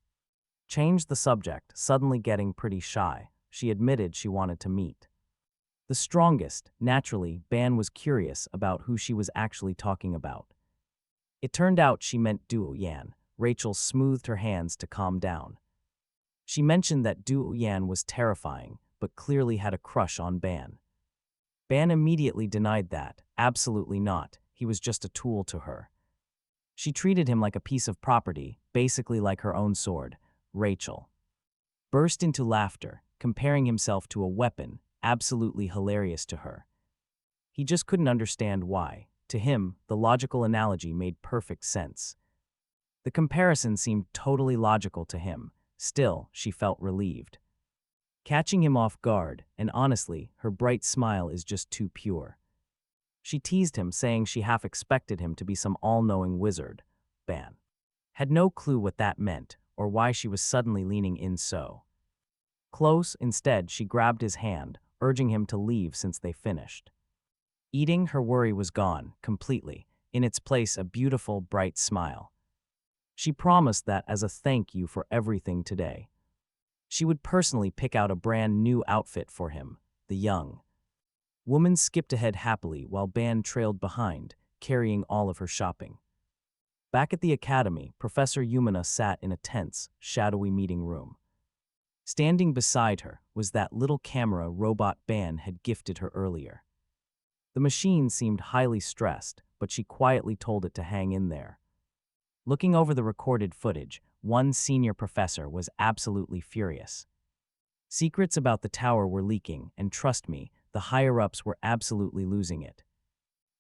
changed the subject, suddenly getting pretty shy. She admitted she wanted to meet the strongest. Naturally, Ban was curious about who she was actually talking about. It turned out she meant Du Yan. Rachel smoothed her hands to calm down. She mentioned that Du Yan was terrifying, but clearly had a crush on Ban. Ban immediately denied that. Absolutely not. He was just a tool to her. She treated him like a piece of property, basically like her own sword. Rachel burst into laughter, comparing himself to a weapon, absolutely hilarious to her. He just couldn't understand why. To him, the logical analogy made perfect sense. The comparison seemed totally logical to him. Still, she felt relieved, catching him off guard, and honestly, her bright smile is just too pure. She teased him, saying she half expected him to be some all-knowing wizard. Ban had no clue what that meant, or why she was suddenly leaning in so close. Instead, she grabbed his hand, urging him to leave since they finished eating. Her worry was gone, completely. In its place, a beautiful, bright smile. She promised that as a thank you for everything today, she would personally pick out a brand new outfit for him. The young woman skipped ahead happily while Ban trailed behind, carrying all of her shopping. Back at the academy, Professor Yumina sat in a tense, shadowy meeting room. Standing beside her was that little camera robot Ban had gifted her earlier. The machine seemed highly stressed, but she quietly told it to hang in there. Looking over the recorded footage, one senior professor was absolutely furious. Secrets about the tower were leaking, and trust me, the higher-ups were absolutely losing it.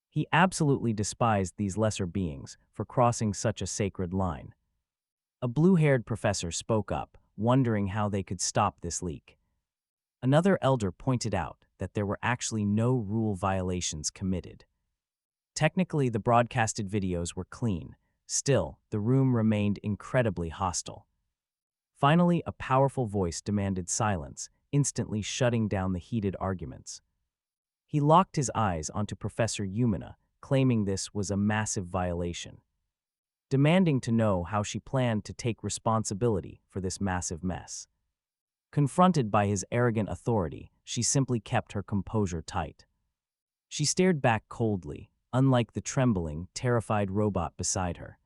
He absolutely despised these lesser beings for crossing such a sacred line. A blue-haired professor spoke up, wondering how they could stop this leak. Another elder pointed out that there were actually no rule violations committed. Technically, the broadcasted videos were clean. Still, the room remained incredibly hostile. Finally, a powerful voice demanded silence, instantly shutting down the heated arguments. He locked his eyes onto Professor Yumina, claiming this was a massive violation, demanding to know how she planned to take responsibility for this massive mess. Confronted by his arrogant authority, she simply kept her composure tight. She stared back coldly, unlike the trembling, terrified robot beside her.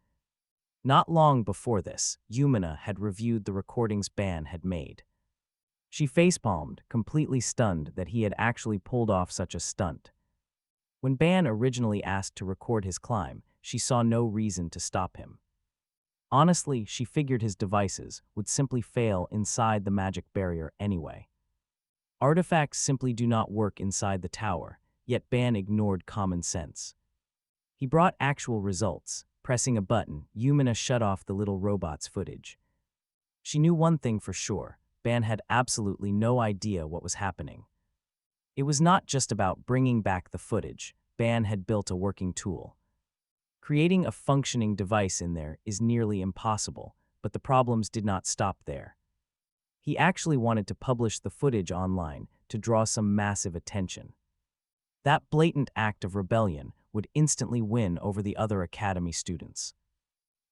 Not long before this, Yumina had reviewed the recordings Ban had made. She facepalmed, completely stunned that he had actually pulled off such a stunt. When Ban originally asked to record his climb, she saw no reason to stop him. Honestly, she figured his devices would simply fail inside the magic barrier anyway. Artifacts simply do not work inside the tower, yet Ban ignored common sense. He brought actual results. Pressing a button, Yumina shut off the little robot's footage. She knew one thing for sure: Ban had absolutely no idea what was happening. It was not just about bringing back the footage. Ban had built a working tool. Creating a functioning device in there is nearly impossible, but the problems did not stop there. He actually wanted to publish the footage online to draw some massive attention. That blatant act of rebellion would instantly win over the other academy students.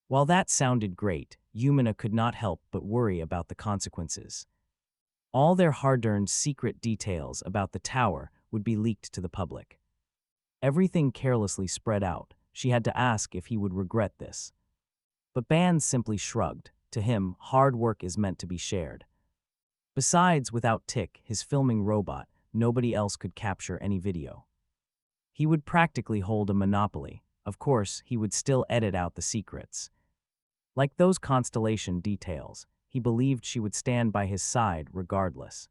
While that sounded great, Yumina could not help but worry about the consequences. All their hard-earned secret details about the tower would be leaked to the public. Everything carelessly spread out. She had to ask if he would regret this. But Ban simply shrugged. To him, hard work is meant to be shared. Besides, without Tick, his filming robot, nobody else could capture any video. He would practically hold a monopoly. Of course, he would still edit out the secrets. Like those constellation details, he believed she would stand by his side regardless.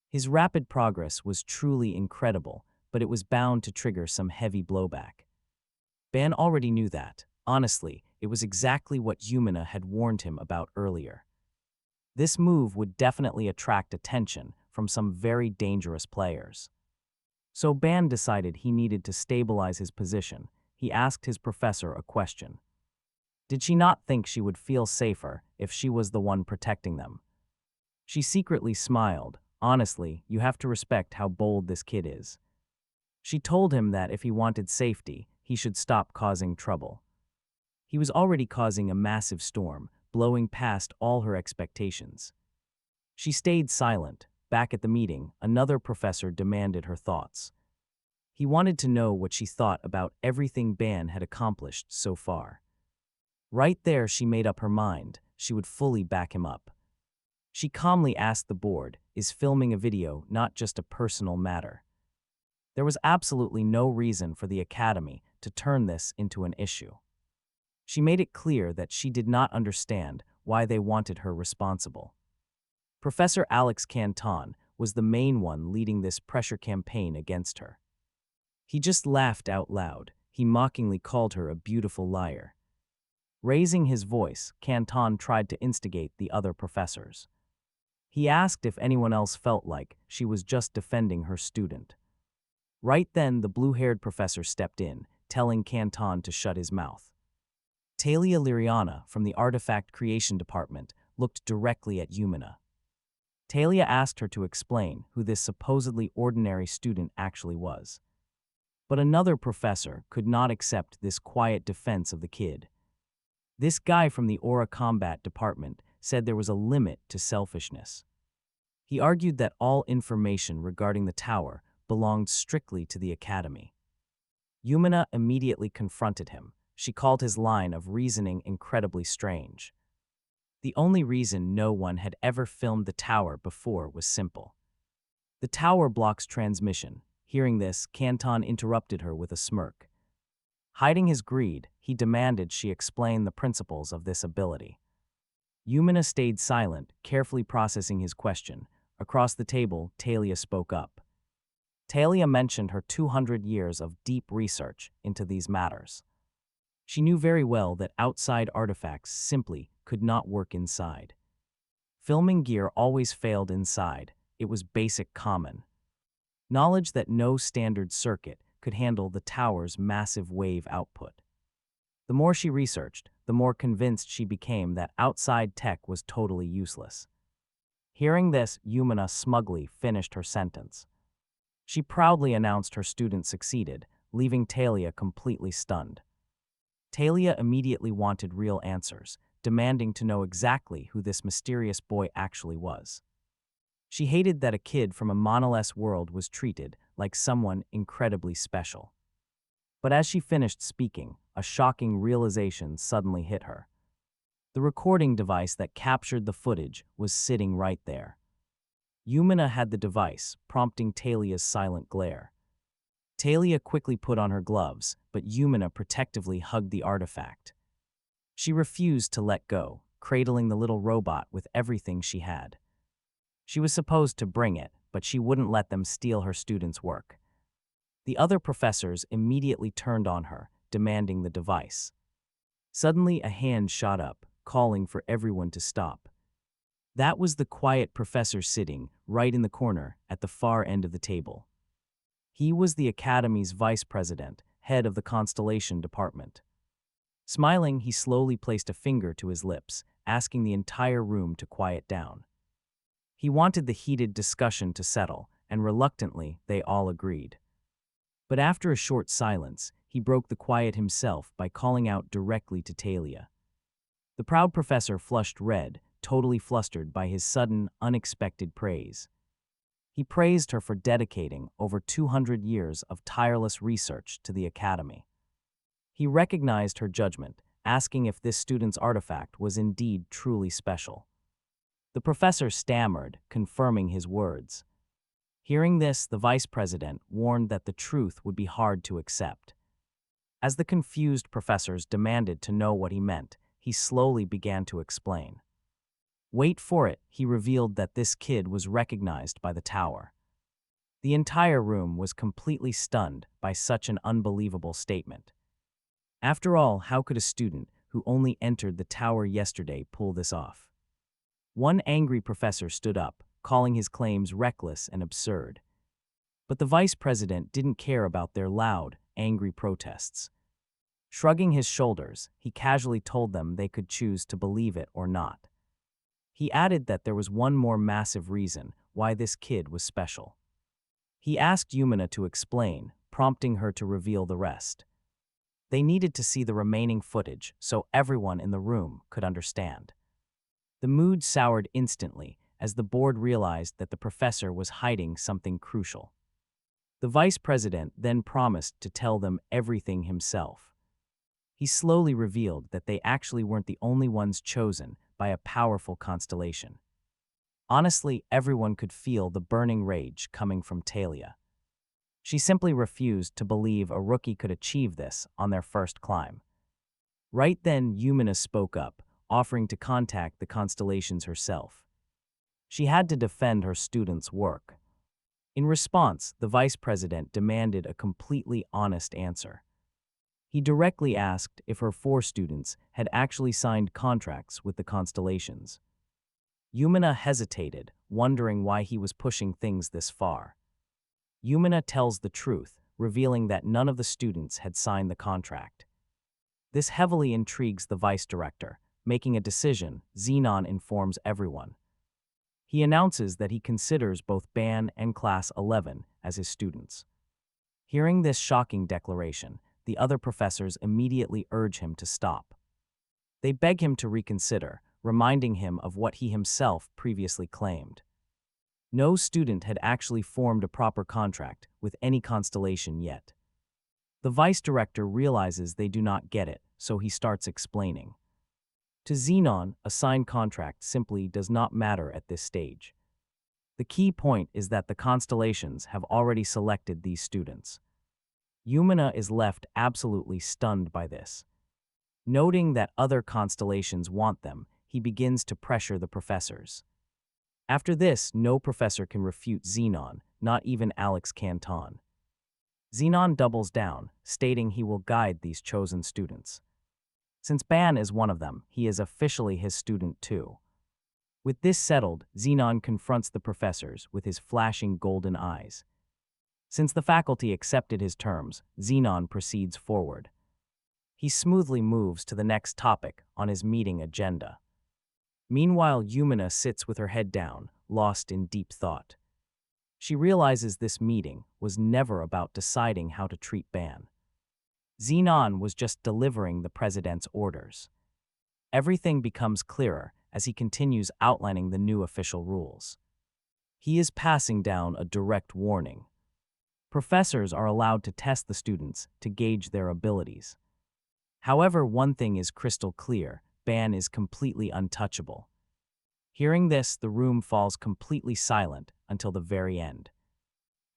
His rapid progress was truly incredible, but it was bound to trigger some heavy blowback. Ban already knew that. Honestly, it was exactly what Yumina had warned him about earlier. This move would definitely attract attention from some very dangerous players. So Ban decided he needed to stabilize his position. He asked his professor a question. Did she not think she would feel safer if she was the one protecting them? She secretly smiled. Honestly, you have to respect how bold this kid is. She told him that if he wanted safety, he should stop causing trouble. He was already causing a massive storm, blowing past all her expectations. She stayed silent. Back at the meeting, another professor demanded her thoughts. He wanted to know what she thought about everything Ban had accomplished so far. Right there, she made up her mind. She would fully back him up. She calmly asked the board, is filming a video not just a personal matter? There was absolutely no reason for the academy to turn this into an issue. She made it clear that she did not understand why they wanted her responsible. Professor Alex Canton was the main one leading this pressure campaign against her. He just laughed out loud. He mockingly called her a beautiful liar. Raising his voice, Canton tried to instigate the other professors. He asked if anyone else felt like she was just defending her student. Right then, the blue-haired professor stepped in, telling Canton to shut his mouth. Talia Liriana from the Artifact Creation Department looked directly at Yumina. Talia asked her to explain who this supposedly ordinary student actually was. But another professor could not accept this quiet defense of the kid. This guy from the Aura Combat Department said there was a limit to selfishness. He argued that all information regarding the tower belonged strictly to the academy. Yumina immediately confronted him. She called his line of reasoning incredibly strange. The only reason no one had ever filmed the tower before was simple. The tower blocks transmission. Hearing this, Canton interrupted her with a smirk. Hiding his greed, he demanded she explain the principles of this ability. Yumina stayed silent, carefully processing his question. Across the table, Talia spoke up. Talia mentioned her 200 years of deep research into these matters. She knew very well that outside artifacts simply could not work inside. Filming gear always failed inside. It was basic common knowledge that no standard circuit could handle the tower's massive wave output. The more she researched, the more convinced she became that outside tech was totally useless. Hearing this, Yumina smugly finished her sentence. She proudly announced her student succeeded, leaving Talia completely stunned. Talia immediately wanted real answers, demanding to know exactly who this mysterious boy actually was. She hated that a kid from a monoless world was treated like someone incredibly special. But as she finished speaking, a shocking realization suddenly hit her. The recording device that captured the footage was sitting right there. Yumina had the device, prompting Talia's silent glare. Talia quickly put on her gloves, but Yumina protectively hugged the artifact. She refused to let go, cradling the little robot with everything she had. She was supposed to bring it, but she wouldn't let them steal her students' work. The other professors immediately turned on her, demanding the device. Suddenly, a hand shot up, calling for everyone to stop. That was the quiet professor sitting right in the corner at the far end of the table. He was the Academy's vice president, head of the Constellation Department. Smiling, he slowly placed a finger to his lips, asking the entire room to quiet down. He wanted the heated discussion to settle, and reluctantly, they all agreed. But after a short silence, he broke the quiet himself by calling out directly to Talia. The proud professor flushed red, totally flustered by his sudden, unexpected praise. He praised her for dedicating over 200 years of tireless research to the Academy. He recognized her judgment, asking if this student's artifact was indeed truly special. The professor stammered, confirming his words. Hearing this, the vice president warned that the truth would be hard to accept. As the confused professors demanded to know what he meant, he slowly began to explain. Wait for it, he revealed that this kid was recognized by the tower. The entire room was completely stunned by such an unbelievable statement. After all, how could a student who only entered the tower yesterday pull this off? One angry professor stood up, calling his claims reckless and absurd. But the vice president didn't care about their loud, angry protests. Shrugging his shoulders, he casually told them they could choose to believe it or not. He added that there was one more massive reason why this kid was special. He asked Yumina to explain, prompting her to reveal the rest. They needed to see the remaining footage so everyone in the room could understand. The mood soured instantly as the board realized that the professor was hiding something crucial. The vice president then promised to tell them everything himself. He slowly revealed that they actually weren't the only ones chosen by a powerful constellation. Honestly, everyone could feel the burning rage coming from Talia. She simply refused to believe a rookie could achieve this on their first climb. Right then, Yumina spoke up, offering to contact the constellations herself. She had to defend her students' work. In response, the vice president demanded a completely honest answer. He directly asked if her 4 students had actually signed contracts with the constellations. Yumina hesitated, wondering why he was pushing things this far. Yumina tells the truth, revealing that none of the students had signed the contract. This heavily intrigues the vice director. Making a decision, Xenon informs everyone. He announces that he considers both Ban and Class 11 as his students. Hearing this shocking declaration, the other professors immediately urge him to stop. They beg him to reconsider, reminding him of what he himself previously claimed. No student had actually formed a proper contract with any constellation yet. The vice director realizes they do not get it, so he starts explaining. To Xenon, a signed contract simply does not matter at this stage. The key point is that the constellations have already selected these students. Yumina is left absolutely stunned by this. Noting that other constellations want them, he begins to pressure the professors. After this, no professor can refute Xenon, not even Alex Canton. Xenon doubles down, stating he will guide these chosen students. Since Ban is one of them, he is officially his student too. With this settled, Xenon confronts the professors with his flashing golden eyes. Since the faculty accepted his terms, Xenon proceeds forward. He smoothly moves to the next topic on his meeting agenda. Meanwhile, Yumina sits with her head down, lost in deep thought. She realizes this meeting was never about deciding how to treat Ban. Xenon was just delivering the president's orders. Everything becomes clearer as he continues outlining the new official rules. He is passing down a direct warning. Professors are allowed to test the students to gauge their abilities. However, one thing is crystal clear: Ban is completely untouchable. Hearing this, the room falls completely silent until the very end.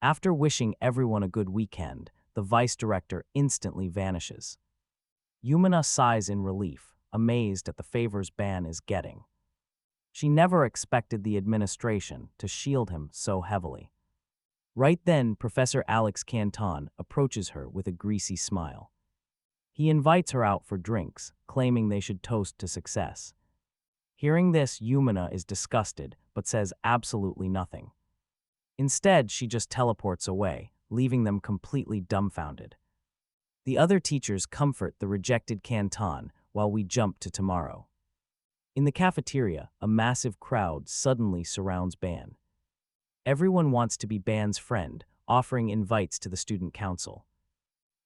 After wishing everyone a good weekend, the vice director instantly vanishes. Yumina sighs in relief, amazed at the favors Ban is getting. She never expected the administration to shield him so heavily. Right then, Professor Alex Canton approaches her with a greasy smile. He invites her out for drinks, claiming they should toast to success. Hearing this, Yumina is disgusted, but says absolutely nothing. Instead, she just teleports away, leaving them completely dumbfounded. The other teachers comfort the rejected Canton while we jump to tomorrow. In the cafeteria, a massive crowd suddenly surrounds Ban. Everyone wants to be Ban's friend, offering invites to the student council.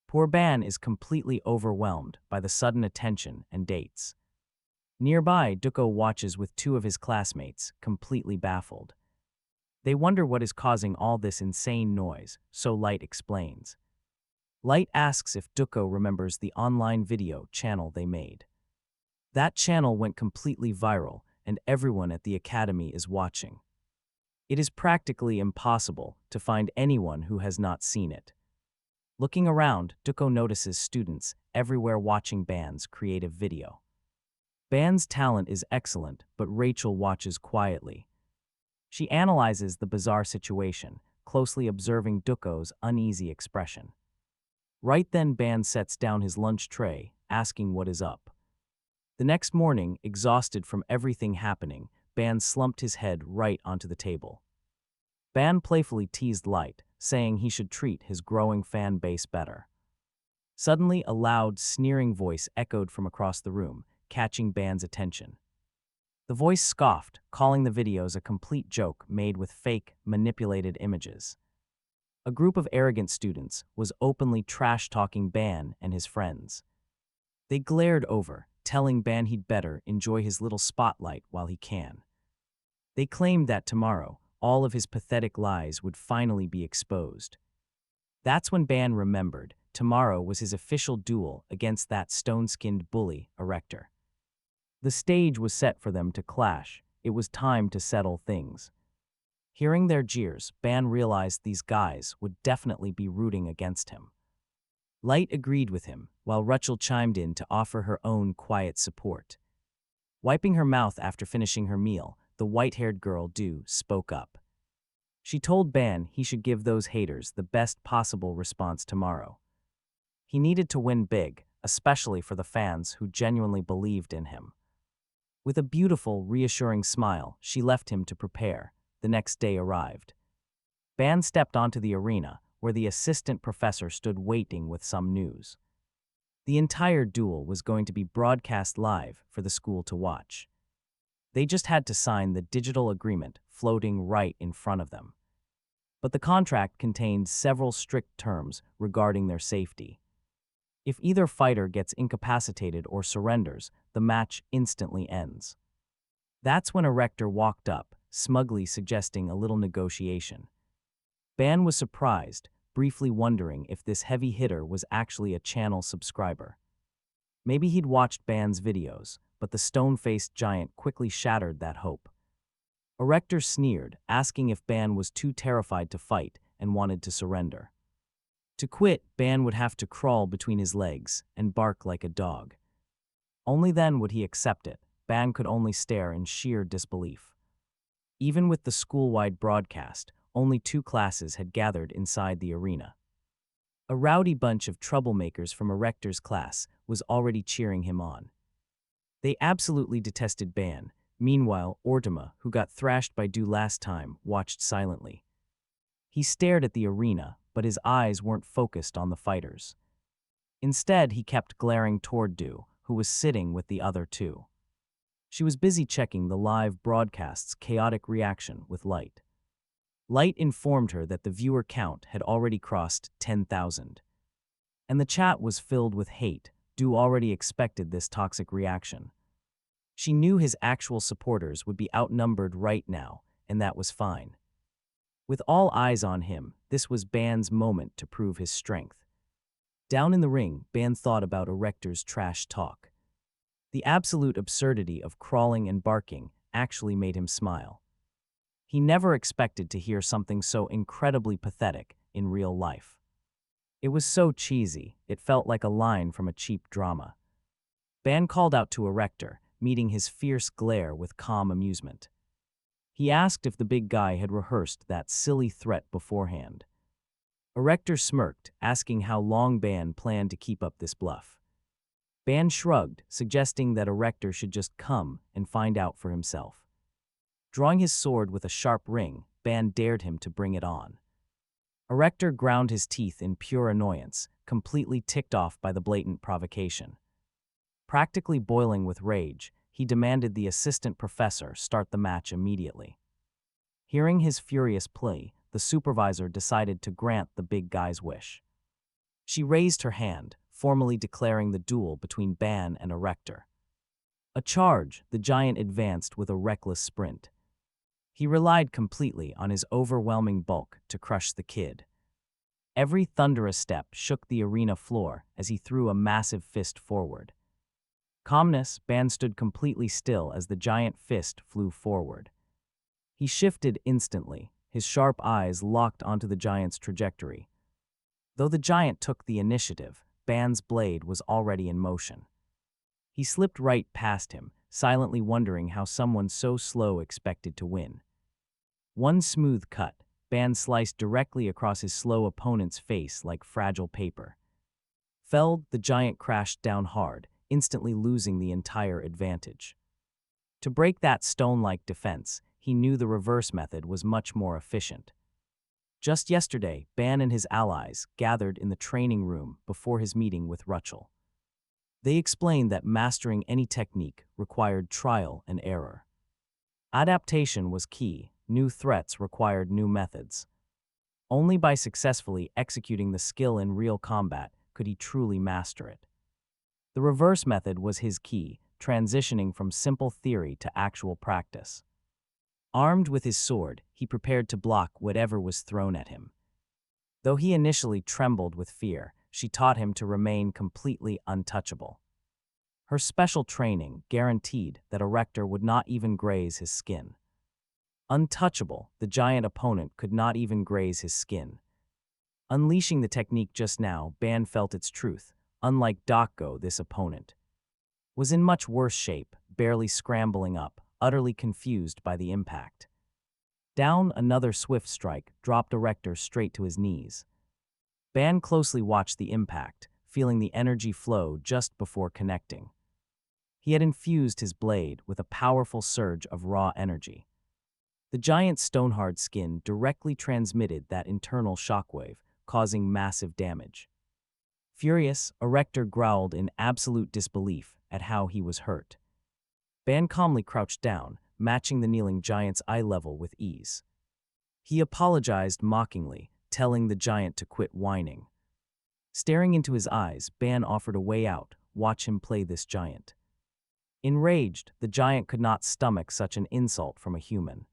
Poor Ban is completely overwhelmed by the sudden attention and dates. Nearby, Duko watches with two of his classmates, completely baffled. They wonder what is causing all this insane noise, so Light explains. Light asks if Duko remembers the online video channel they made. That channel went completely viral, and everyone at the academy is watching. It is practically impossible to find anyone who has not seen it. Looking around, Duko notices students everywhere watching Ban's creative video. Ban's talent is excellent, but Rachel watches quietly. She analyzes the bizarre situation, closely observing Duko's uneasy expression. Right then, Ban sets down his lunch tray, asking what is up. The next morning, exhausted from everything happening, Ban slumped his head right onto the table. Ban playfully teased Light, saying he should treat his growing fan base better. Suddenly, a loud, sneering voice echoed from across the room, catching Ban's attention. The voice scoffed, calling the videos a complete joke made with fake, manipulated images. A group of arrogant students was openly trash-talking Ban and his friends. They glared over, telling Ban he'd better enjoy his little spotlight while he can. They claimed that tomorrow, all of his pathetic lies would finally be exposed. That's when Ban remembered tomorrow was his official duel against that stone-skinned bully, Erector. The stage was set for them to clash. It was time to settle things. Hearing their jeers, Ban realized these guys would definitely be rooting against him. Light agreed with him, while Rachel chimed in to offer her own quiet support. Wiping her mouth after finishing her meal, the white-haired girl Du spoke up. She told Ban he should give those haters the best possible response tomorrow. He needed to win big, especially for the fans who genuinely believed in him. With a beautiful, reassuring smile, she left him to prepare. The next day arrived. Ban stepped onto the arena, where the assistant professor stood waiting with some news. The entire duel was going to be broadcast live for the school to watch. They just had to sign the digital agreement floating right in front of them. But the contract contained several strict terms regarding their safety. If either fighter gets incapacitated or surrenders, the match instantly ends. That's when Erector walked up, smugly suggesting a little negotiation. Ban was surprised, briefly wondering if this heavy hitter was actually a channel subscriber. Maybe he'd watched Ban's videos, but the stone-faced giant quickly shattered that hope. Erector sneered, asking if Ban was too terrified to fight and wanted to surrender. To quit, Ban would have to crawl between his legs and bark like a dog. Only then would he accept it. Ban could only stare in sheer disbelief. Even with the school-wide broadcast, only 2 classes had gathered inside the arena. A rowdy bunch of troublemakers from Erector's class was already cheering him on. They absolutely detested Ban. Meanwhile, Ortima, who got thrashed by Du last time, watched silently. He stared at the arena, but his eyes weren't focused on the fighters. Instead, he kept glaring toward Du, who was sitting with the other 2. She was busy checking the live broadcast's chaotic reaction with Light. Light informed her that the viewer count had already crossed 10,000. And the chat was filled with hate. Du already expected this toxic reaction. She knew his actual supporters would be outnumbered right now, and that was fine. With all eyes on him, this was Ban's moment to prove his strength. Down in the ring, Ban thought about Erector's trash talk. The absolute absurdity of crawling and barking actually made him smile. He never expected to hear something so incredibly pathetic in real life. It was so cheesy, it felt like a line from a cheap drama. Ban called out to Erector, meeting his fierce glare with calm amusement. He asked if the big guy had rehearsed that silly threat beforehand. Erector smirked, asking how long Ban planned to keep up this bluff. Ban shrugged, suggesting that Erector should just come and find out for himself. Drawing his sword with a sharp ring, Ban dared him to bring it on. Erector ground his teeth in pure annoyance, completely ticked off by the blatant provocation. Practically boiling with rage, he demanded the assistant professor start the match immediately. Hearing his furious plea, the supervisor decided to grant the big guy's wish. She raised her hand, formally declaring the duel between Ban and Erector. A charge, the giant advanced with a reckless sprint. He relied completely on his overwhelming bulk to crush the kid. Every thunderous step shook the arena floor as he threw a massive fist forward. Calmness, Ban stood completely still as the giant fist flew forward. He shifted instantly, his sharp eyes locked onto the giant's trajectory. Though the giant took the initiative, Ban's blade was already in motion. He slipped right past him, silently wondering how someone so slow expected to win. One smooth cut, Ban sliced directly across his slow opponent's face like fragile paper. Felled, the giant crashed down hard, instantly losing the entire advantage. To break that stone-like defense, he knew the reverse method was much more efficient. Just yesterday, Ban and his allies gathered in the training room before his meeting with Rutschel. They explained that mastering any technique required trial and error. Adaptation was key. New threats required new methods. Only by successfully executing the skill in real combat could he truly master it. The reverse method was his key, transitioning from simple theory to actual practice. Armed with his sword, he prepared to block whatever was thrown at him. Though he initially trembled with fear, she taught him to remain completely untouchable. Her special training guaranteed that Erector would not even graze his skin. Untouchable, the giant opponent could not even graze his skin. Unleashing the technique just now, Ban felt its truth. Unlike Dokgo, this opponent was in much worse shape, barely scrambling up, utterly confused by the impact. Down, another swift strike dropped Erector straight to his knees. Ban closely watched the impact, feeling the energy flow just before connecting. He had infused his blade with a powerful surge of raw energy. The giant's stone-hard skin directly transmitted that internal shockwave, causing massive damage. Furious, Erector growled in absolute disbelief at how he was hurt. Ban calmly crouched down, matching the kneeling giant's eye level with ease. He apologized mockingly, telling the giant to quit whining. Staring into his eyes, Ban offered a way out. Watch him play this giant. Enraged, the giant could not stomach such an insult from a human.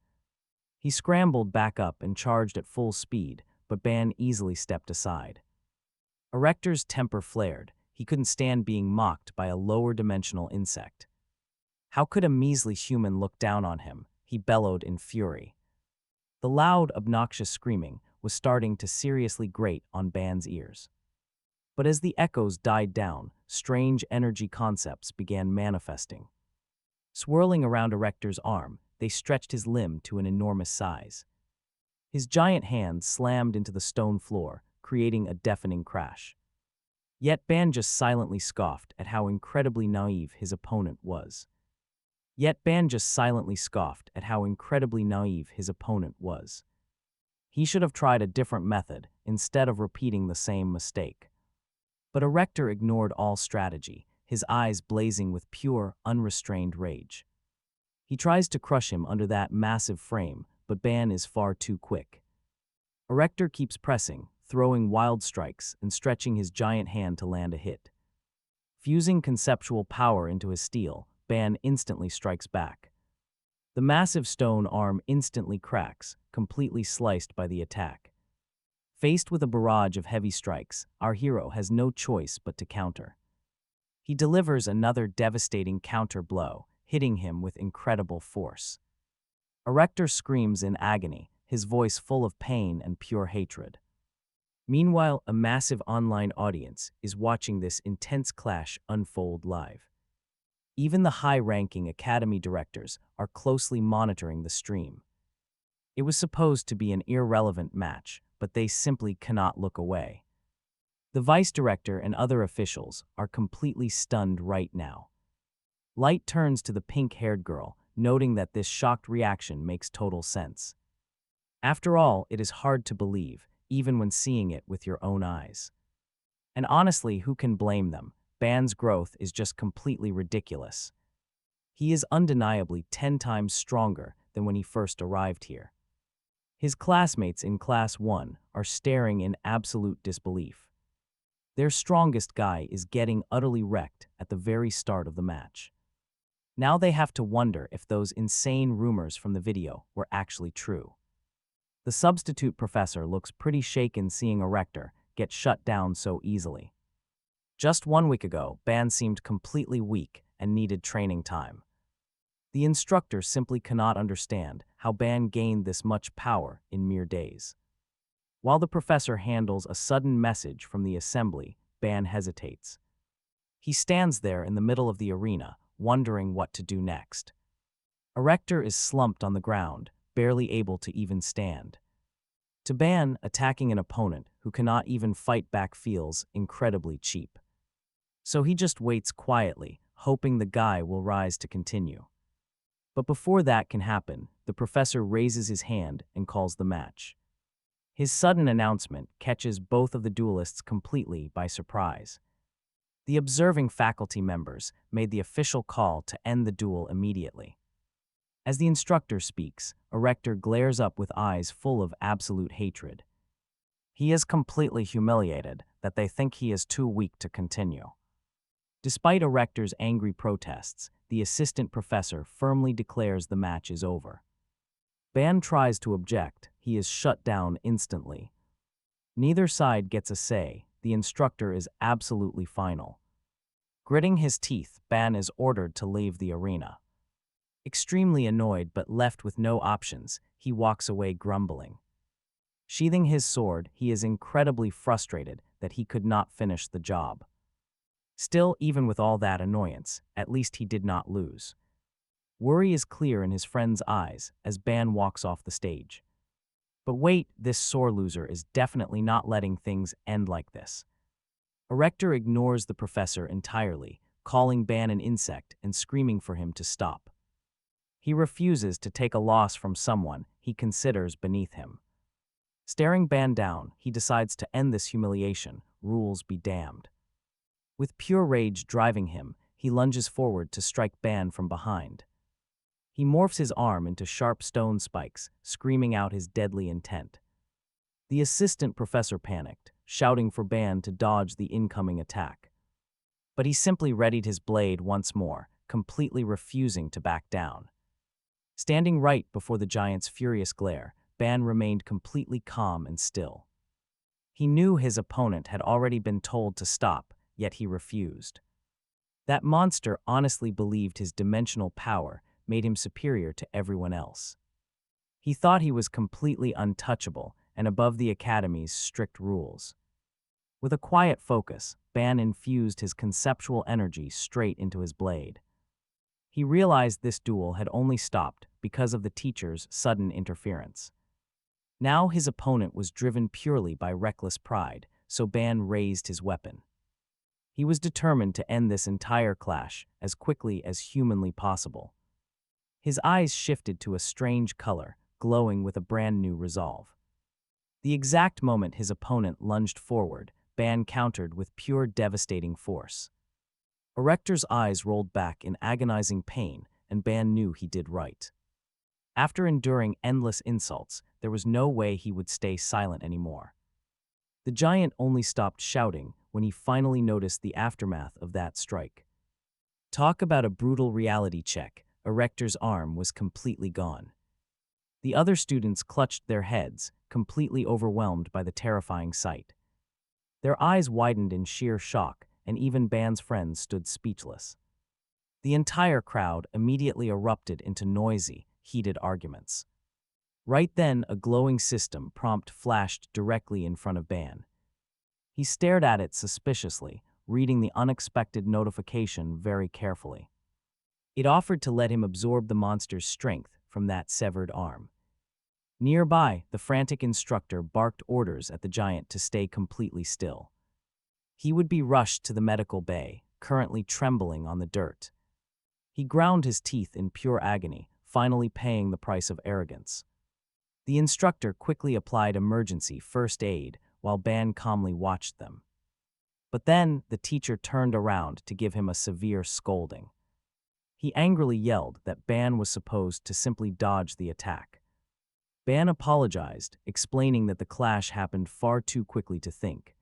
He scrambled back up and charged at full speed, but Ban easily stepped aside. Erector's temper flared. He couldn't stand being mocked by a lower-dimensional insect. How could a measly human look down on him? He bellowed in fury. The loud, obnoxious screaming was starting to seriously grate on Ban's ears. But as the echoes died down, strange energy concepts began manifesting. Swirling around Erector's arm, they stretched his limb to an enormous size. His giant hand slammed into the stone floor, creating a deafening crash. Yet Ban just silently scoffed at how incredibly naive his opponent was. Yet Ban just silently scoffed at how incredibly naive his opponent was. He should have tried a different method instead of repeating the same mistake. But Erector ignored all strategy, his eyes blazing with pure, unrestrained rage. He tries to crush him under that massive frame, but Ban is far too quick. Erector keeps pressing, throwing wild strikes and stretching his giant hand to land a hit. Fusing conceptual power into his steel, Ban instantly strikes back. The massive stone arm instantly cracks, completely sliced by the attack. Faced with a barrage of heavy strikes, our hero has no choice but to counter. He delivers another devastating counter blow, hitting him with incredible force. Erector screams in agony, his voice full of pain and pure hatred. Meanwhile, a massive online audience is watching this intense clash unfold live. Even the high-ranking academy directors are closely monitoring the stream. It was supposed to be an irrelevant match, but they simply cannot look away. The vice director and other officials are completely stunned right now. Light turns to the pink-haired girl, noting that this shocked reaction makes total sense. After all, it is hard to believe, even when seeing it with your own eyes. And honestly, who can blame them? Ban's growth is just completely ridiculous. He is undeniably 10 times stronger than when he first arrived here. His classmates in Class 1 are staring in absolute disbelief. Their strongest guy is getting utterly wrecked at the very start of the match. Now they have to wonder if those insane rumors from the video were actually true. The substitute professor looks pretty shaken seeing Erector get shut down so easily. Just 1 week ago, Ban seemed completely weak and needed training time. The instructor simply cannot understand how Ban gained this much power in mere days. While the professor handles a sudden message from the assembly, Ban hesitates. He stands there in the middle of the arena, wondering what to do next. Erector is slumped on the ground, barely able to even stand. To Ban, attacking an opponent who cannot even fight back feels incredibly cheap. So he just waits quietly, hoping the guy will rise to continue. But before that can happen, the professor raises his hand and calls the match. His sudden announcement catches both of the duelists completely by surprise. The observing faculty members made the official call to end the duel immediately. As the instructor speaks, Erector glares up with eyes full of absolute hatred. He is completely humiliated that they think he is too weak to continue. Despite Erector's angry protests, the assistant professor firmly declares the match is over. Ban tries to object, he is shut down instantly. Neither side gets a say, the instructor is absolutely final. Gritting his teeth, Ban is ordered to leave the arena. Extremely annoyed but left with no options, he walks away grumbling. Sheathing his sword, he is incredibly frustrated that he could not finish the job. Still, even with all that annoyance, at least he did not lose. Worry is clear in his friend's eyes as Ban walks off the stage. But wait, this sore loser is definitely not letting things end like this. Erector ignores the professor entirely, calling Ban an insect and screaming for him to stop. He refuses to take a loss from someone he considers beneath him. Staring Ban down, he decides to end this humiliation, rules be damned. With pure rage driving him, he lunges forward to strike Ban from behind. He morphs his arm into sharp stone spikes, screaming out his deadly intent. The assistant professor panicked, shouting for Ban to dodge the incoming attack. But he simply readied his blade once more, completely refusing to back down. Standing right before the giant's furious glare, Ban remained completely calm and still. He knew his opponent had already been told to stop, yet he refused. That monster honestly believed his dimensional power made him superior to everyone else. He thought he was completely untouchable and above the Academy's strict rules. With a quiet focus, Ban infused his conceptual energy straight into his blade. He realized this duel had only stopped because of the teacher's sudden interference. Now his opponent was driven purely by reckless pride, so Ban raised his weapon. He was determined to end this entire clash as quickly as humanly possible. His eyes shifted to a strange color, glowing with a brand new resolve. The exact moment his opponent lunged forward, Ban countered with pure devastating force. Erector's eyes rolled back in agonizing pain, and Ban knew he did right. After enduring endless insults, there was no way he would stay silent anymore. The giant only stopped shouting when he finally noticed the aftermath of that strike. Talk about a brutal reality check. Erector's arm was completely gone. The other students clutched their heads, completely overwhelmed by the terrifying sight. Their eyes widened in sheer shock, and even Ban's friends stood speechless. The entire crowd immediately erupted into noisy, heated arguments. Right then, a glowing system prompt flashed directly in front of Ban. He stared at it suspiciously, reading the unexpected notification very carefully. It offered to let him absorb the monster's strength from that severed arm. Nearby, the frantic instructor barked orders at the giant to stay completely still. He would be rushed to the medical bay, currently trembling on the dirt. He ground his teeth in pure agony, finally paying the price of arrogance. The instructor quickly applied emergency first aid while Ban calmly watched them. But then, the teacher turned around to give him a severe scolding. He angrily yelled that Ban was supposed to simply dodge the attack. Ban apologized, explaining that the clash happened far too quickly to think.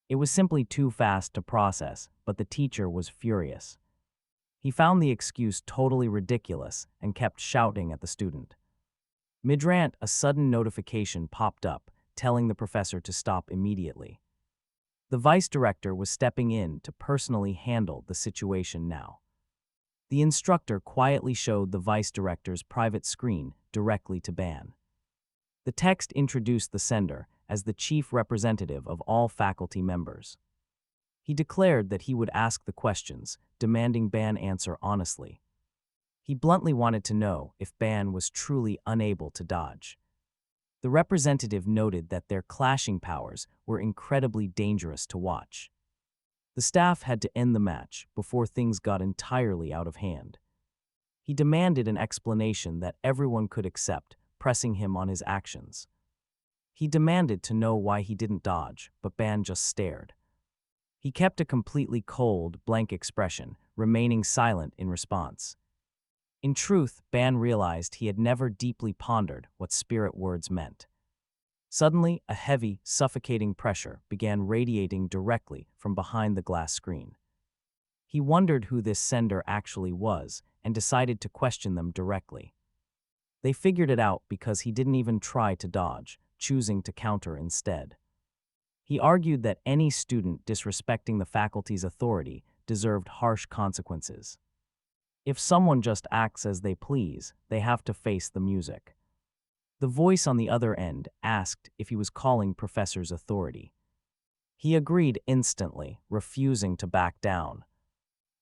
It was simply too fast to process, but the teacher was furious. He found the excuse totally ridiculous and kept shouting at the student. Mid-rant, a sudden notification popped up, telling the professor to stop immediately. The vice director was stepping in to personally handle the situation now. The instructor quietly showed the vice director's private screen directly to Ban. The text introduced the sender as the chief representative of all faculty members. He declared that he would ask the questions, demanding Ban answer honestly. He bluntly wanted to know if Ban was truly unable to dodge. The representative noted that their clashing powers were incredibly dangerous to watch. The staff had to end the match before things got entirely out of hand. He demanded an explanation that everyone could accept, pressing him on his actions. He demanded to know why he didn't dodge, but Ban just stared. He kept a completely cold, blank expression, remaining silent in response. In truth, Ban realized he had never deeply pondered what spirit words meant. Suddenly, a heavy, suffocating pressure began radiating directly from behind the glass screen. He wondered who this sender actually was and decided to question them directly. They figured it out because he didn't even try to dodge, choosing to counter instead. He argued that any student disrespecting the faculty's authority deserved harsh consequences. If someone just acts as they please, they have to face the music. The voice on the other end asked if he was calling Professor's authority. He agreed instantly, refusing to back down.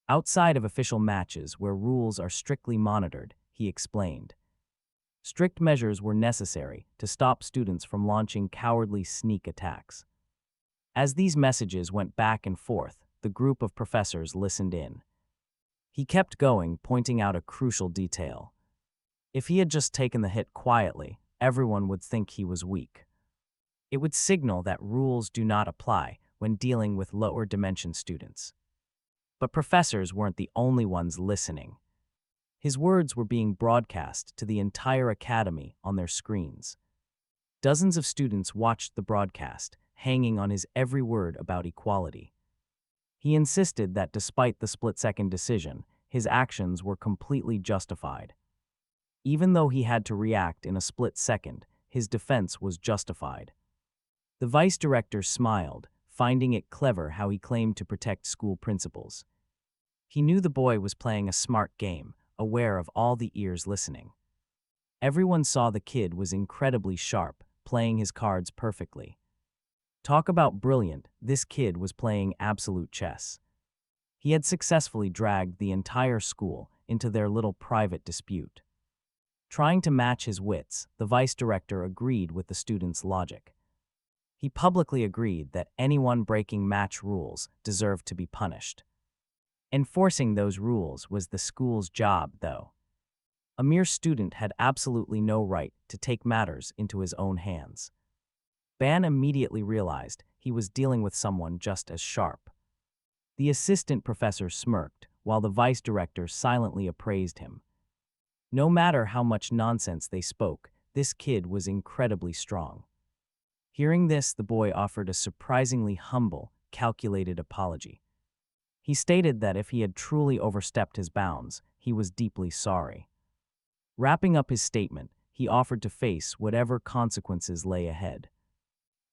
Outside of official matches where rules are strictly monitored, he explained. Strict measures were necessary to stop students from launching cowardly sneak attacks. As these messages went back and forth, the group of professors listened in. He kept going, pointing out a crucial detail. If he had just taken the hit quietly, everyone would think he was weak. It would signal that rules do not apply when dealing with lower dimension students. But professors weren't the only ones listening. His words were being broadcast to the entire academy on their screens. Dozens of students watched the broadcast, hanging on his every word about equality. He insisted that despite the split-second decision, his actions were completely justified. Even though he had to react in a split second, his defense was justified. The vice director smiled, finding it clever how he claimed to protect school principals. He knew the boy was playing a smart game, aware of all the ears listening. Everyone saw the kid was incredibly sharp, playing his cards perfectly. Talk about brilliant, this kid was playing absolute chess. He had successfully dragged the entire school into their little private dispute. Trying to match his wits, the vice director agreed with the student's logic. He publicly agreed that anyone breaking match rules deserved to be punished. Enforcing those rules was the school's job, though. A mere student had absolutely no right to take matters into his own hands. Ban immediately realized he was dealing with someone just as sharp. The assistant professor smirked, while the vice director silently appraised him. No matter how much nonsense they spoke, this kid was incredibly strong. Hearing this, the boy offered a surprisingly humble, calculated apology. He stated that if he had truly overstepped his bounds, he was deeply sorry. Wrapping up his statement, he offered to face whatever consequences lay ahead.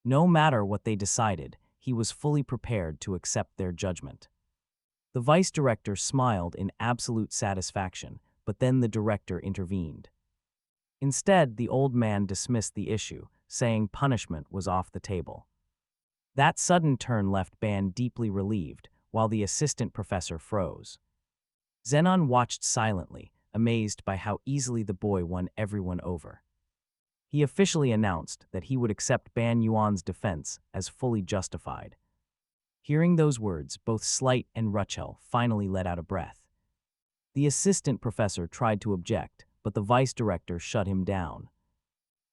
No matter what they decided, he was fully prepared to accept their judgment. The vice director smiled in absolute satisfaction, but then the director intervened. Instead, the old man dismissed the issue, saying punishment was off the table. That sudden turn left Ban deeply relieved, while the assistant professor froze. Zenon watched silently, amazed by how easily the boy won everyone over. He officially announced that he would accept Ban Yuan's defense as fully justified. Hearing those words, both Slight and Ruchel finally let out a breath. The assistant professor tried to object, but the vice director shut him down.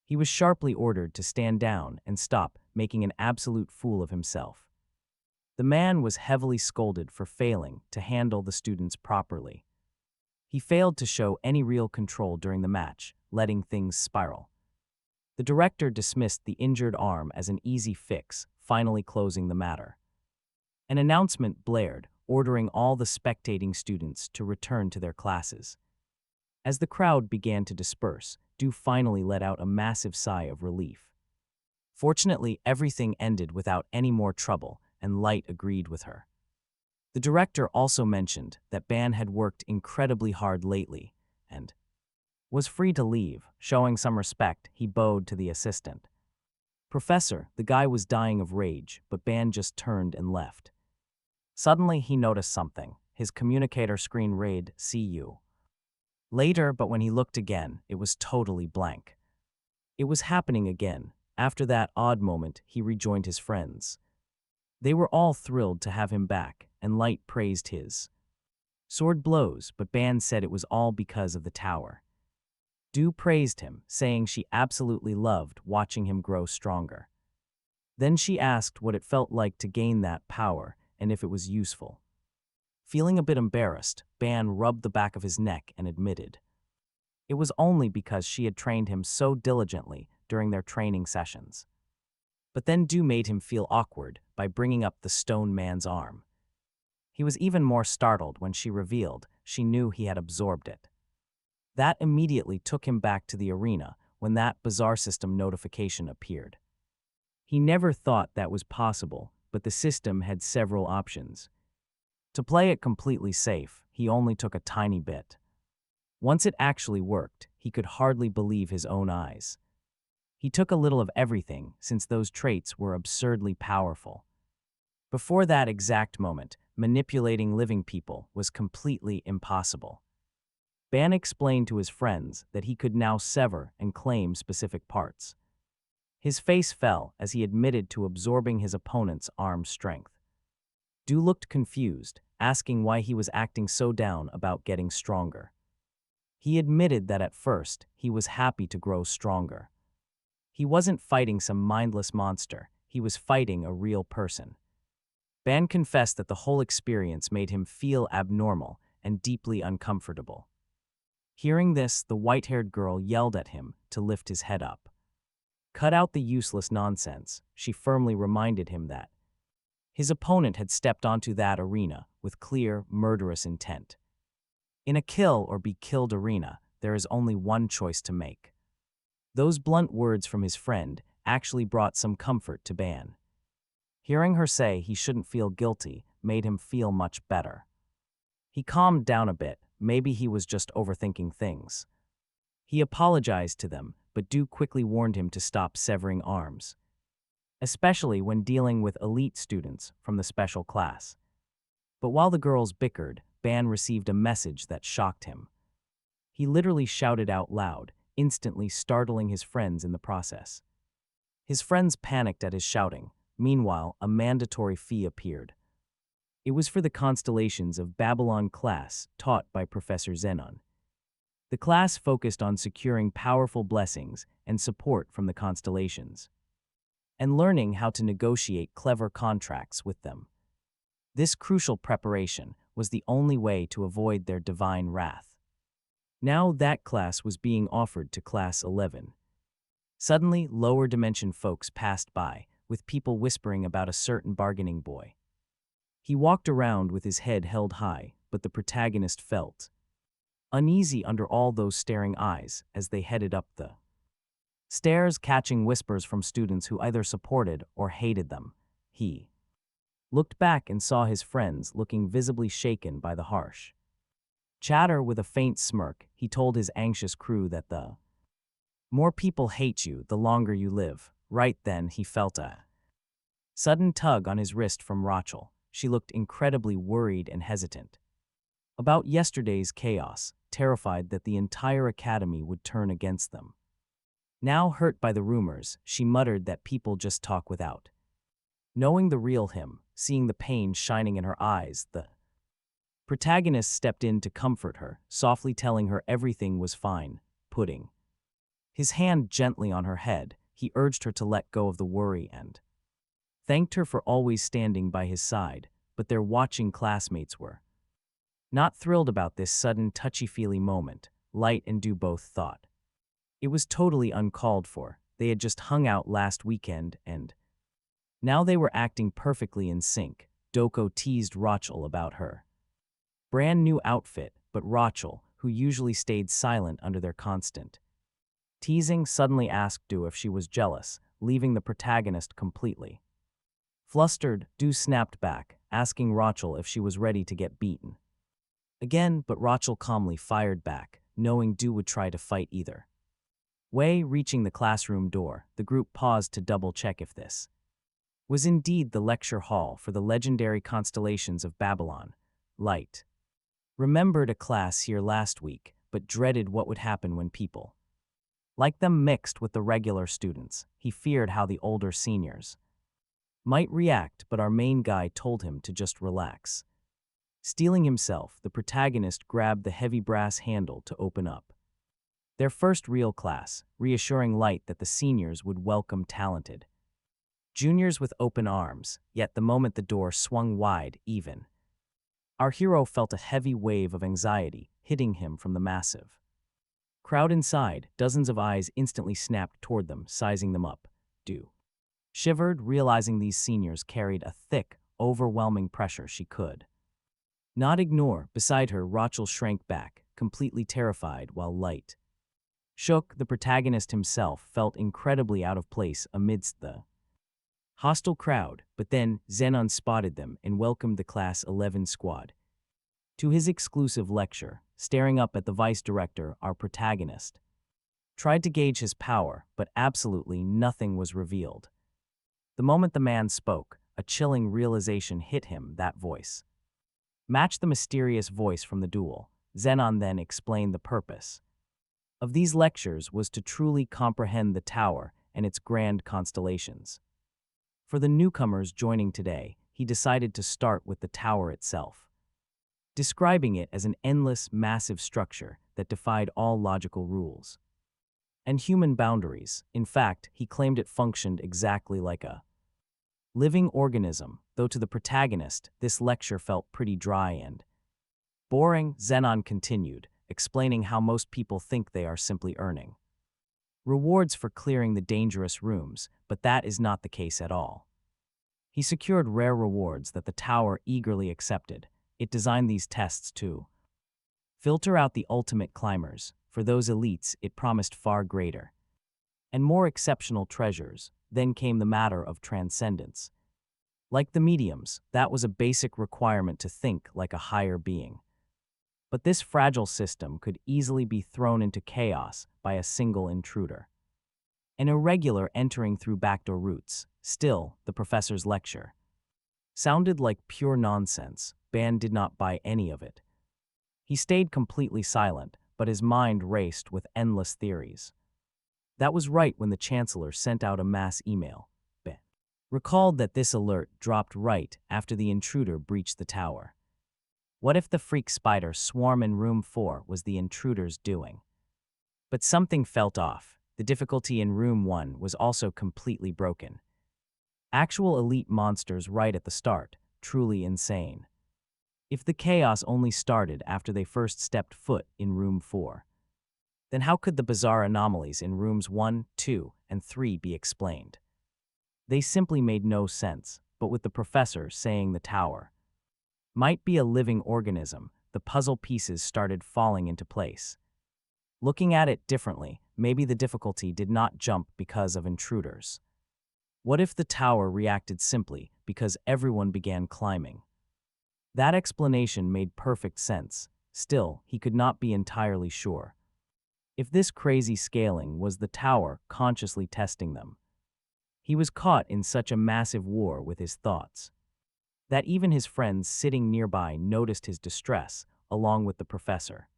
He was sharply ordered to stand down and stop making an absolute fool of himself. The man was heavily scolded for failing to handle the students properly. He failed to show any real control during the match, letting things spiral. The director dismissed the injured arm as an easy fix, finally closing the matter. An announcement blared, ordering all the spectating students to return to their classes. As the crowd began to disperse, Du finally let out a massive sigh of relief. Fortunately, everything ended without any more trouble, and Light agreed with her. The director also mentioned that Ban had worked incredibly hard lately, and was free to leave. Showing some respect, he bowed to the assistant. Professor, the guy was dying of rage, but Ban just turned and left. Suddenly, he noticed something. His communicator screen read, "See you later," but when he looked again, it was totally blank. It was happening again. After that odd moment, he rejoined his friends. They were all thrilled to have him back, and Light praised his sword blows, but Ban said it was all because of the tower. Du praised him, saying she absolutely loved watching him grow stronger. Then she asked what it felt like to gain that power and if it was useful. Feeling a bit embarrassed, Ban rubbed the back of his neck and admitted it was only because she had trained him so diligently during their training sessions. But then Du made him feel awkward by bringing up the stone man's arm. He was even more startled when she revealed she knew he had absorbed it. That immediately took him back to the arena when that bizarre system notification appeared. He never thought that was possible, but the system had several options. To play it completely safe, he only took a tiny bit. Once it actually worked, he could hardly believe his own eyes. He took a little of everything since those traits were absurdly powerful. Before that exact moment, manipulating living people was completely impossible. Ban explained to his friends that he could now sever and claim specific parts. His face fell as he admitted to absorbing his opponent's arm strength. Du looked confused, asking why he was acting so down about getting stronger. He admitted that at first, he was happy to grow stronger. He wasn't fighting some mindless monster, he was fighting a real person. Ban confessed that the whole experience made him feel abnormal and deeply uncomfortable. Hearing this, the white-haired girl yelled at him to lift his head up. Cut out the useless nonsense, she firmly reminded him that his opponent had stepped onto that arena with clear, murderous intent. In a kill or be killed arena, there is only one choice to make. Those blunt words from his friend actually brought some comfort to Ban. Hearing her say he shouldn't feel guilty made him feel much better. He calmed down a bit, maybe he was just overthinking things. He apologized to them, but Du quickly warned him to stop severing arms, especially when dealing with elite students from the special class. But while the girls bickered, Ban received a message that shocked him. He literally shouted out loud, instantly startling his friends in the process. His friends panicked at his shouting. Meanwhile, a mandatory fee appeared. It was for the constellations of Babylon class taught by Professor Zenon. The class focused on securing powerful blessings and support from the constellations, and learning how to negotiate clever contracts with them. This crucial preparation was the only way to avoid their divine wrath. Now that class was being offered to Class 11. Suddenly, lower dimension folks passed by, with people whispering about a certain bargaining boy. He walked around with his head held high, but the protagonist felt uneasy under all those staring eyes as they headed up the stairs, catching whispers from students who either supported or hated them. He looked back and saw his friends looking visibly shaken by the harsh chatter. With a faint smirk, he told his anxious crew that the more people hate you, the longer you live. Right then, he felt a sudden tug on his wrist from Rachel. She looked incredibly worried and hesitant about yesterday's chaos, terrified that the entire academy would turn against them. Now hurt by the rumors, she muttered that people just talk without knowing the real him. Seeing the pain shining in her eyes, the protagonist stepped in to comfort her, softly telling her everything was fine. Putting his hand gently on her head, he urged her to let go of the worry and thanked her for always standing by his side. But their watching classmates were not thrilled about this sudden touchy-feely moment. Light and Do both thought it was totally uncalled for. They had just hung out last weekend and now they were acting perfectly in sync. Doko teased Rachel about her brand new outfit, but Rachel, who usually stayed silent under their constant teasing, suddenly asked Do if she was jealous, leaving the protagonist completely flustered. Do snapped back, asking Rachel if she was ready to get beaten again, but Rachel calmly fired back, knowing Do would try to fight either way. Reaching the classroom door, the group paused to double-check if this was indeed the lecture hall for the legendary constellations of Babylon. Light remembered a class here last week, but dreaded what would happen when people like them mixed with the regular students. He feared how the older seniors might react, but our main guy told him to just relax. Steeling himself, the protagonist grabbed the heavy brass handle to open up their first real class, reassuring Light that the seniors would welcome talented juniors with open arms. Yet the moment the door swung wide, even our hero felt a heavy wave of anxiety hitting him from the massive crowd inside. Dozens of eyes instantly snapped toward them, sizing them up. Do shivered, realizing these seniors carried a thick, overwhelming pressure she could not ignore. Beside her, Rachel shrank back, completely terrified, while Light shook. The protagonist himself felt incredibly out of place amidst the hostile crowd, but then Zenon spotted them and welcomed the Class 11 squad to his exclusive lecture. Staring up at the vice director, our protagonist tried to gauge his power, but absolutely nothing was revealed. The moment the man spoke, a chilling realization hit him. That voice matched the mysterious voice from the duel. Zenon then explained the purpose of these lectures was to truly comprehend the tower and its grand constellations. For the newcomers joining today, he decided to start with the tower itself, describing it as an endless, massive structure that defied all logical rules and human boundaries. In fact, he claimed it functioned exactly like a living organism, though to the protagonist, this lecture felt pretty dry and boring. Zenon continued, explaining how most people think they are simply earning rewards for clearing the dangerous rooms, but that is not the case at all. He secured rare rewards that the tower eagerly accepted. It designed these tests to filter out the ultimate climbers. For those elites, it promised far greater and more exceptional treasures. Then came the matter of transcendence. Like the mediums, that was a basic requirement to think like a higher being. But this fragile system could easily be thrown into chaos by a single intruder, an irregular entering through backdoor routes. Still, the professor's lecture sounded like pure nonsense. Ban did not buy any of it. He stayed completely silent, but his mind raced with endless theories. That was right when the Chancellor sent out a mass email. Ben recalled that this alert dropped right after the intruder breached the tower. What if the freak spider swarm in room 4 was the intruder's doing? But something felt off. The difficulty in room 1 was also completely broken. Actual elite monsters right at the start, truly insane. If the chaos only started after they first stepped foot in room 4, then how could the bizarre anomalies in rooms 1, 2, and 3 be explained? They simply made no sense, but with the professor saying the tower might be a living organism, the puzzle pieces started falling into place. Looking at it differently, maybe the difficulty did not jump because of intruders. What if the tower reacted simply because everyone began climbing? That explanation made perfect sense. Still, he could not be entirely sure. If this crazy scaling was the tower consciously testing them, he was caught in such a massive war with his thoughts that even his friends sitting nearby noticed his distress, along with the professor.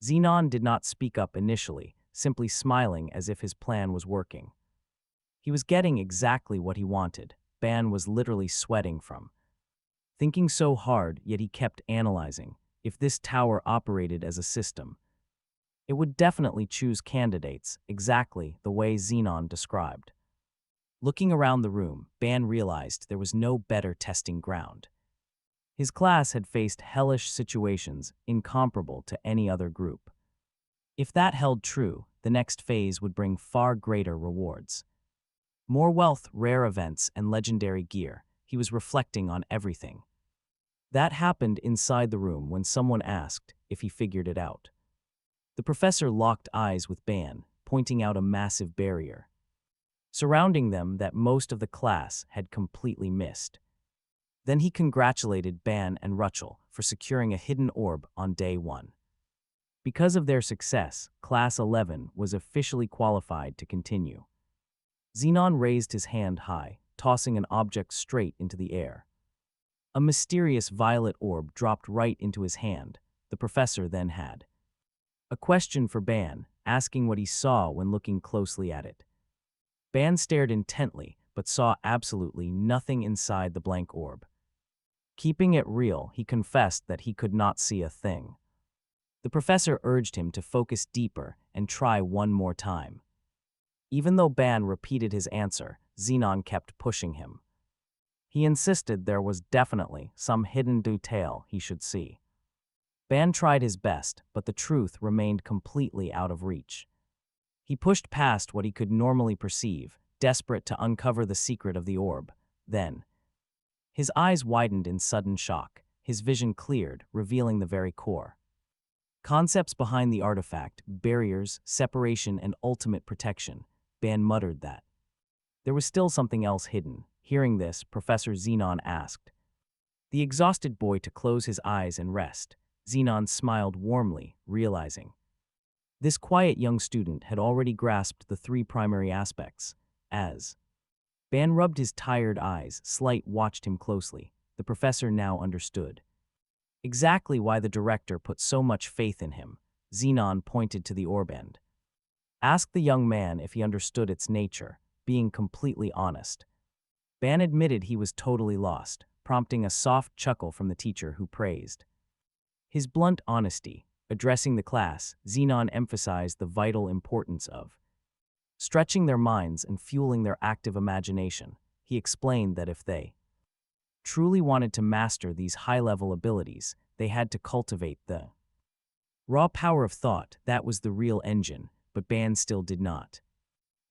Xenon did not speak up initially, simply smiling as if his plan was working. He was getting exactly what he wanted. Ban was literally sweating from thinking so hard, yet he kept analyzing. If this tower operated as a system, it would definitely choose candidates exactly the way Xenon described. Looking around the room, Ban realized there was no better testing ground. His class had faced hellish situations incomparable to any other group. If that held true, the next phase would bring far greater rewards. More wealth, rare events, and legendary gear. He was reflecting on everything. That happened inside the room when someone asked if he figured it out. The professor locked eyes with Ban, pointing out a massive barrier surrounding them that most of the class had completely missed. Then he congratulated Ban and Rachel for securing a hidden orb on day 1. Because of their success, Class 11 was officially qualified to continue. Xenon raised his hand high, tossing an object straight into the air. A mysterious violet orb dropped right into his hand. The professor then had a question for Ban, asking what he saw when looking closely at it. Ban stared intently, but saw absolutely nothing inside the blank orb. Keeping it real, he confessed that he could not see a thing. The professor urged him to focus deeper and try one more time. Even though Ban repeated his answer, Xenon kept pushing him. He insisted there was definitely some hidden detail he should see. Ban tried his best, but the truth remained completely out of reach. He pushed past what he could normally perceive, desperate to uncover the secret of the orb. Then, his eyes widened in sudden shock. His vision cleared, revealing the very core. Concepts behind the artifact, barriers, separation, and ultimate protection. Ban muttered that there was still something else hidden. Hearing this, Professor Xenon asked the exhausted boy to close his eyes and rest. Xenon smiled warmly, realizing this quiet young student had already grasped the 3 primary aspects. As Ban rubbed his tired eyes, Slight watched him closely. The professor now understood exactly why the director put so much faith in him. Xenon pointed to the orb end. Asked the young man if he understood its nature, being completely honest. Ban admitted he was totally lost, prompting a soft chuckle from the teacher who praised his blunt honesty. Addressing the class, Xenon emphasized the vital importance of stretching their minds and fueling their active imagination. He explained that if they truly wanted to master these high-level abilities, they had to cultivate the raw power of thought. That was the real engine, but Ban still did not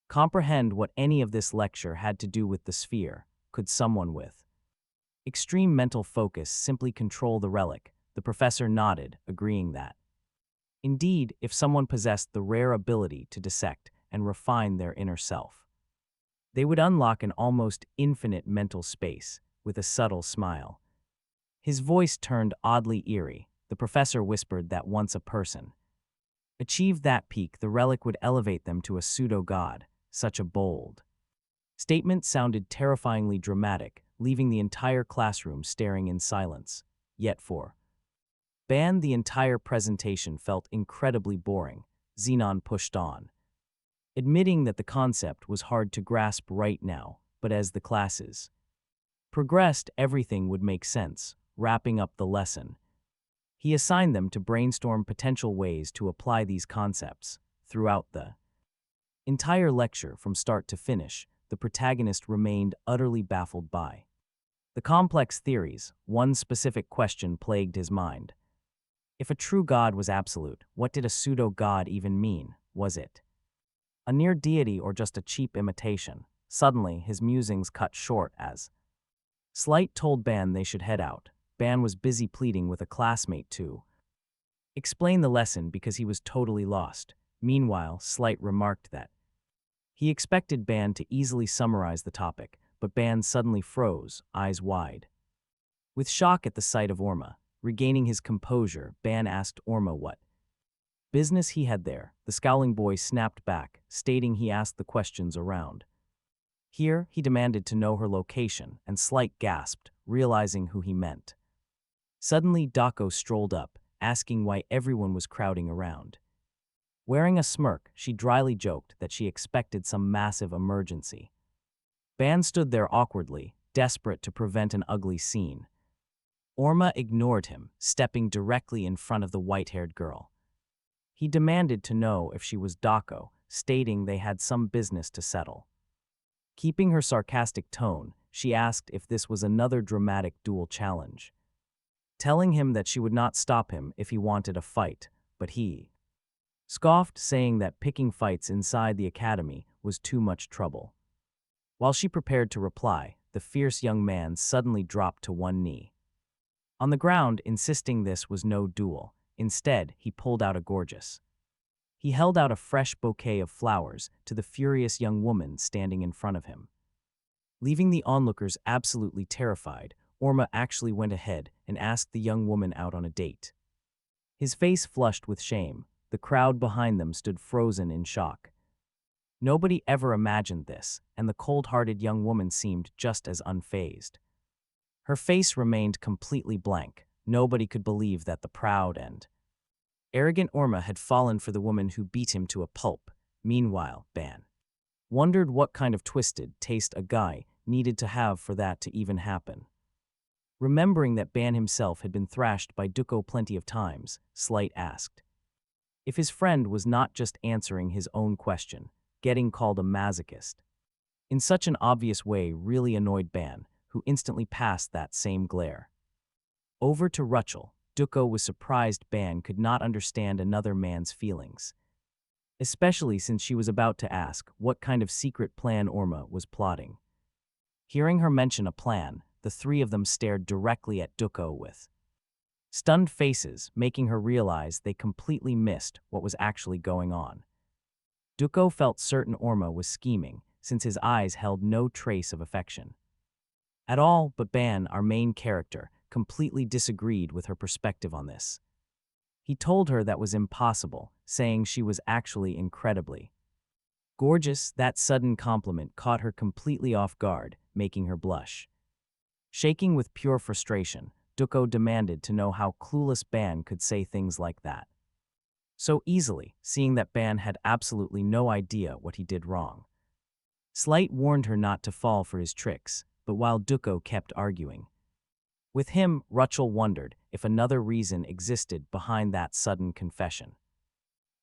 comprehend what any of this lecture had to do with the sphere. Could someone with extreme mental focus simply control the relic? The professor nodded, agreeing that indeed, if someone possessed the rare ability to dissect and refine their inner self, they would unlock an almost infinite mental space. With a subtle smile, his voice turned oddly eerie. The professor whispered that once a person achieved that peak, the relic would elevate them to a pseudo-god. Such a bold statement sounded terrifyingly dramatic, leaving the entire classroom staring in silence. Yet for Ban the entire presentation felt incredibly boring. Xenon pushed on, admitting that the concept was hard to grasp right now, but as the classes progressed, everything would make sense. Wrapping up the lesson, he assigned them to brainstorm potential ways to apply these concepts. Throughout the entire lecture, from start to finish, the protagonist remained utterly baffled by the complex theories. One specific question plagued his mind. If a true god was absolute, what did a pseudo-god even mean? Was it a near deity or just a cheap imitation? Suddenly, his musings cut short as Slight told Ban they should head out. Ban was busy pleading with a classmate to explain the lesson because he was totally lost. Meanwhile, Slight remarked that he expected Ban to easily summarize the topic, but Ban suddenly froze, eyes wide with shock at the sight of Orma. Regaining his composure, Ban asked Orma what business he had there. The scowling boy snapped back, stating he asked the questions around here. He demanded to know her location, and Slight gasped, realizing who he meant. Suddenly, Dako strolled up, asking why everyone was crowding around. Wearing a smirk, she dryly joked that she expected some massive emergency. Ban stood there awkwardly, desperate to prevent an ugly scene. Orma ignored him, stepping directly in front of the white-haired girl. He demanded to know if she was Dako, stating they had some business to settle. Keeping her sarcastic tone, she asked if this was another dramatic duel challenge, telling him that she would not stop him if he wanted a fight, but he scoffed, saying that picking fights inside the academy was too much trouble. While she prepared to reply, the fierce young man suddenly dropped to one knee on the ground, insisting this was no duel. Instead, he pulled out a gorgeous. He held out a fresh bouquet of flowers to the furious young woman standing in front of him. Leaving the onlookers absolutely terrified, Orma actually went ahead and asked the young woman out on a date. His face flushed with shame. The crowd behind them stood frozen in shock. Nobody ever imagined this, and the cold-hearted young woman seemed just as unfazed. Her face remained completely blank. Nobody could believe that the proud and arrogant Orma had fallen for the woman who beat him to a pulp. Meanwhile, Ban wondered what kind of twisted taste a guy needed to have for that to even happen. Remembering that Ban himself had been thrashed by Duko plenty of times, Slight asked if his friend was not just answering his own question. Getting called a masochist in such an obvious way really annoyed Ban, who instantly passed that same glare over to Rachel. Duko was surprised Ban could not understand another man's feelings, especially since she was about to ask what kind of secret plan Orma was plotting. Hearing her mention a plan, the three of them stared directly at Duko with stunned faces, making her realize they completely missed what was actually going on. Duko felt certain Orma was scheming, since his eyes held no trace of affection at all, but Ban, our main character, completely disagreed with her perspective on this. He told her that was impossible, saying she was actually incredibly gorgeous. That sudden compliment caught her completely off guard, making her blush. Shaking with pure frustration, Duko demanded to know how clueless Ban could say things like that so easily, seeing that Ban had absolutely no idea what he did wrong. Slight warned her not to fall for his tricks, but while Duko kept arguing with him, Rachel wondered if another reason existed behind that sudden confession.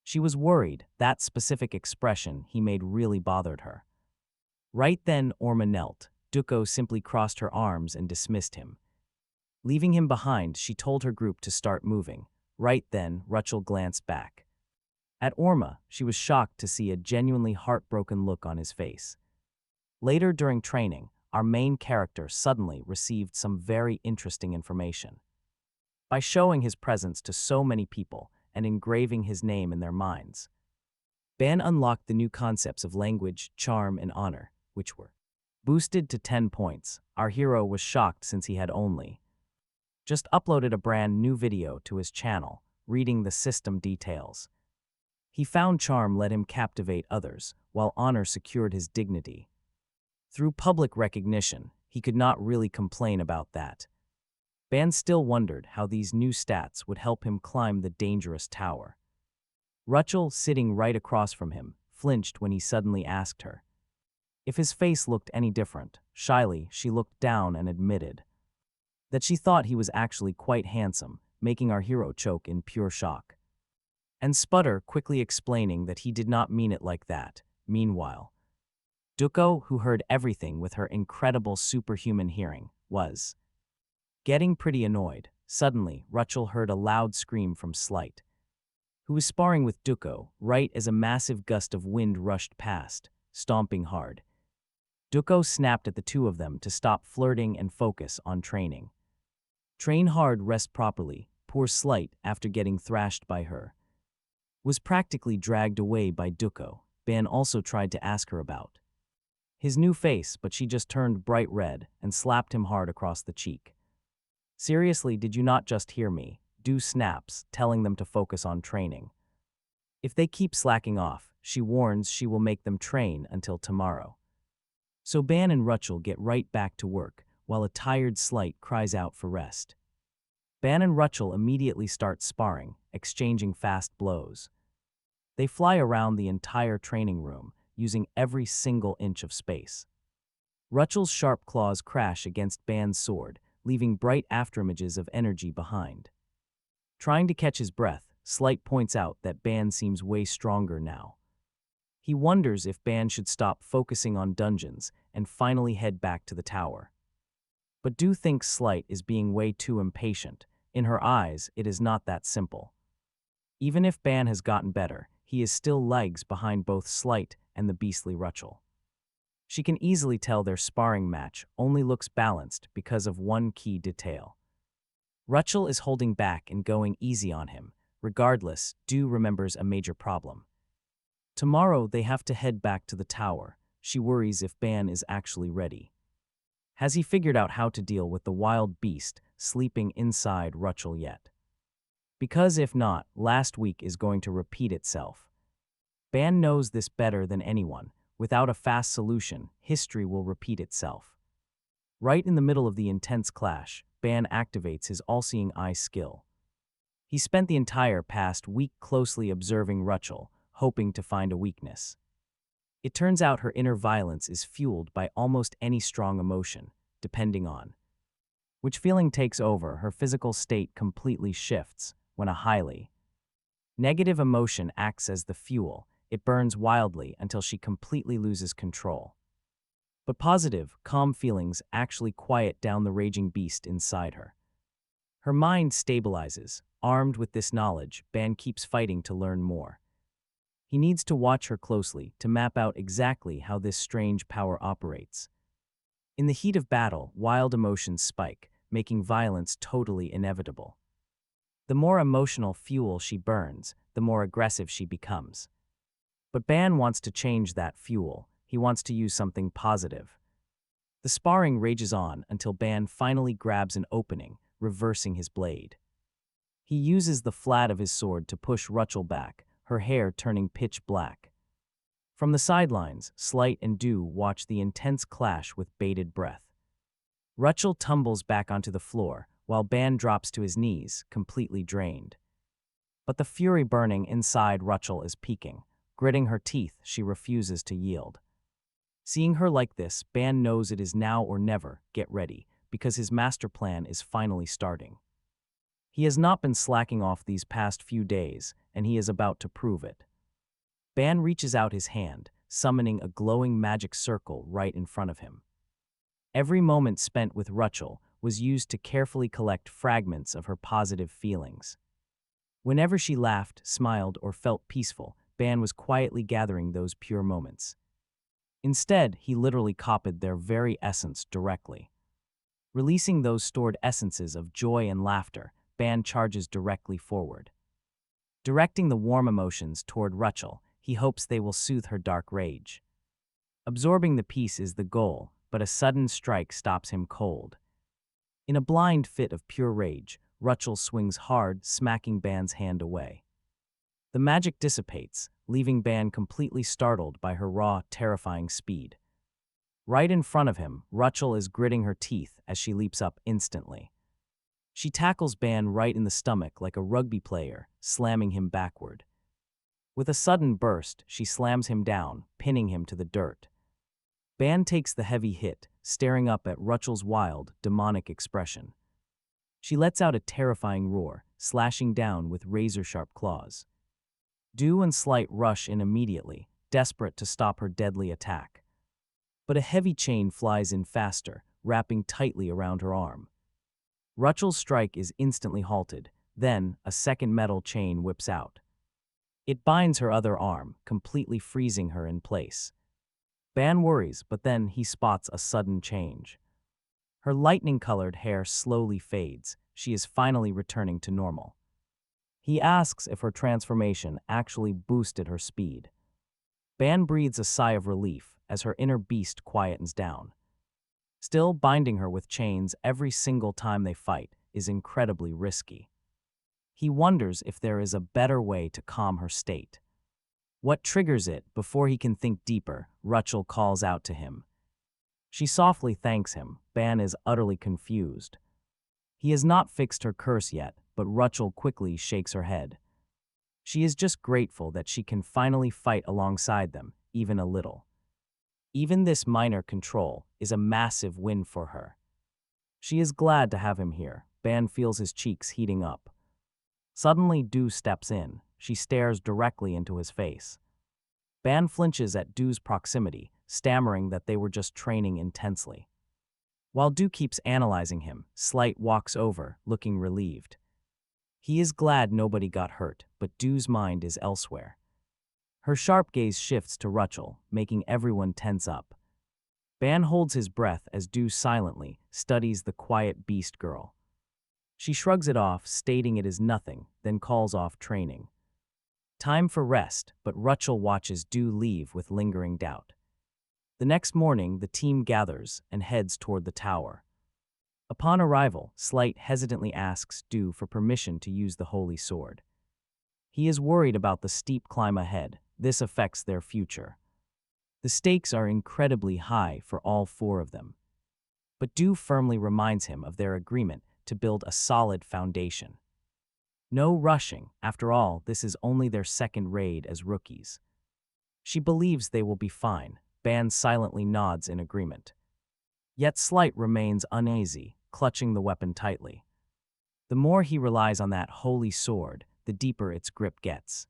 She was worried that specific expression he made really bothered her. Right then, Orma knelt. Duko simply crossed her arms and dismissed him. Leaving him behind, she told her group to start moving. Right then, Rachel glanced back at Orma. She was shocked to see a genuinely heartbroken look on his face. Later during training, our main character suddenly received some very interesting information. By showing his presence to so many people and engraving his name in their minds, Ban unlocked the new concepts of language, charm, and honor, which were boosted to 10 points. Our hero was shocked since he had only just uploaded a brand new video to his channel, reading the system details. He found charm let him captivate others, while honor secured his dignity. Through public recognition, he could not really complain about that. Ban still wondered how these new stats would help him climb the dangerous tower. Rachel, sitting right across from him, flinched when he suddenly asked her if his face looked any different. Shyly, she looked down and admitted that she thought he was actually quite handsome, making our hero choke in pure shock. And sputter, quickly explaining that he did not mean it like that. Meanwhile, Duko, who heard everything with her incredible superhuman hearing, was getting pretty annoyed. Suddenly, Rachel heard a loud scream from Slight, who was sparring with Duko, right as a massive gust of wind rushed past, stomping hard. Duko snapped at the two of them to stop flirting and focus on training. Train hard, rest properly. Poor Slight, after getting thrashed by her, was practically dragged away by Duko. Ban also tried to ask her about his new face, but she just turned bright red and slapped him hard across the cheek. Seriously, did you not just hear me? Du snaps, telling them to focus on training. If they keep slacking off, she warns she will make them train until tomorrow. So Ban and Rachel get right back to work, while a tired Slight cries out for rest. Ban and Rachel immediately start sparring, exchanging fast blows. They fly around the entire training room, using every single inch of space. Rachel's sharp claws crash against Ban's sword, leaving bright afterimages of energy behind. Trying to catch his breath, Slight points out that Ban seems way stronger now. He wonders if Ban should stop focusing on dungeons and finally head back to the tower. But Du thinks Slight is being way too impatient. In her eyes, it is not that simple. Even if Ban has gotten better, he is still legs behind both Slight and the beastly Rachel. She can easily tell their sparring match only looks balanced because of one key detail. Rachel is holding back and going easy on him. Regardless, Du remembers a major problem. Tomorrow they have to head back to the tower. She worries if Ban is actually ready. Has he figured out how to deal with the wild beast sleeping inside Rachel yet? Because if not, last week is going to repeat itself. Ban knows this better than anyone. Without a fast solution, history will repeat itself. Right in the middle of the intense clash, Ban activates his all-seeing eye skill. He spent the entire past week closely observing Rachel, hoping to find a weakness. It turns out her inner violence is fueled by almost any strong emotion, depending on which feeling takes over. Her physical state completely shifts when a highly negative emotion acts as the fuel. It burns wildly until she completely loses control. But positive, calm feelings actually quiet down the raging beast inside her. Her mind stabilizes. Armed with this knowledge, Ban keeps fighting to learn more. He needs to watch her closely to map out exactly how this strange power operates. In the heat of battle, wild emotions spike, making violence totally inevitable. The more emotional fuel she burns, the more aggressive she becomes. But Ban wants to change that fuel. He wants to use something positive. The sparring rages on until Ban finally grabs an opening, reversing his blade. He uses the flat of his sword to push Rachel back, her hair turning pitch black. From the sidelines, Slight and Du watch the intense clash with bated breath. Rachel tumbles back onto the floor, while Ban drops to his knees, completely drained. But the fury burning inside Rachel is peaking. Gritting her teeth, she refuses to yield. Seeing her like this, Ban knows it is now or never. Get ready, because his master plan is finally starting. He has not been slacking off these past few days, and he is about to prove it. Ban reaches out his hand, summoning a glowing magic circle right in front of him. Every moment spent with Rachel was used to carefully collect fragments of her positive feelings. Whenever she laughed, smiled, or felt peaceful, Ban was quietly gathering those pure moments. Instead, he literally copied their very essence directly. Releasing those stored essences of joy and laughter, Ban charges directly forward. Directing the warm emotions toward Rachel, he hopes they will soothe her dark rage. Absorbing the peace is the goal, but a sudden strike stops him cold. In a blind fit of pure rage, Rachel swings hard, smacking Ban's hand away. The magic dissipates, leaving Ban completely startled by her raw, terrifying speed. Right in front of him, Rachel is gritting her teeth as she leaps up instantly. She tackles Ban right in the stomach like a rugby player, slamming him backward. With a sudden burst, she slams him down, pinning him to the dirt. Ban takes the heavy hit, staring up at Rachel's wild, demonic expression. She lets out a terrifying roar, slashing down with razor-sharp claws. Do and Slight rush in immediately, desperate to stop her deadly attack. But a heavy chain flies in faster, wrapping tightly around her arm. Rachel's strike is instantly halted, then a second metal chain whips out. It binds her other arm, completely freezing her in place. Ban worries, but then he spots a sudden change. Her lightning-colored hair slowly fades. She is finally returning to normal. He asks if her transformation actually boosted her speed. Ban breathes a sigh of relief as her inner beast quietens down. Still, binding her with chains every single time they fight is incredibly risky. He wonders if there is a better way to calm her state. What triggers it before he can think deeper, Rachel calls out to him. She softly thanks him. Ban is utterly confused. He has not fixed her curse yet, but Rachel quickly shakes her head. She is just grateful that she can finally fight alongside them, even a little. Even this minor control is a massive win for her. She is glad to have him here. Ban feels his cheeks heating up. Suddenly, Du steps in. She stares directly into his face. Ban flinches at Du's proximity, stammering that they were just training intensely. While Du keeps analyzing him, Slight walks over, looking relieved. He is glad nobody got hurt, but Du's mind is elsewhere. Her sharp gaze shifts to Rachel, making everyone tense up. Ban holds his breath as Du silently studies the quiet beast girl. She shrugs it off, stating it is nothing, then calls off training. Time for rest, but Rachel watches Du leave with lingering doubt. The next morning, the team gathers and heads toward the tower. Upon arrival, Slight hesitantly asks Du for permission to use the holy sword. He is worried about the steep climb ahead. This affects their future. The stakes are incredibly high for all four of them. But Du firmly reminds him of their agreement to build a solid foundation. No rushing. After all, this is only their second raid as rookies. She believes they will be fine. Ban silently nods in agreement. Yet Slight remains uneasy, clutching the weapon tightly. The more he relies on that holy sword, the deeper its grip gets.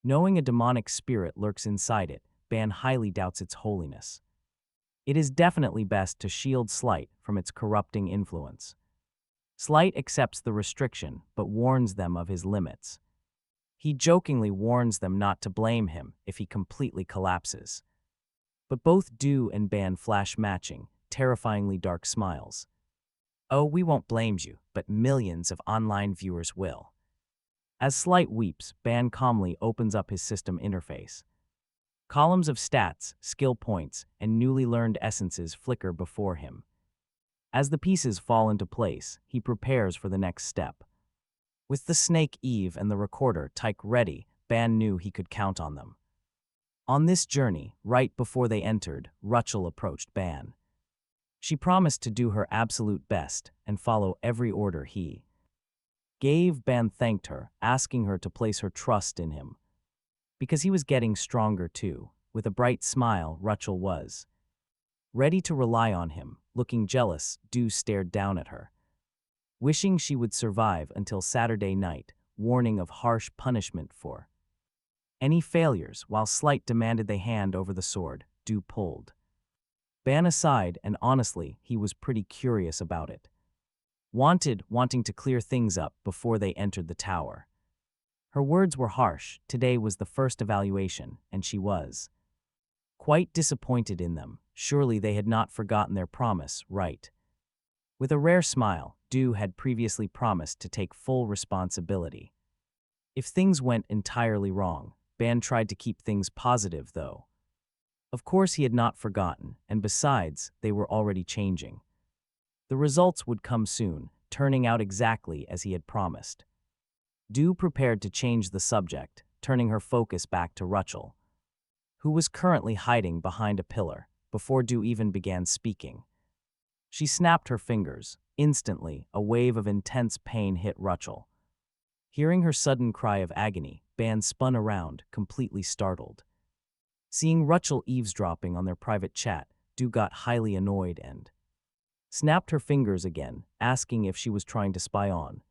Knowing a demonic spirit lurks inside it, Ban highly doubts its holiness. It is definitely best to shield Slight from its corrupting influence. Slight accepts the restriction, but warns them of his limits. He jokingly warns them not to blame him if he completely collapses. But both Du and Ban flash matching, terrifyingly dark smiles. Oh, we won't blame you, but millions of online viewers will. As Slight weeps, Ban calmly opens up his system interface. Columns of stats, skill points, and newly learned essences flicker before him. As the pieces fall into place, he prepares for the next step. With the snake Eve and the recorder Tyke ready, Ban knew he could count on them. On this journey, right before they entered, Rachel approached Ban. She promised to do her absolute best and follow every order he gave. Ban thanked her, asking her to place her trust in him. Because he was getting stronger too. With a bright smile, Rachel was ready to rely on him. Looking jealous, Du stared down at her. Wishing she would survive until Saturday night, warning of harsh punishment for any failures. While Slight demanded they hand over the sword, Du pulled Ban aside, and honestly, he was pretty curious about it. Wanting to clear things up before they entered the tower. Her words were harsh. Today was the first evaluation, and she was quite disappointed in them. Surely they had not forgotten their promise, right? With a rare smile, Du had previously promised to take full responsibility. If things went entirely wrong, Ban tried to keep things positive though. Of course he had not forgotten, and besides, they were already changing. The results would come soon, turning out exactly as he had promised. Du prepared to change the subject, turning her focus back to Rachel, who was currently hiding behind a pillar, before Du even began speaking. She snapped her fingers. Instantly, a wave of intense pain hit Rachel. Hearing her sudden cry of agony, Ban spun around, completely startled. Seeing Rachel eavesdropping on their private chat, Du got highly annoyed and snapped her fingers again, asking if she was trying to spy on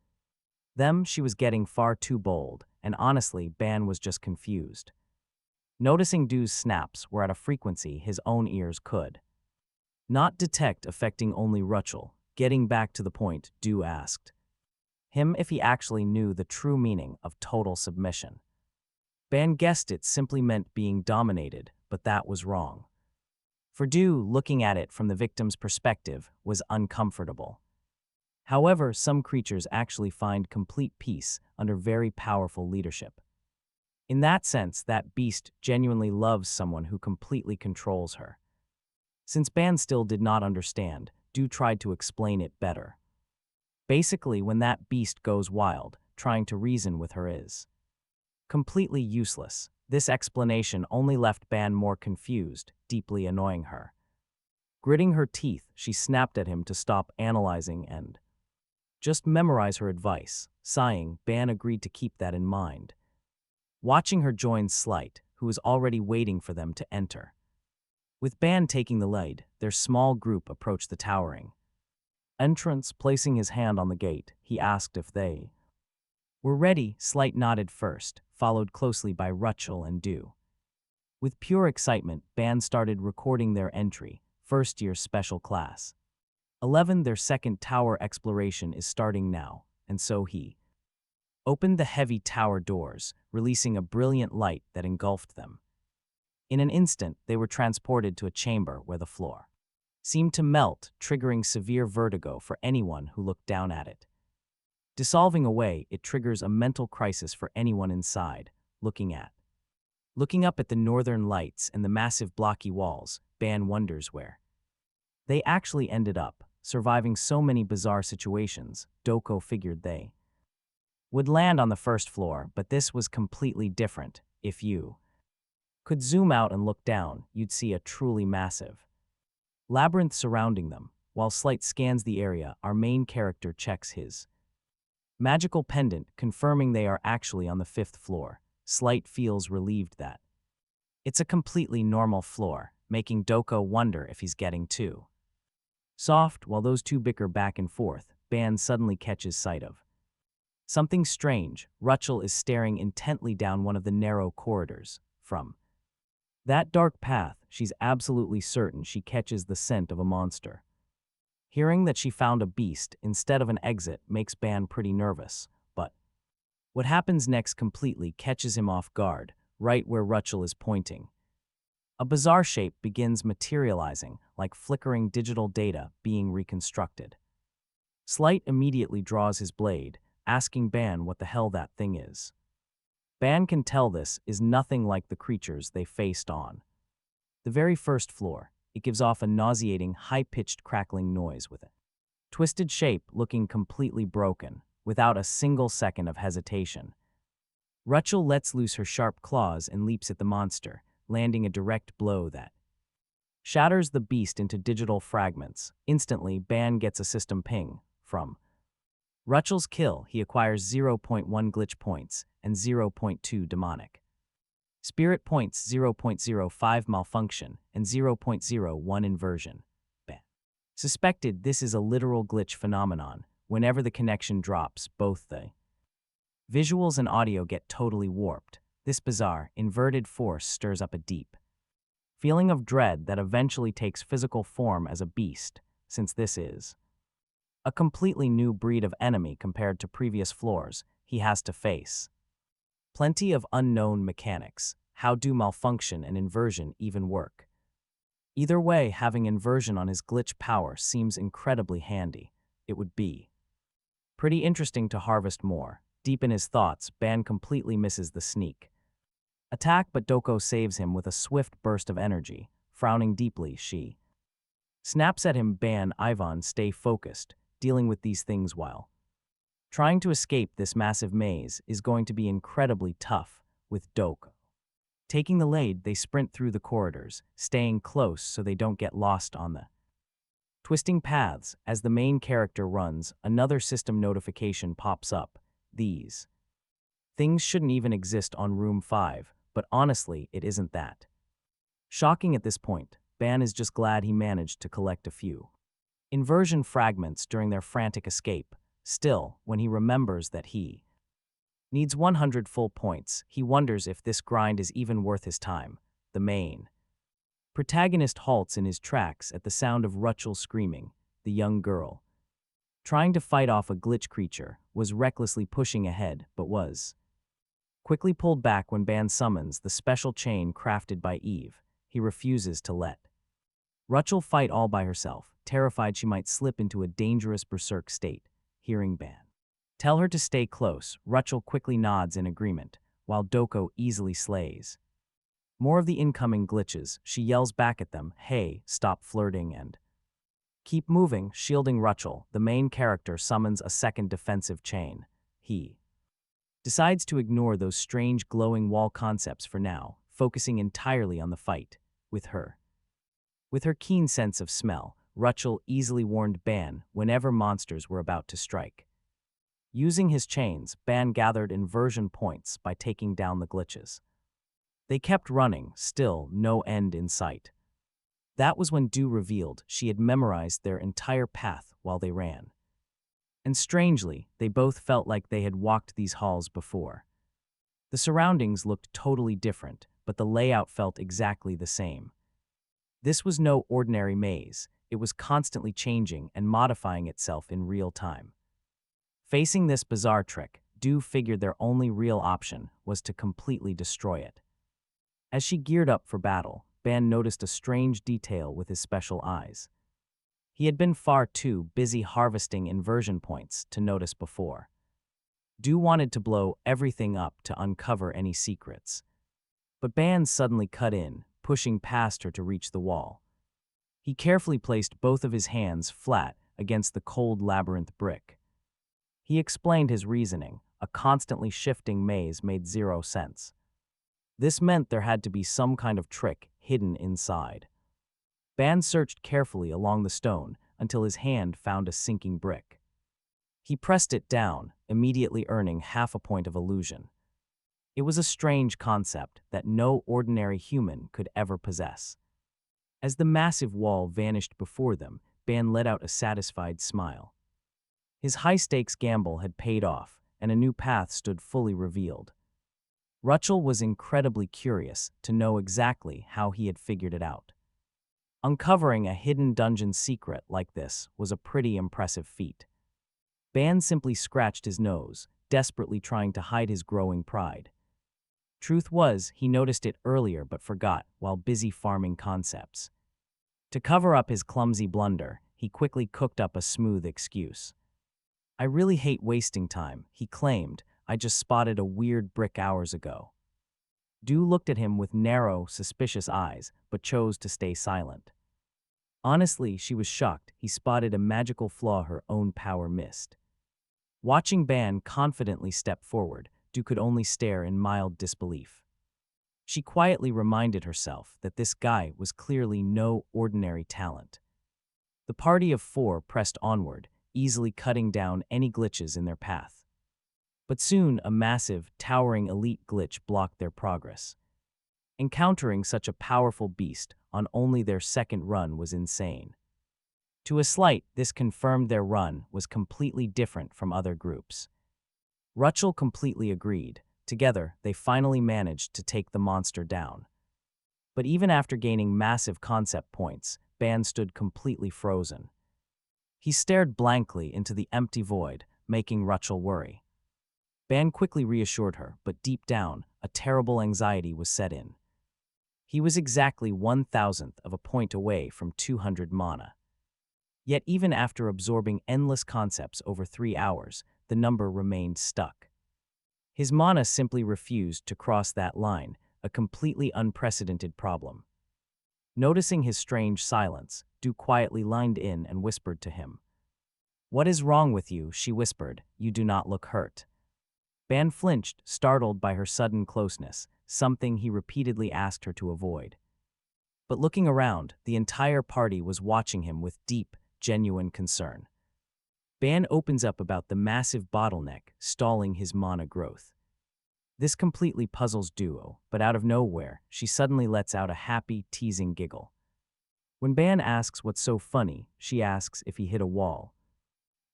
them. She was getting far too bold, and honestly, Ban was just confused. Noticing Du's snaps were at a frequency his own ears could not detect, affecting only Rachel. Getting back to the point, Du asked him if he actually knew the true meaning of total submission. Ban guessed it simply meant being dominated, but that was wrong. For Du, looking at it from the victim's perspective was uncomfortable. However, some creatures actually find complete peace under very powerful leadership. In that sense, that beast genuinely loves someone who completely controls her. Since Ban still did not understand, Du tried to explain it better. Basically, when that beast goes wild, trying to reason with her is completely useless. This explanation only left Ban more confused, deeply annoying her. Gritting her teeth, she snapped at him to stop analyzing and just memorize her advice. Sighing, Ban agreed to keep that in mind. Watching her join Slight, who was already waiting for them to enter. With Ban taking the lead, their small group approached the towering entrance. Placing his hand on the gate, he asked if they were ready. Slight nodded first, followed closely by Rachel and Du. With pure excitement, Ban started recording their entry, first-year special class 11. Their second tower exploration is starting now, and so he opened the heavy tower doors, releasing a brilliant light that engulfed them. In an instant, they were transported to a chamber where the floor seemed to melt, triggering severe vertigo for anyone who looked down at it. Dissolving away, it triggers a mental crisis for anyone inside. Looking up at the northern lights and the massive blocky walls, Ban wonders where they actually ended up, surviving so many bizarre situations. Doko figured they would land on the first floor, but this was completely different. If you could zoom out and look down, you'd see a truly massive labyrinth surrounding them. While Slight scans the area, our main character checks his magical pendant, confirming they are actually on the 5th floor. Slight feels relieved that it's a completely normal floor, making Doko wonder if he's getting too soft. While those two bicker back and forth, Ban suddenly catches sight of something strange. Rachel is staring intently down one of the narrow corridors. From that dark path, she's absolutely certain she catches the scent of a monster. Hearing that she found a beast instead of an exit makes Ban pretty nervous, but what happens next completely catches him off guard, right where Rachel is pointing. A bizarre shape begins materializing, like flickering digital data being reconstructed. Slight immediately draws his blade, asking Ban what the hell that thing is. Ban can tell this is nothing like the creatures they faced on the very first floor. It gives off a nauseating, high-pitched crackling noise with a twisted shape looking completely broken, without a single second of hesitation. Rachel lets loose her sharp claws and leaps at the monster, landing a direct blow that shatters the beast into digital fragments. Instantly, Ban gets a system ping. From Rachel's kill, he acquires 0.1 glitch points and 0.2 demonic spirit points, 0.05 malfunction, and 0.01 inversion. Ban suspected this is a literal glitch phenomenon. Whenever the connection drops, both the visuals and audio get totally warped. This bizarre, inverted force stirs up a deep feeling of dread that eventually takes physical form as a beast, since this is a completely new breed of enemy compared to previous floors he has to face. Plenty of unknown mechanics. How do malfunction and inversion even work? Either way, having inversion on his glitch power seems incredibly handy. It would be pretty interesting to harvest more. Deep in his thoughts, Ban completely misses the sneak attack, but Doko saves him with a swift burst of energy. Frowning deeply, she snaps at him. Ban, Ivan, stay focused. Dealing with these things while trying to escape this massive maze is going to be incredibly tough. With Doko taking the lead, they sprint through the corridors, staying close so they don't get lost on the Twisting paths, as the main character runs, another system notification pops up. These things shouldn't even exist on room 5, but honestly, it isn't that shocking at this point. Ban is just glad he managed to collect a few inversion fragments during their frantic escape. Still, when he remembers that he needs 100 full points, he wonders if this grind is even worth his time. The main protagonist halts in his tracks at the sound of Rachel screaming. The young girl, trying to fight off a glitch creature, was recklessly pushing ahead, but was quickly pulled back when Ban summons the special chain crafted by Eve. He refuses to let Rachel fight all by herself, terrified she might slip into a dangerous berserk state. Hearing Ban tell her to stay close, Rachel quickly nods in agreement, while Doko easily slays more of the incoming glitches. She yells back at them, "Hey, stop flirting and keep moving." Shielding Rachel, the main character summons a second defensive chain. He decides to ignore those strange glowing wall concepts for now, focusing entirely on the fight. With her keen sense of smell, Rachel easily warned Ban whenever monsters were about to strike. Using his chains, Ban gathered inversion points by taking down the glitches. They kept running, still no end in sight. That was when Du revealed she had memorized their entire path while they ran. And strangely, they both felt like they had walked these halls before. The surroundings looked totally different, but the layout felt exactly the same. This was no ordinary maze. It was constantly changing and modifying itself in real time. Facing this bizarre trick, Du figured their only real option was to completely destroy it. As she geared up for battle, Ban noticed a strange detail with his special eyes. He had been far too busy harvesting inversion points to notice before. Du wanted to blow everything up to uncover any secrets. But Ban suddenly cut in, pushing past her to reach the wall. He carefully placed both of his hands flat against the cold labyrinth brick. He explained his reasoning. A constantly shifting maze made zero sense. This meant there had to be some kind of trick hidden inside. Ban searched carefully along the stone until his hand found a sinking brick. He pressed it down, immediately earning half a point of illusion. It was a strange concept that no ordinary human could ever possess. As the massive wall vanished before them, Ban let out a satisfied smile. His high-stakes gamble had paid off, and a new path stood fully revealed. Rachel was incredibly curious to know exactly how he had figured it out. Uncovering a hidden dungeon secret like this was a pretty impressive feat. Ban simply scratched his nose, desperately trying to hide his growing pride. Truth was, he noticed it earlier but forgot while busy farming concepts. To cover up his clumsy blunder, he quickly cooked up a smooth excuse. "I really hate wasting time," he claimed. "I just spotted a weird brick hours ago." Du looked at him with narrow, suspicious eyes, but chose to stay silent. Honestly, she was shocked. He spotted a magical flaw her own power missed. Watching Ban confidently step forward, Du could only stare in mild disbelief. She quietly reminded herself that this guy was clearly no ordinary talent. The party of 4 pressed onward, easily cutting down any glitches in their path. But soon a massive, towering elite glitch blocked their progress. Encountering such a powerful beast on only their second run was insane. To a slight, this confirmed their run was completely different from other groups. Rachel completely agreed. Together, they finally managed to take the monster down. But even after gaining massive concept points, Ban stood completely frozen. He stared blankly into the empty void, making Rachel worry. Ban quickly reassured her, but deep down, a terrible anxiety was set in. He was exactly 1,000th of a point away from 200 mana. Yet even after absorbing endless concepts over 3 hours, the number remained stuck. His mana simply refused to cross that line, a completely unprecedented problem. Noticing his strange silence, Du quietly lined in and whispered to him. "What is wrong with you?" she whispered. "You do not look hurt." Ban flinched, startled by her sudden closeness, something he repeatedly asked her to avoid. But looking around, the entire party was watching him with deep, genuine concern. Ban opens up about the massive bottleneck stalling his mana growth. This completely puzzles Duo, but out of nowhere, she suddenly lets out a happy, teasing giggle. When Ban asks what's so funny, she asks if he hit a wall.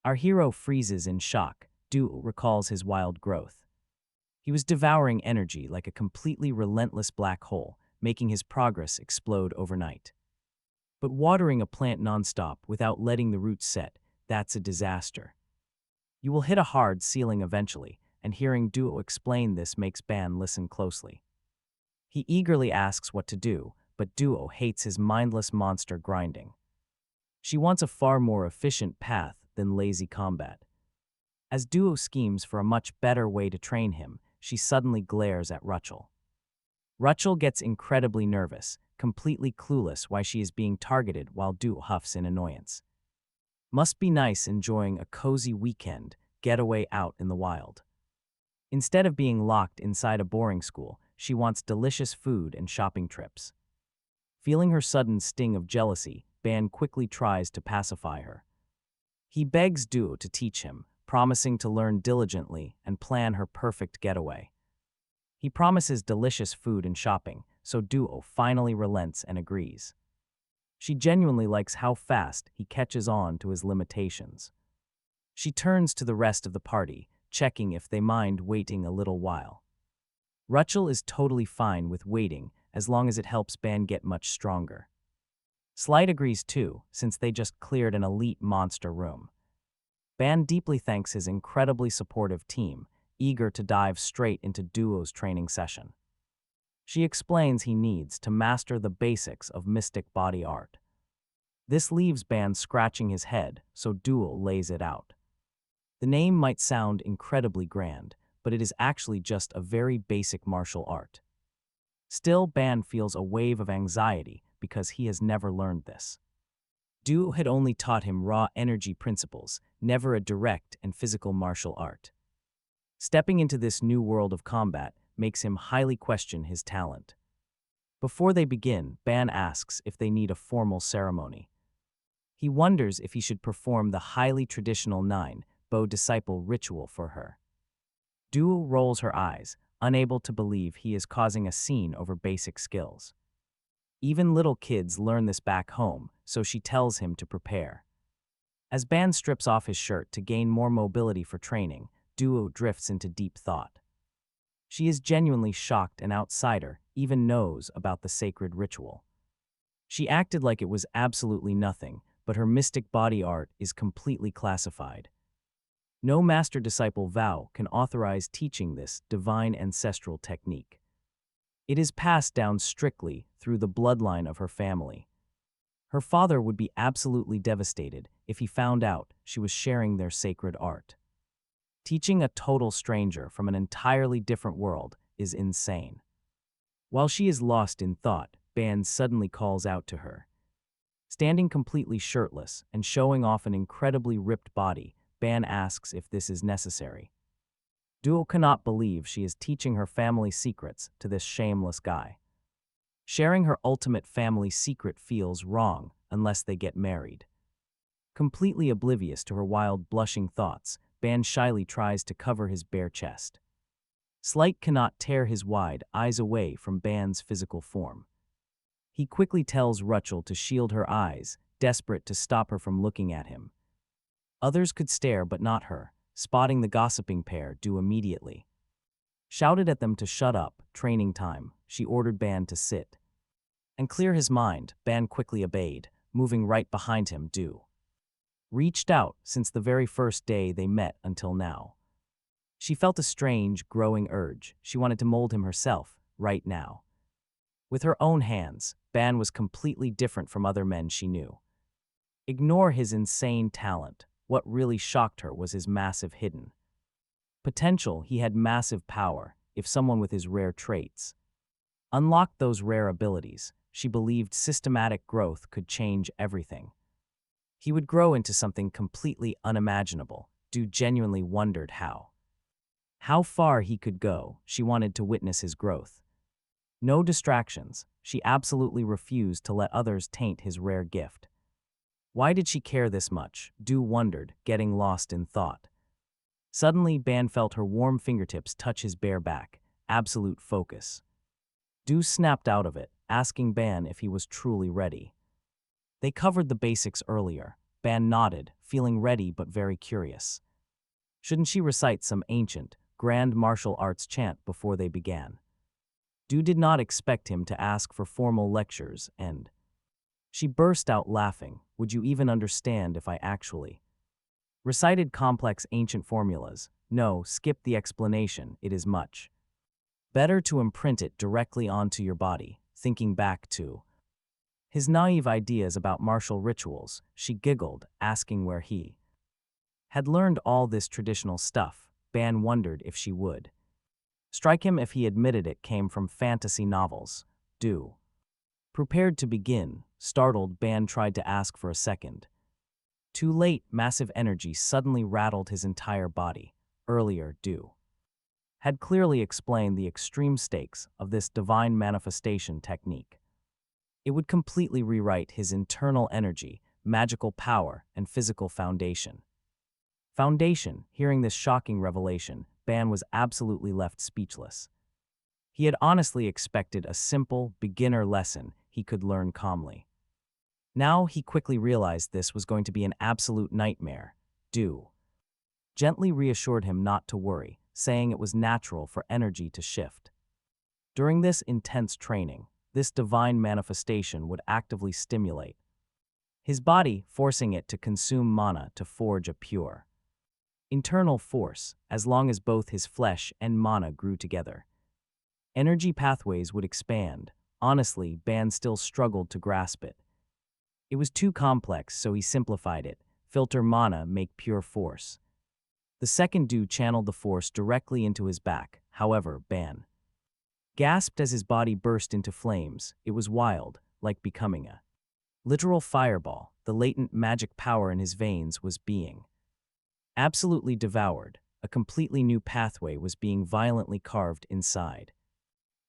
Our hero freezes in shock. Duo recalls his wild growth. He was devouring energy like a completely relentless black hole, making his progress explode overnight. But watering a plant nonstop without letting the roots set, that's a disaster. You will hit a hard ceiling eventually, and hearing Duo explain this makes Ban listen closely. He eagerly asks what to do, but Duo hates his mindless monster grinding. She wants a far more efficient path than lazy combat. As Duo schemes for a much better way to train him, she suddenly glares at Rachel. Rachel gets incredibly nervous, completely clueless why she is being targeted while Duo huffs in annoyance. Must be nice enjoying a cozy weekend getaway out in the wild. Instead of being locked inside a boring school, she wants delicious food and shopping trips. Feeling her sudden sting of jealousy, Ban quickly tries to pacify her. He begs Duo to teach him, promising to learn diligently and plan her perfect getaway. He promises delicious food and shopping, so Duo finally relents and agrees. She genuinely likes how fast he catches on to his limitations. She turns to the rest of the party, checking if they mind waiting a little while. Rachel is totally fine with waiting as long as it helps Ban get much stronger. Slight agrees too, since they just cleared an elite monster room. Ban deeply thanks his incredibly supportive team, eager to dive straight into Duo's training session. She explains he needs to master the basics of mystic body art. This leaves Ban scratching his head, so Duo lays it out. The name might sound incredibly grand, but it is actually just a very basic martial art. Still, Ban feels a wave of anxiety because he has never learned this. Duo had only taught him raw energy principles, never a direct and physical martial art. Stepping into this new world of combat makes him highly question his talent. Before they begin, Ban asks if they need a formal ceremony. He wonders if he should perform the highly traditional nine-bow disciple ritual for her. Duo rolls her eyes, unable to believe he is causing a scene over basic skills. Even little kids learn this back home, so she tells him to prepare. As Ban strips off his shirt to gain more mobility for training, Duo drifts into deep thought. She is genuinely shocked an outsider even knows about the sacred ritual. She acted like it was absolutely nothing, but her mystic body art is completely classified. No master-disciple vow can authorize teaching this divine ancestral technique. It is passed down strictly through the bloodline of her family. Her father would be absolutely devastated if he found out she was sharing their sacred art. Teaching a total stranger from an entirely different world is insane. While she is lost in thought, Ban suddenly calls out to her. Standing completely shirtless and showing off an incredibly ripped body, Ban asks if this is necessary. Duo cannot believe she is teaching her family secrets to this shameless guy. Sharing her ultimate family secret feels wrong unless they get married. Completely oblivious to her wild, blushing thoughts, Ban shyly tries to cover his bare chest. Slight cannot tear his wide eyes away from Ban's physical form. He quickly tells Rachel to shield her eyes, desperate to stop her from looking at him. Others could stare but not her, spotting the gossiping pair do immediately. Shouted at them to shut up, training time, she ordered Ban to sit. And clear his mind, Ban quickly obeyed, moving right behind him reached out since the very first day they met until now. She felt a strange, growing urge. She wanted to mold him herself, right now. With her own hands, Ban was completely different from other men she knew. Ignore his insane talent. What really shocked her was his massive hidden potential. He had massive power, if someone with his rare traits unlocked those rare abilities, she believed systematic growth could change everything. He would grow into something completely unimaginable. Du genuinely wondered how far he could go. She wanted to witness his growth. No distractions. She absolutely refused to let others taint his rare gift. Why did she care this much? Du wondered, getting lost in thought. Suddenly, Ban felt her warm fingertips touch his bare back. Absolute focus. Du snapped out of it, asking Ban if he was truly ready. They covered the basics earlier. Ban nodded, feeling ready but very curious. Shouldn't she recite some ancient, grand martial arts chant before they began? Du did not expect him to ask for formal lectures, and she burst out laughing. Would you even understand if I actually recited complex ancient formulas? No, skip the explanation, it is much better to imprint it directly onto your body. Thinking back to his naive ideas about martial rituals, she giggled, asking where he had learned all this traditional stuff. Ban wondered if she would strike him if he admitted it came from fantasy novels. Du prepared to begin. Startled, Ban tried to ask for a second. Too late, massive energy suddenly rattled his entire body. Earlier, Du had clearly explained the extreme stakes of this divine manifestation technique. It would completely rewrite his internal energy, magical power, and physical foundation. Hearing this shocking revelation, Ban was absolutely left speechless. He had honestly expected a simple, beginner lesson he could learn calmly. Now he quickly realized this was going to be an absolute nightmare. Du gently reassured him not to worry, saying it was natural for energy to shift. During this intense training, this divine manifestation would actively stimulate his body, forcing it to consume mana to forge a pure internal force, as long as both his flesh and mana grew together. Energy pathways would expand. Honestly, Ban still struggled to grasp it. It was too complex, so he simplified it. Filter mana, make pure force. The second Du channeled the force directly into his back. However, Ban gasped as his body burst into flames. It was wild, like becoming a literal fireball. The latent magic power in his veins was being absolutely devoured. A completely new pathway was being violently carved inside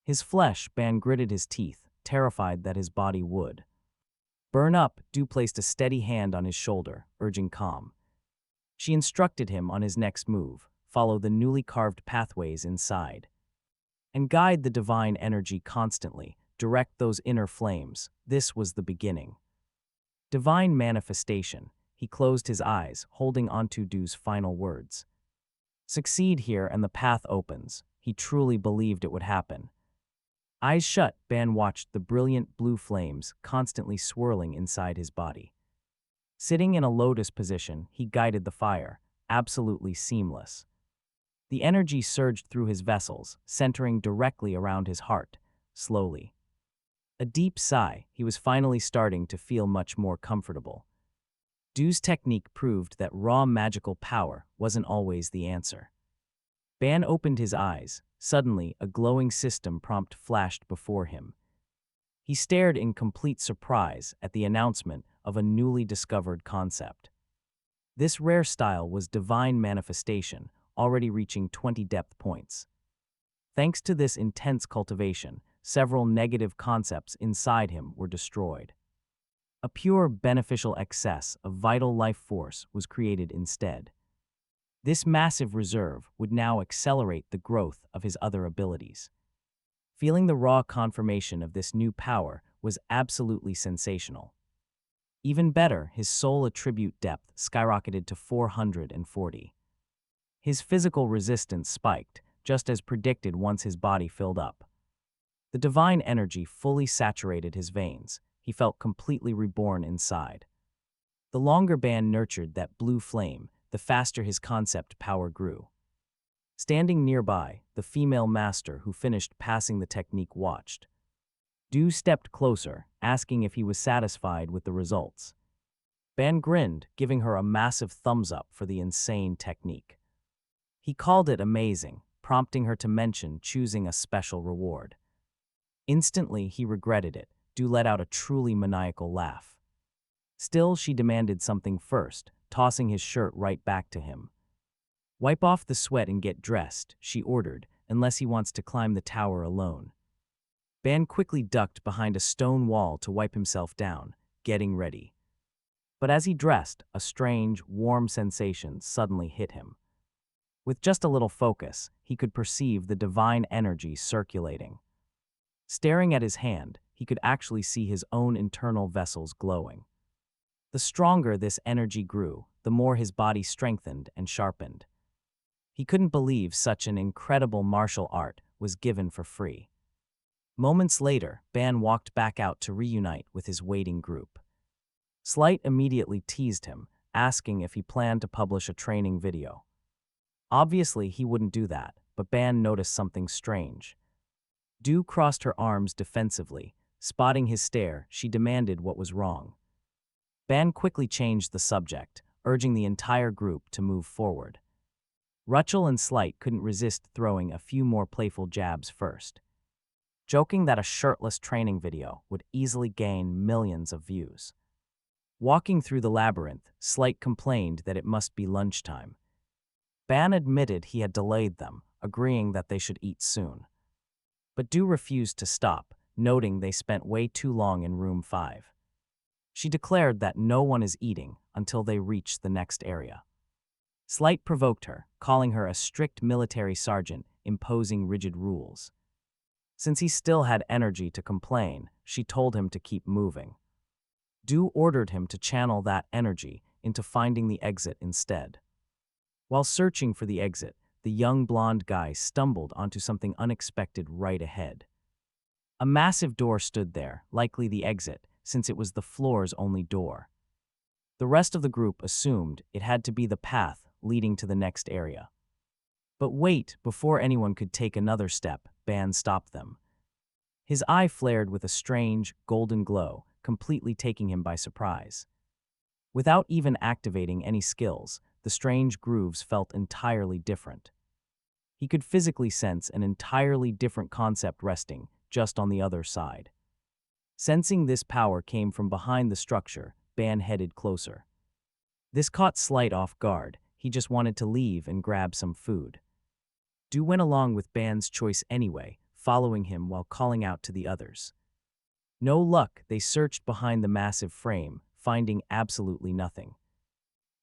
his flesh. Ban gritted his teeth, terrified that his body would burn up. Du placed a steady hand on his shoulder, urging calm. She instructed him on his next move: follow the newly carved pathways inside and guide the divine energy constantly, direct those inner flames. This was the beginning. Divine manifestation. He closed his eyes, holding onto Du's final words. Succeed here and the path opens. He truly believed it would happen. Eyes shut, Ban watched the brilliant blue flames constantly swirling inside his body. Sitting in a lotus position, he guided the fire, absolutely seamless. The energy surged through his vessels, centering directly around his heart. Slowly, a deep sigh, he was finally starting to feel much more comfortable. Du's technique proved that raw magical power wasn't always the answer. Ban opened his eyes. Suddenly, a glowing system prompt flashed before him. He stared in complete surprise at the announcement of a newly discovered concept. This rare style was divine manifestation, already reaching 20 depth points. Thanks to this intense cultivation, several negative concepts inside him were destroyed. A pure, beneficial excess of vital life force was created instead. This massive reserve would now accelerate the growth of his other abilities. Feeling the raw confirmation of this new power was absolutely sensational. Even better, his soul attribute depth skyrocketed to 440. His physical resistance spiked, just as predicted once his body filled up. The divine energy fully saturated his veins. He felt completely reborn inside. The longer Ban nurtured that blue flame, the faster his concept power grew. Standing nearby, the female master who finished passing the technique watched. Du stepped closer, asking if he was satisfied with the results. Ban grinned, giving her a massive thumbs up for the insane technique. He called it amazing, prompting her to mention choosing a special reward. Instantly, he regretted it. Du let out a truly maniacal laugh. Still, she demanded something first, tossing his shirt right back to him. Wipe off the sweat and get dressed, she ordered, unless he wants to climb the tower alone. Ban quickly ducked behind a stone wall to wipe himself down, getting ready. But as he dressed, a strange, warm sensation suddenly hit him. With just a little focus, he could perceive the divine energy circulating. Staring at his hand, he could actually see his own internal vessels glowing. The stronger this energy grew, the more his body strengthened and sharpened. He couldn't believe such an incredible martial art was given for free. Moments later, Ban walked back out to reunite with his waiting group. Slight immediately teased him, asking if he planned to publish a training video. Obviously, he wouldn't do that, but Ban noticed something strange. Du crossed her arms defensively. Spotting his stare, she demanded what was wrong. Ban quickly changed the subject, urging the entire group to move forward. Rachel and Slight couldn't resist throwing a few more playful jabs first, joking that a shirtless training video would easily gain millions of views. Walking through the labyrinth, Slight complained that it must be lunchtime. Ban admitted he had delayed them, agreeing that they should eat soon. But Du refused to stop, noting they spent way too long in room 5. She declared that no one is eating until they reach the next area. Slight provoked her, calling her a strict military sergeant imposing rigid rules. Since he still had energy to complain, she told him to keep moving. Du ordered him to channel that energy into finding the exit instead. While searching for the exit, the young blonde guy stumbled onto something unexpected right ahead. A massive door stood there, likely the exit, since it was the floor's only door. The rest of the group assumed it had to be the path leading to the next area. But wait, before anyone could take another step, Ban stopped them. His eye flared with a strange, golden glow, completely taking him by surprise. Without even activating any skills, the strange grooves felt entirely different. He could physically sense an entirely different concept resting just on the other side. Sensing this power came from behind the structure, Ban headed closer. This caught Slight off guard. He just wanted to leave and grab some food. Du went along with Ban's choice anyway, following him while calling out to the others. No luck, they searched behind the massive frame, finding absolutely nothing.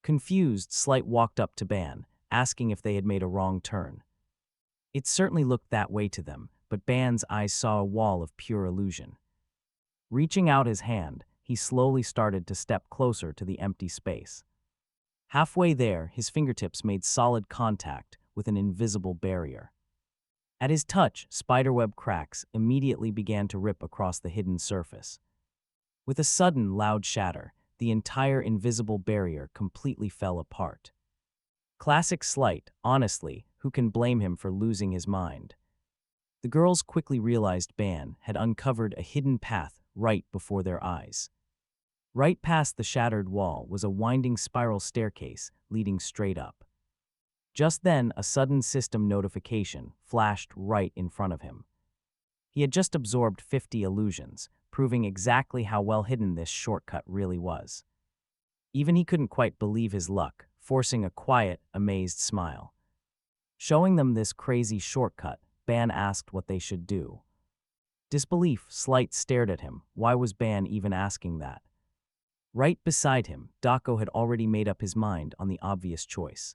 Confused, Slight walked up to Ban, asking if they had made a wrong turn. It certainly looked that way to them, but Ban's eyes saw a wall of pure illusion. Reaching out his hand, he slowly started to step closer to the empty space. Halfway there, his fingertips made solid contact with an invisible barrier. At his touch, spiderweb cracks immediately began to rip across the hidden surface. With a sudden, loud shatter, the entire invisible barrier completely fell apart. Classic Slight, honestly, who can blame him for losing his mind? The girls quickly realized Ban had uncovered a hidden path right before their eyes. Right past the shattered wall was a winding spiral staircase leading straight up. Just then, a sudden system notification flashed right in front of him. He had just absorbed 50 illusions, proving exactly how well hidden this shortcut really was. Even he couldn't quite believe his luck, forcing a quiet, amazed smile. Showing them this crazy shortcut, Ban asked what they should do. Disbelief, Slight stared at him. Why was Ban even asking that? Right beside him, Dako had already made up his mind on the obvious choice.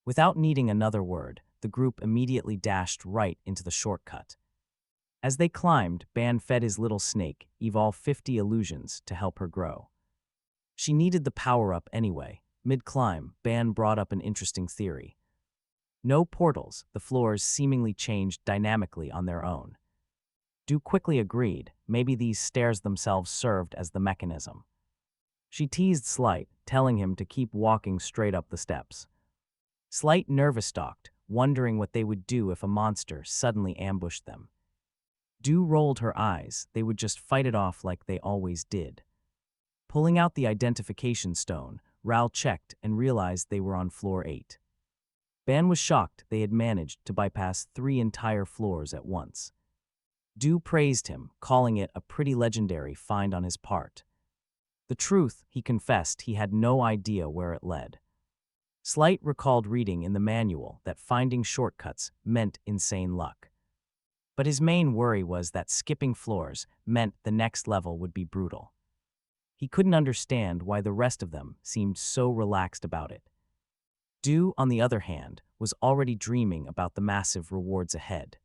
Without needing another word, the group immediately dashed right into the shortcut. As they climbed, Ban fed his little snake, Evolve 50 illusions, to help her grow. She needed the power-up anyway. Mid-climb, Ban brought up an interesting theory. No portals, the floors seemingly changed dynamically on their own. Du quickly agreed, maybe these stairs themselves served as the mechanism. She teased Slight, telling him to keep walking straight up the steps. Slight nervous-stalked, wondering what they would do if a monster suddenly ambushed them. Du rolled her eyes, they would just fight it off like they always did. Pulling out the identification stone, Ral checked and realized they were on floor 8. Ban was shocked they had managed to bypass 3 entire floors at once. Du praised him, calling it a pretty legendary find on his part. The truth, he confessed, he had no idea where it led. Slight recalled reading in the manual that finding shortcuts meant insane luck. But his main worry was that skipping floors meant the next level would be brutal. He couldn't understand why the rest of them seemed so relaxed about it. Du, on the other hand, was already dreaming about the massive rewards ahead.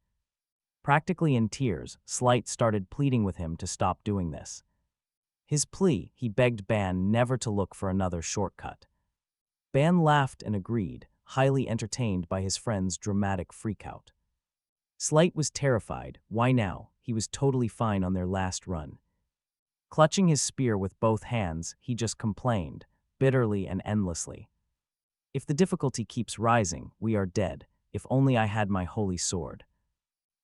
Practically in tears, Slight started pleading with him to stop doing this. His plea, he begged Ban never to look for another shortcut. Ban laughed and agreed, highly entertained by his friend's dramatic freakout. Slight was terrified. Why now? He was totally fine on their last run. Clutching his spear with both hands, he just complained, bitterly and endlessly. If the difficulty keeps rising, we are dead. If only I had my holy sword.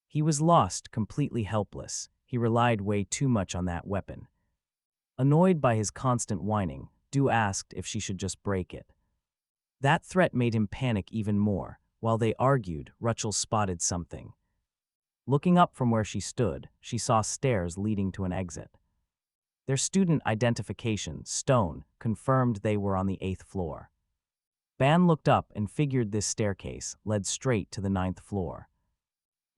He was lost, completely helpless. He relied way too much on that weapon. Annoyed by his constant whining, Du asked if she should just break it. That threat made him panic even more. While they argued, Rachel spotted something. Looking up from where she stood, she saw stairs leading to an exit. Their student identification, stone, confirmed they were on the 8th floor. Ban looked up and figured this staircase led straight to the 9th floor.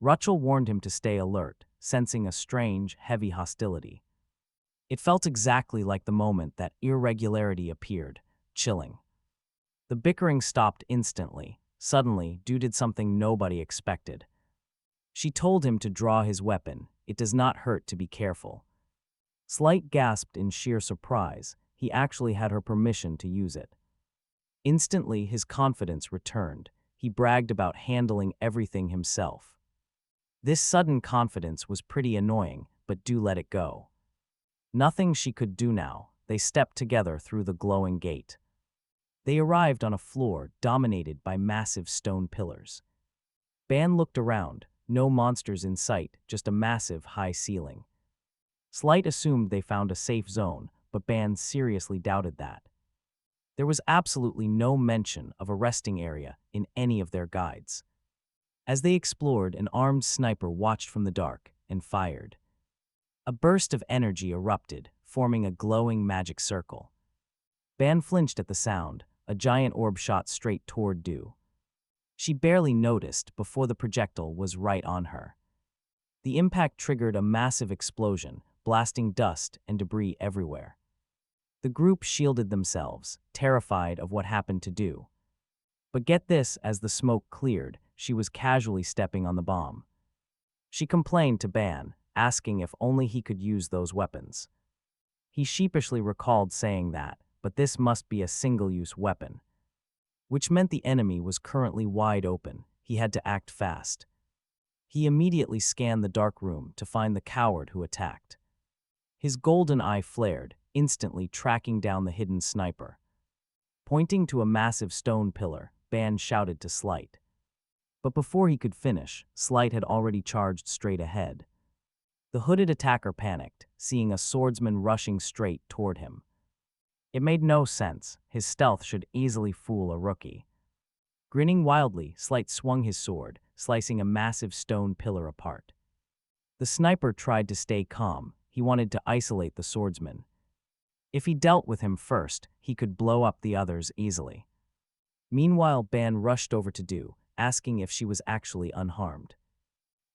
Rachel warned him to stay alert, sensing a strange, heavy hostility. It felt exactly like the moment that irregularity appeared, chilling. The bickering stopped instantly. Suddenly, Du did something nobody expected. She told him to draw his weapon. It does not hurt to be careful. Slight gasped in sheer surprise. He actually had her permission to use it. Instantly, his confidence returned. He bragged about handling everything himself. This sudden confidence was pretty annoying, but Du let it go. Nothing she could do now. They stepped together through the glowing gate. They arrived on a floor dominated by massive stone pillars. Ban looked around. No monsters in sight, just a massive high ceiling. Slight assumed they found a safe zone, but Ban seriously doubted that. There was absolutely no mention of a resting area in any of their guides. As they explored, an armed sniper watched from the dark and fired. A burst of energy erupted, forming a glowing magic circle. Ban flinched at the sound. A giant orb shot straight toward Du. She barely noticed before the projectile was right on her. The impact triggered a massive explosion, blasting dust and debris everywhere. The group shielded themselves, terrified of what happened to Du. But get this, as the smoke cleared, she was casually stepping on the bomb. She complained to Ban, asking if only he could use those weapons. He sheepishly recalled saying that, but this must be a single-use weapon. Which meant the enemy was currently wide open. He had to act fast. He immediately scanned the dark room to find the coward who attacked. His golden eye flared, instantly tracking down the hidden sniper. Pointing to a massive stone pillar, Ban shouted to Slight. But before he could finish, Slight had already charged straight ahead. The hooded attacker panicked, seeing a swordsman rushing straight toward him. It made no sense. His stealth should easily fool a rookie. Grinning wildly, Slight swung his sword, slicing a massive stone pillar apart. The sniper tried to stay calm. He wanted to isolate the swordsman. If he dealt with him first, he could blow up the others easily. Meanwhile, Ban rushed over to Du, asking if she was actually unharmed.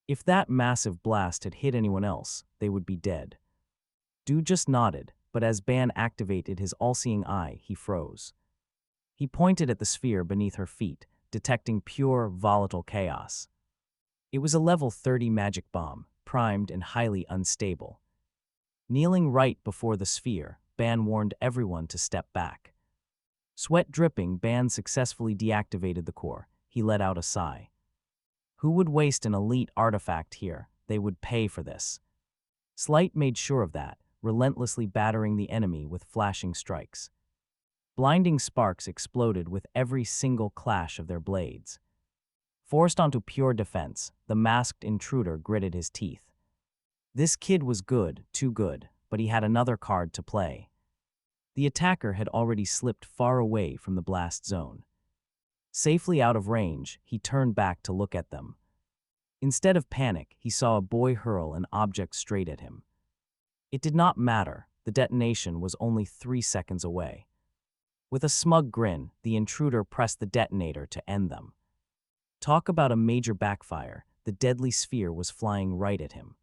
If that massive blast had hit anyone else, they would be dead. Du just nodded, but as Ban activated his all-seeing eye, he froze. He pointed at the sphere beneath her feet, detecting pure, volatile chaos. It was a level 30 magic bomb, primed and highly unstable. Kneeling right before the sphere, Ban warned everyone to step back. Sweat dripping, Ban successfully deactivated the core. He let out a sigh. Who would waste an elite artifact here? They would pay for this. Slight made sure of that, relentlessly battering the enemy with flashing strikes. Blinding sparks exploded with every single clash of their blades. Forced onto pure defense, the masked intruder gritted his teeth. This kid was good, too good, but he had another card to play. The attacker had already slipped far away from the blast zone. Safely out of range, he turned back to look at them. Instead of panic, he saw a boy hurl an object straight at him. It did not matter. The detonation was only 3 seconds away. With a smug grin, the intruder pressed the detonator to end them. Talk about a major backfire. The deadly sphere was flying right at him.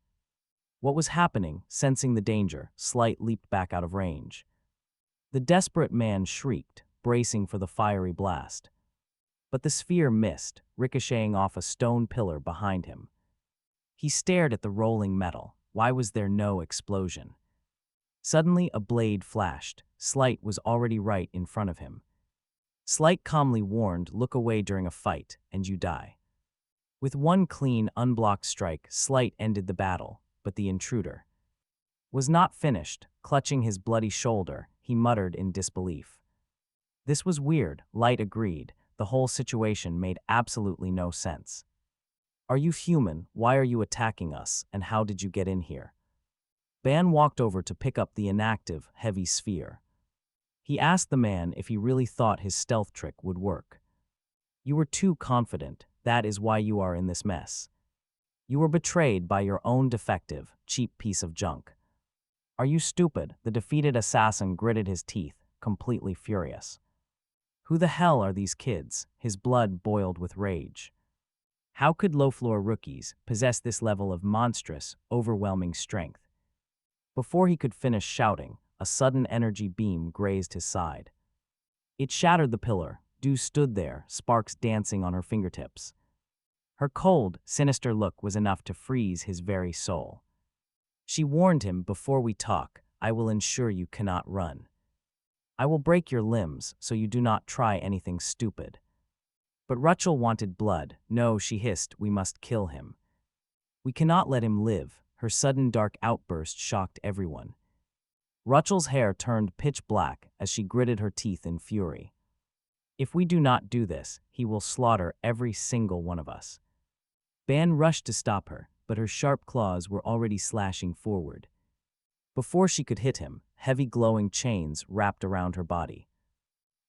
What was happening? Sensing the danger, Slight leaped back out of range. The desperate man shrieked, bracing for the fiery blast. But the sphere missed, ricocheting off a stone pillar behind him. He stared at the rolling metal. Why was there no explosion? Suddenly, a blade flashed. Slight was already right in front of him. Slight calmly warned, "Look away during a fight, and you die." With one clean, unblocked strike, Slight ended the battle, but the intruder was not finished. Clutching his bloody shoulder, he muttered in disbelief. This was weird, Light agreed. The whole situation made absolutely no sense. "Are you human? Why are you attacking us? And how did you get in here?" Ban walked over to pick up the inactive, heavy sphere. He asked the man if he really thought his stealth trick would work. "You were too confident. That is why you are in this mess. You were betrayed by your own defective, cheap piece of junk." "Are you stupid?" The defeated assassin gritted his teeth, completely furious. "Who the hell are these kids?" His blood boiled with rage. How could low-floor rookies possess this level of monstrous, overwhelming strength? Before he could finish shouting, a sudden energy beam grazed his side. It shattered the pillar. Du stood there, sparks dancing on her fingertips. Her cold, sinister look was enough to freeze his very soul. She warned him, "Before we talk, I will ensure you cannot run. I will break your limbs so you do not try anything stupid." But Rachel wanted blood. "No," she hissed, "we must kill him. We cannot let him live." Her sudden dark outburst shocked everyone. Rachel's hair turned pitch black as she gritted her teeth in fury. "If we do not do this, he will slaughter every single one of us." Ban rushed to stop her, but her sharp claws were already slashing forward. Before she could hit him, heavy glowing chains wrapped around her body.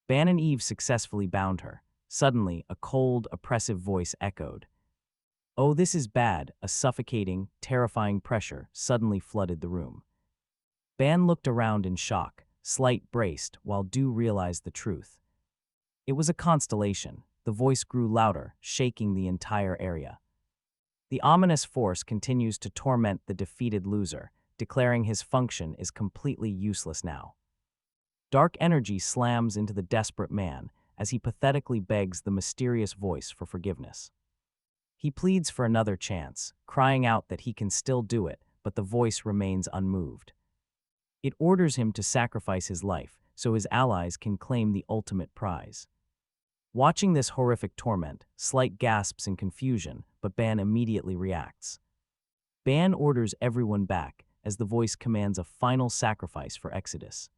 Ban and Eve successfully bound her. Suddenly, a cold, oppressive voice echoed. "Oh, this is bad." A suffocating, terrifying pressure suddenly flooded the room. Ban looked around in shock. Slight braced, while Du realized the truth. It was a constellation. The voice grew louder, shaking the entire area. "The ominous force continues to torment the defeated loser, declaring his function is completely useless now." Dark energy slams into the desperate man as he pathetically begs the mysterious voice for forgiveness. He pleads for another chance, crying out that he can still do it, but the voice remains unmoved. It orders him to sacrifice his life so his allies can claim the ultimate prize. Watching this horrific torment, Slight gasps in confusion, but Ban immediately reacts. Ban orders everyone back as the voice commands a final sacrifice for Exodus.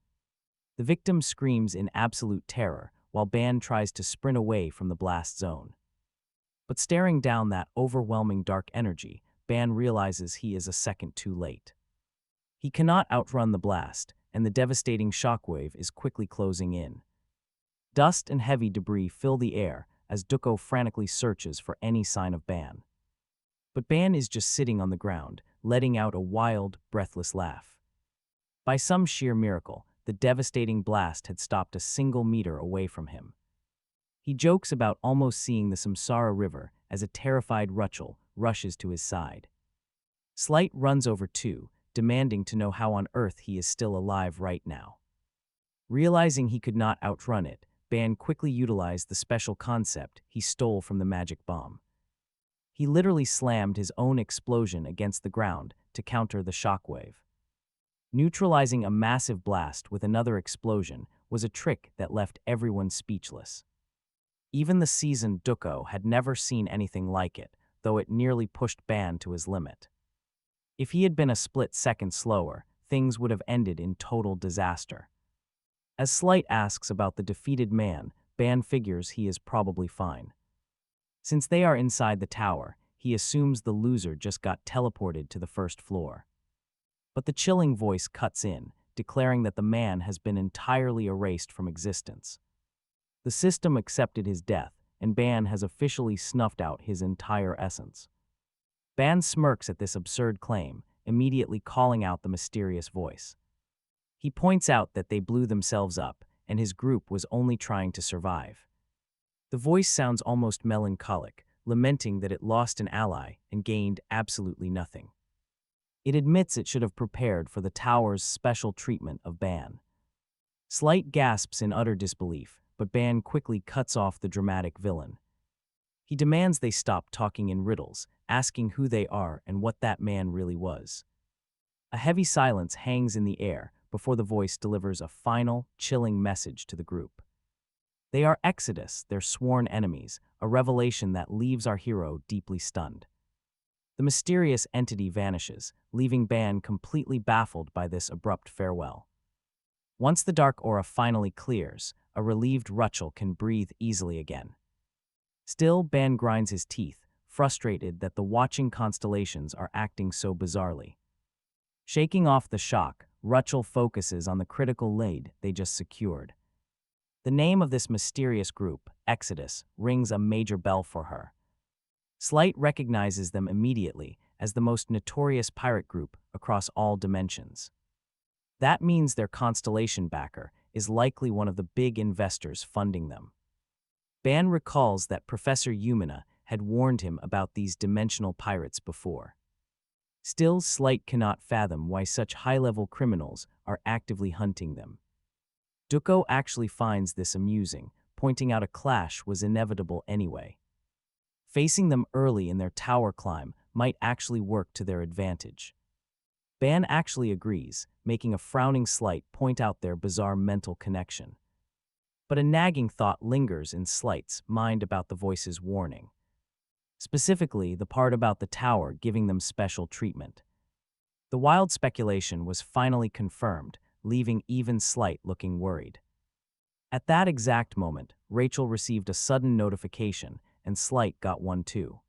The victim screams in absolute terror while Ban tries to sprint away from the blast zone. But staring down that overwhelming dark energy, Ban realizes he is a second too late. He cannot outrun the blast, and the devastating shockwave is quickly closing in. Dust and heavy debris fill the air as Duko frantically searches for any sign of Ban. But Ban is just sitting on the ground, letting out a wild, breathless laugh. By some sheer miracle, the devastating blast had stopped a single meter away from him. He jokes about almost seeing the Samsara River as a terrified Rachel rushes to his side. Slight runs over too, demanding to know how on earth he is still alive right now. Realizing he could not outrun it, Ban quickly utilized the special concept he stole from the magic bomb. He literally slammed his own explosion against the ground to counter the shockwave. Neutralizing a massive blast with another explosion was a trick that left everyone speechless. Even the seasoned Duko had never seen anything like it, though it nearly pushed Ban to his limit. If he had been a split second slower, things would have ended in total disaster. As Slight asks about the defeated man, Ban figures he is probably fine. Since they are inside the tower, he assumes the loser just got teleported to the first floor. But the chilling voice cuts in, declaring that the man has been entirely erased from existence. The system accepted his death, and Ban has officially snuffed out his entire essence. Ban smirks at this absurd claim, immediately calling out the mysterious voice. He points out that they blew themselves up, and his group was only trying to survive. The voice sounds almost melancholic, lamenting that it lost an ally and gained absolutely nothing. It admits it should have prepared for the tower's special treatment of Ban. Slight gasps in utter disbelief, but Ban quickly cuts off the dramatic villain. He demands they stop talking in riddles, asking who they are and what that man really was. A heavy silence hangs in the air before the voice delivers a final, chilling message to the group. They are Exodus, their sworn enemies, a revelation that leaves our hero deeply stunned. The mysterious entity vanishes, leaving Ban completely baffled by this abrupt farewell. Once the dark aura finally clears, a relieved Rachel can breathe easily again. Still, Ban grinds his teeth, frustrated that the watching constellations are acting so bizarrely. Shaking off the shock, Rachel focuses on the critical lead they just secured. The name of this mysterious group, Exodus, rings a major bell for her. Slight recognizes them immediately as the most notorious pirate group across all dimensions. That means their constellation backer is likely one of the big investors funding them. Ban recalls that Professor Yumina had warned him about these dimensional pirates before. Still, Slight cannot fathom why such high-level criminals are actively hunting them. Duko actually finds this amusing, pointing out a clash was inevitable anyway. Facing them early in their tower climb might actually work to their advantage. Ban actually agrees, making a frowning Slight point out their bizarre mental connection. But a nagging thought lingers in Slight's mind about the voice's warning. Specifically, the part about the tower giving them special treatment. The wild speculation was finally confirmed, leaving even Slight looking worried. At that exact moment, Rachel received a sudden notification, and Slight got one too.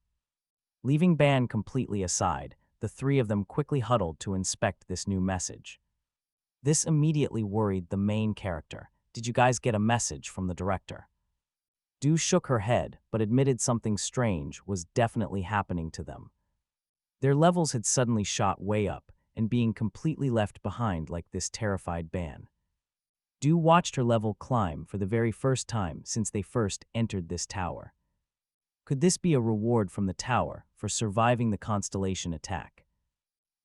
Leaving Ban completely aside, the three of them quickly huddled to inspect this new message. This immediately worried the main character. Did you guys get a message from the director? Du shook her head, but admitted something strange was definitely happening to them. Their levels had suddenly shot way up, and being completely left behind like this terrified Ban. Du watched her level climb for the very first time since they first entered this tower. Could this be a reward from the tower for surviving the constellation attack?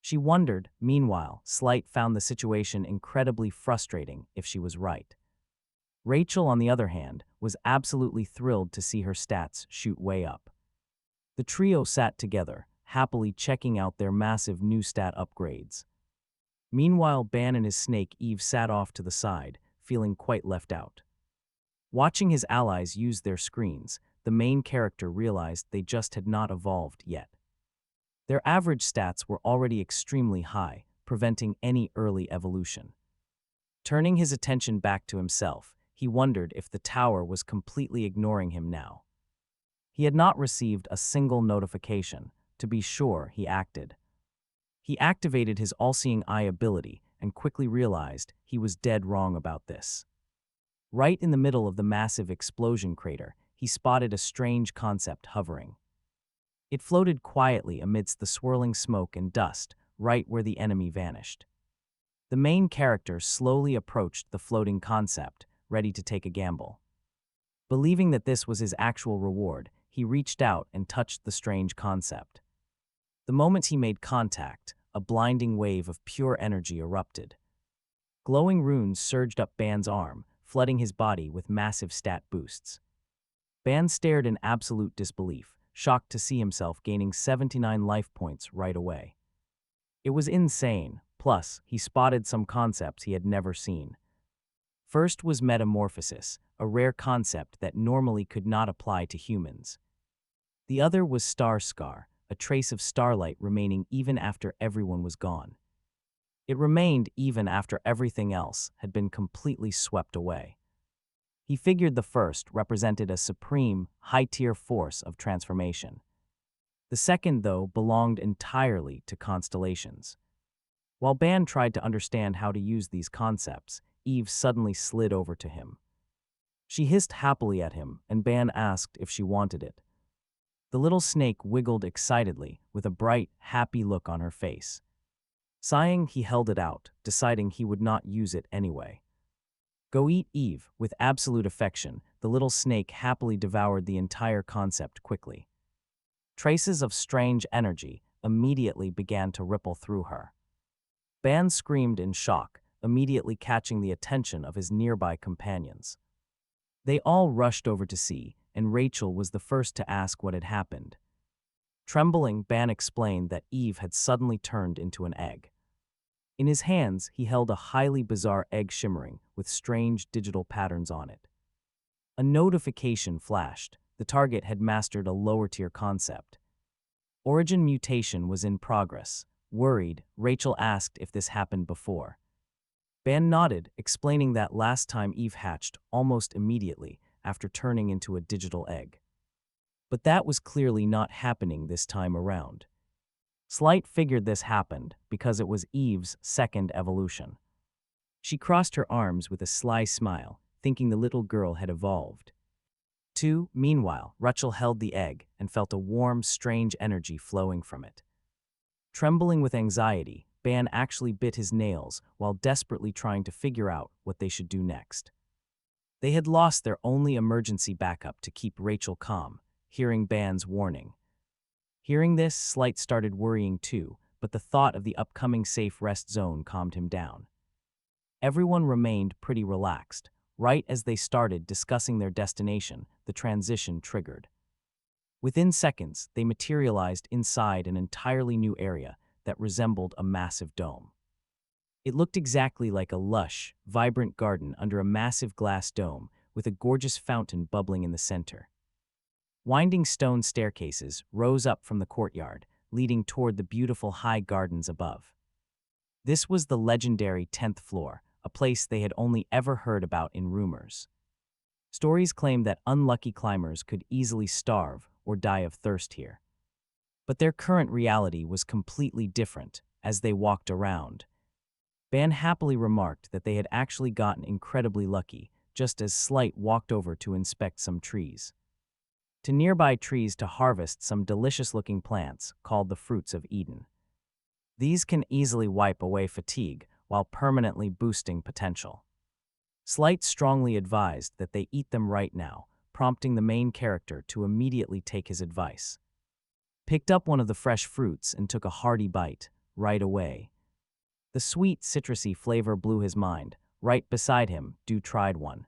She wondered. Meanwhile, Slight found the situation incredibly frustrating if she was right. Rachel, on the other hand, was absolutely thrilled to see her stats shoot way up. The trio sat together, happily checking out their massive new stat upgrades. Meanwhile, Ban and his snake Eve sat off to the side, feeling quite left out. Watching his allies use their screens, the main character realized they just had not evolved yet. Their average stats were already extremely high, preventing any early evolution. Turning his attention back to himself, he wondered if the tower was completely ignoring him now. He had not received a single notification. To be sure, he acted. He activated his all-seeing eye ability and quickly realized he was dead wrong about this. Right in the middle of the massive explosion crater, he spotted a strange concept hovering. It floated quietly amidst the swirling smoke and dust, right where the enemy vanished. The main character slowly approached the floating concept, ready to take a gamble. Believing that this was his actual reward, he reached out and touched the strange concept. The moment he made contact, a blinding wave of pure energy erupted. Glowing runes surged up Ban's arm, flooding his body with massive stat boosts. Ban stared in absolute disbelief, shocked to see himself gaining 79 life points right away. It was insane, plus, he spotted some concepts he had never seen. First was metamorphosis, a rare concept that normally could not apply to humans. The other was star scar, a trace of starlight remaining even after everyone was gone. It remained even after everything else had been completely swept away. He figured the first represented a supreme, high-tier force of transformation. The second, though, belonged entirely to constellations. While Ban tried to understand how to use these concepts, Eve suddenly slid over to him. She hissed happily at him, and Ban asked if she wanted it. The little snake wiggled excitedly, with a bright, happy look on her face. Sighing, he held it out, deciding he would not use it anyway. Go eat, Eve. With absolute affection, the little snake happily devoured the entire concept quickly. Traces of strange energy, immediately began to ripple through her. Ban screamed in shock, immediately catching the attention of his nearby companions. They all rushed over to see, and Rachel was the first to ask what had happened. Trembling, Ban explained that Eve had suddenly turned into an egg. In his hands, he held a highly bizarre egg shimmering with strange digital patterns on it. A notification flashed. The target had mastered a lower-tier concept. Origin mutation was in progress. Worried, Rachel asked if this happened before. Ban nodded, explaining that last time Eve hatched almost immediately after turning into a digital egg. But that was clearly not happening this time around. Slight figured this happened because it was Eve's second evolution. She crossed her arms with a sly smile, thinking the little girl had evolved. Meanwhile, Rachel held the egg and felt a warm, strange energy flowing from it. Trembling with anxiety, Ban actually bit his nails while desperately trying to figure out what they should do next. They had lost their only emergency backup to keep Rachel calm, hearing Ban's warning. Hearing this, Slight started worrying too, but the thought of the upcoming safe rest zone calmed him down. Everyone remained pretty relaxed. Right as they started discussing their destination, the transition triggered. Within seconds, they materialized inside an entirely new area that resembled a massive dome. It looked exactly like a lush, vibrant garden under a massive glass dome with a gorgeous fountain bubbling in the center. Winding stone staircases rose up from the courtyard, leading toward the beautiful high gardens above. This was the legendary 10th floor, a place they had only ever heard about in rumors. Stories claimed that unlucky climbers could easily starve or die of thirst here. But their current reality was completely different as they walked around. Ban happily remarked that they had actually gotten incredibly lucky, just as Slight walked over to inspect some trees. To nearby trees to harvest some delicious-looking plants called the fruits of Eden. These can easily wipe away fatigue while permanently boosting potential. Slight strongly advised that they eat them right now, prompting the main character to immediately take his advice. Picked up one of the fresh fruits and took a hearty bite, right away. The sweet, citrusy flavor blew his mind. Right beside him, Du tried one.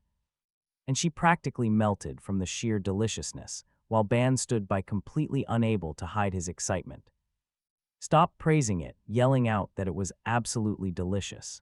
And she practically melted from the sheer deliciousness, while Ban stood by completely unable to hide his excitement. Stopped praising it, yelling out that it was absolutely delicious.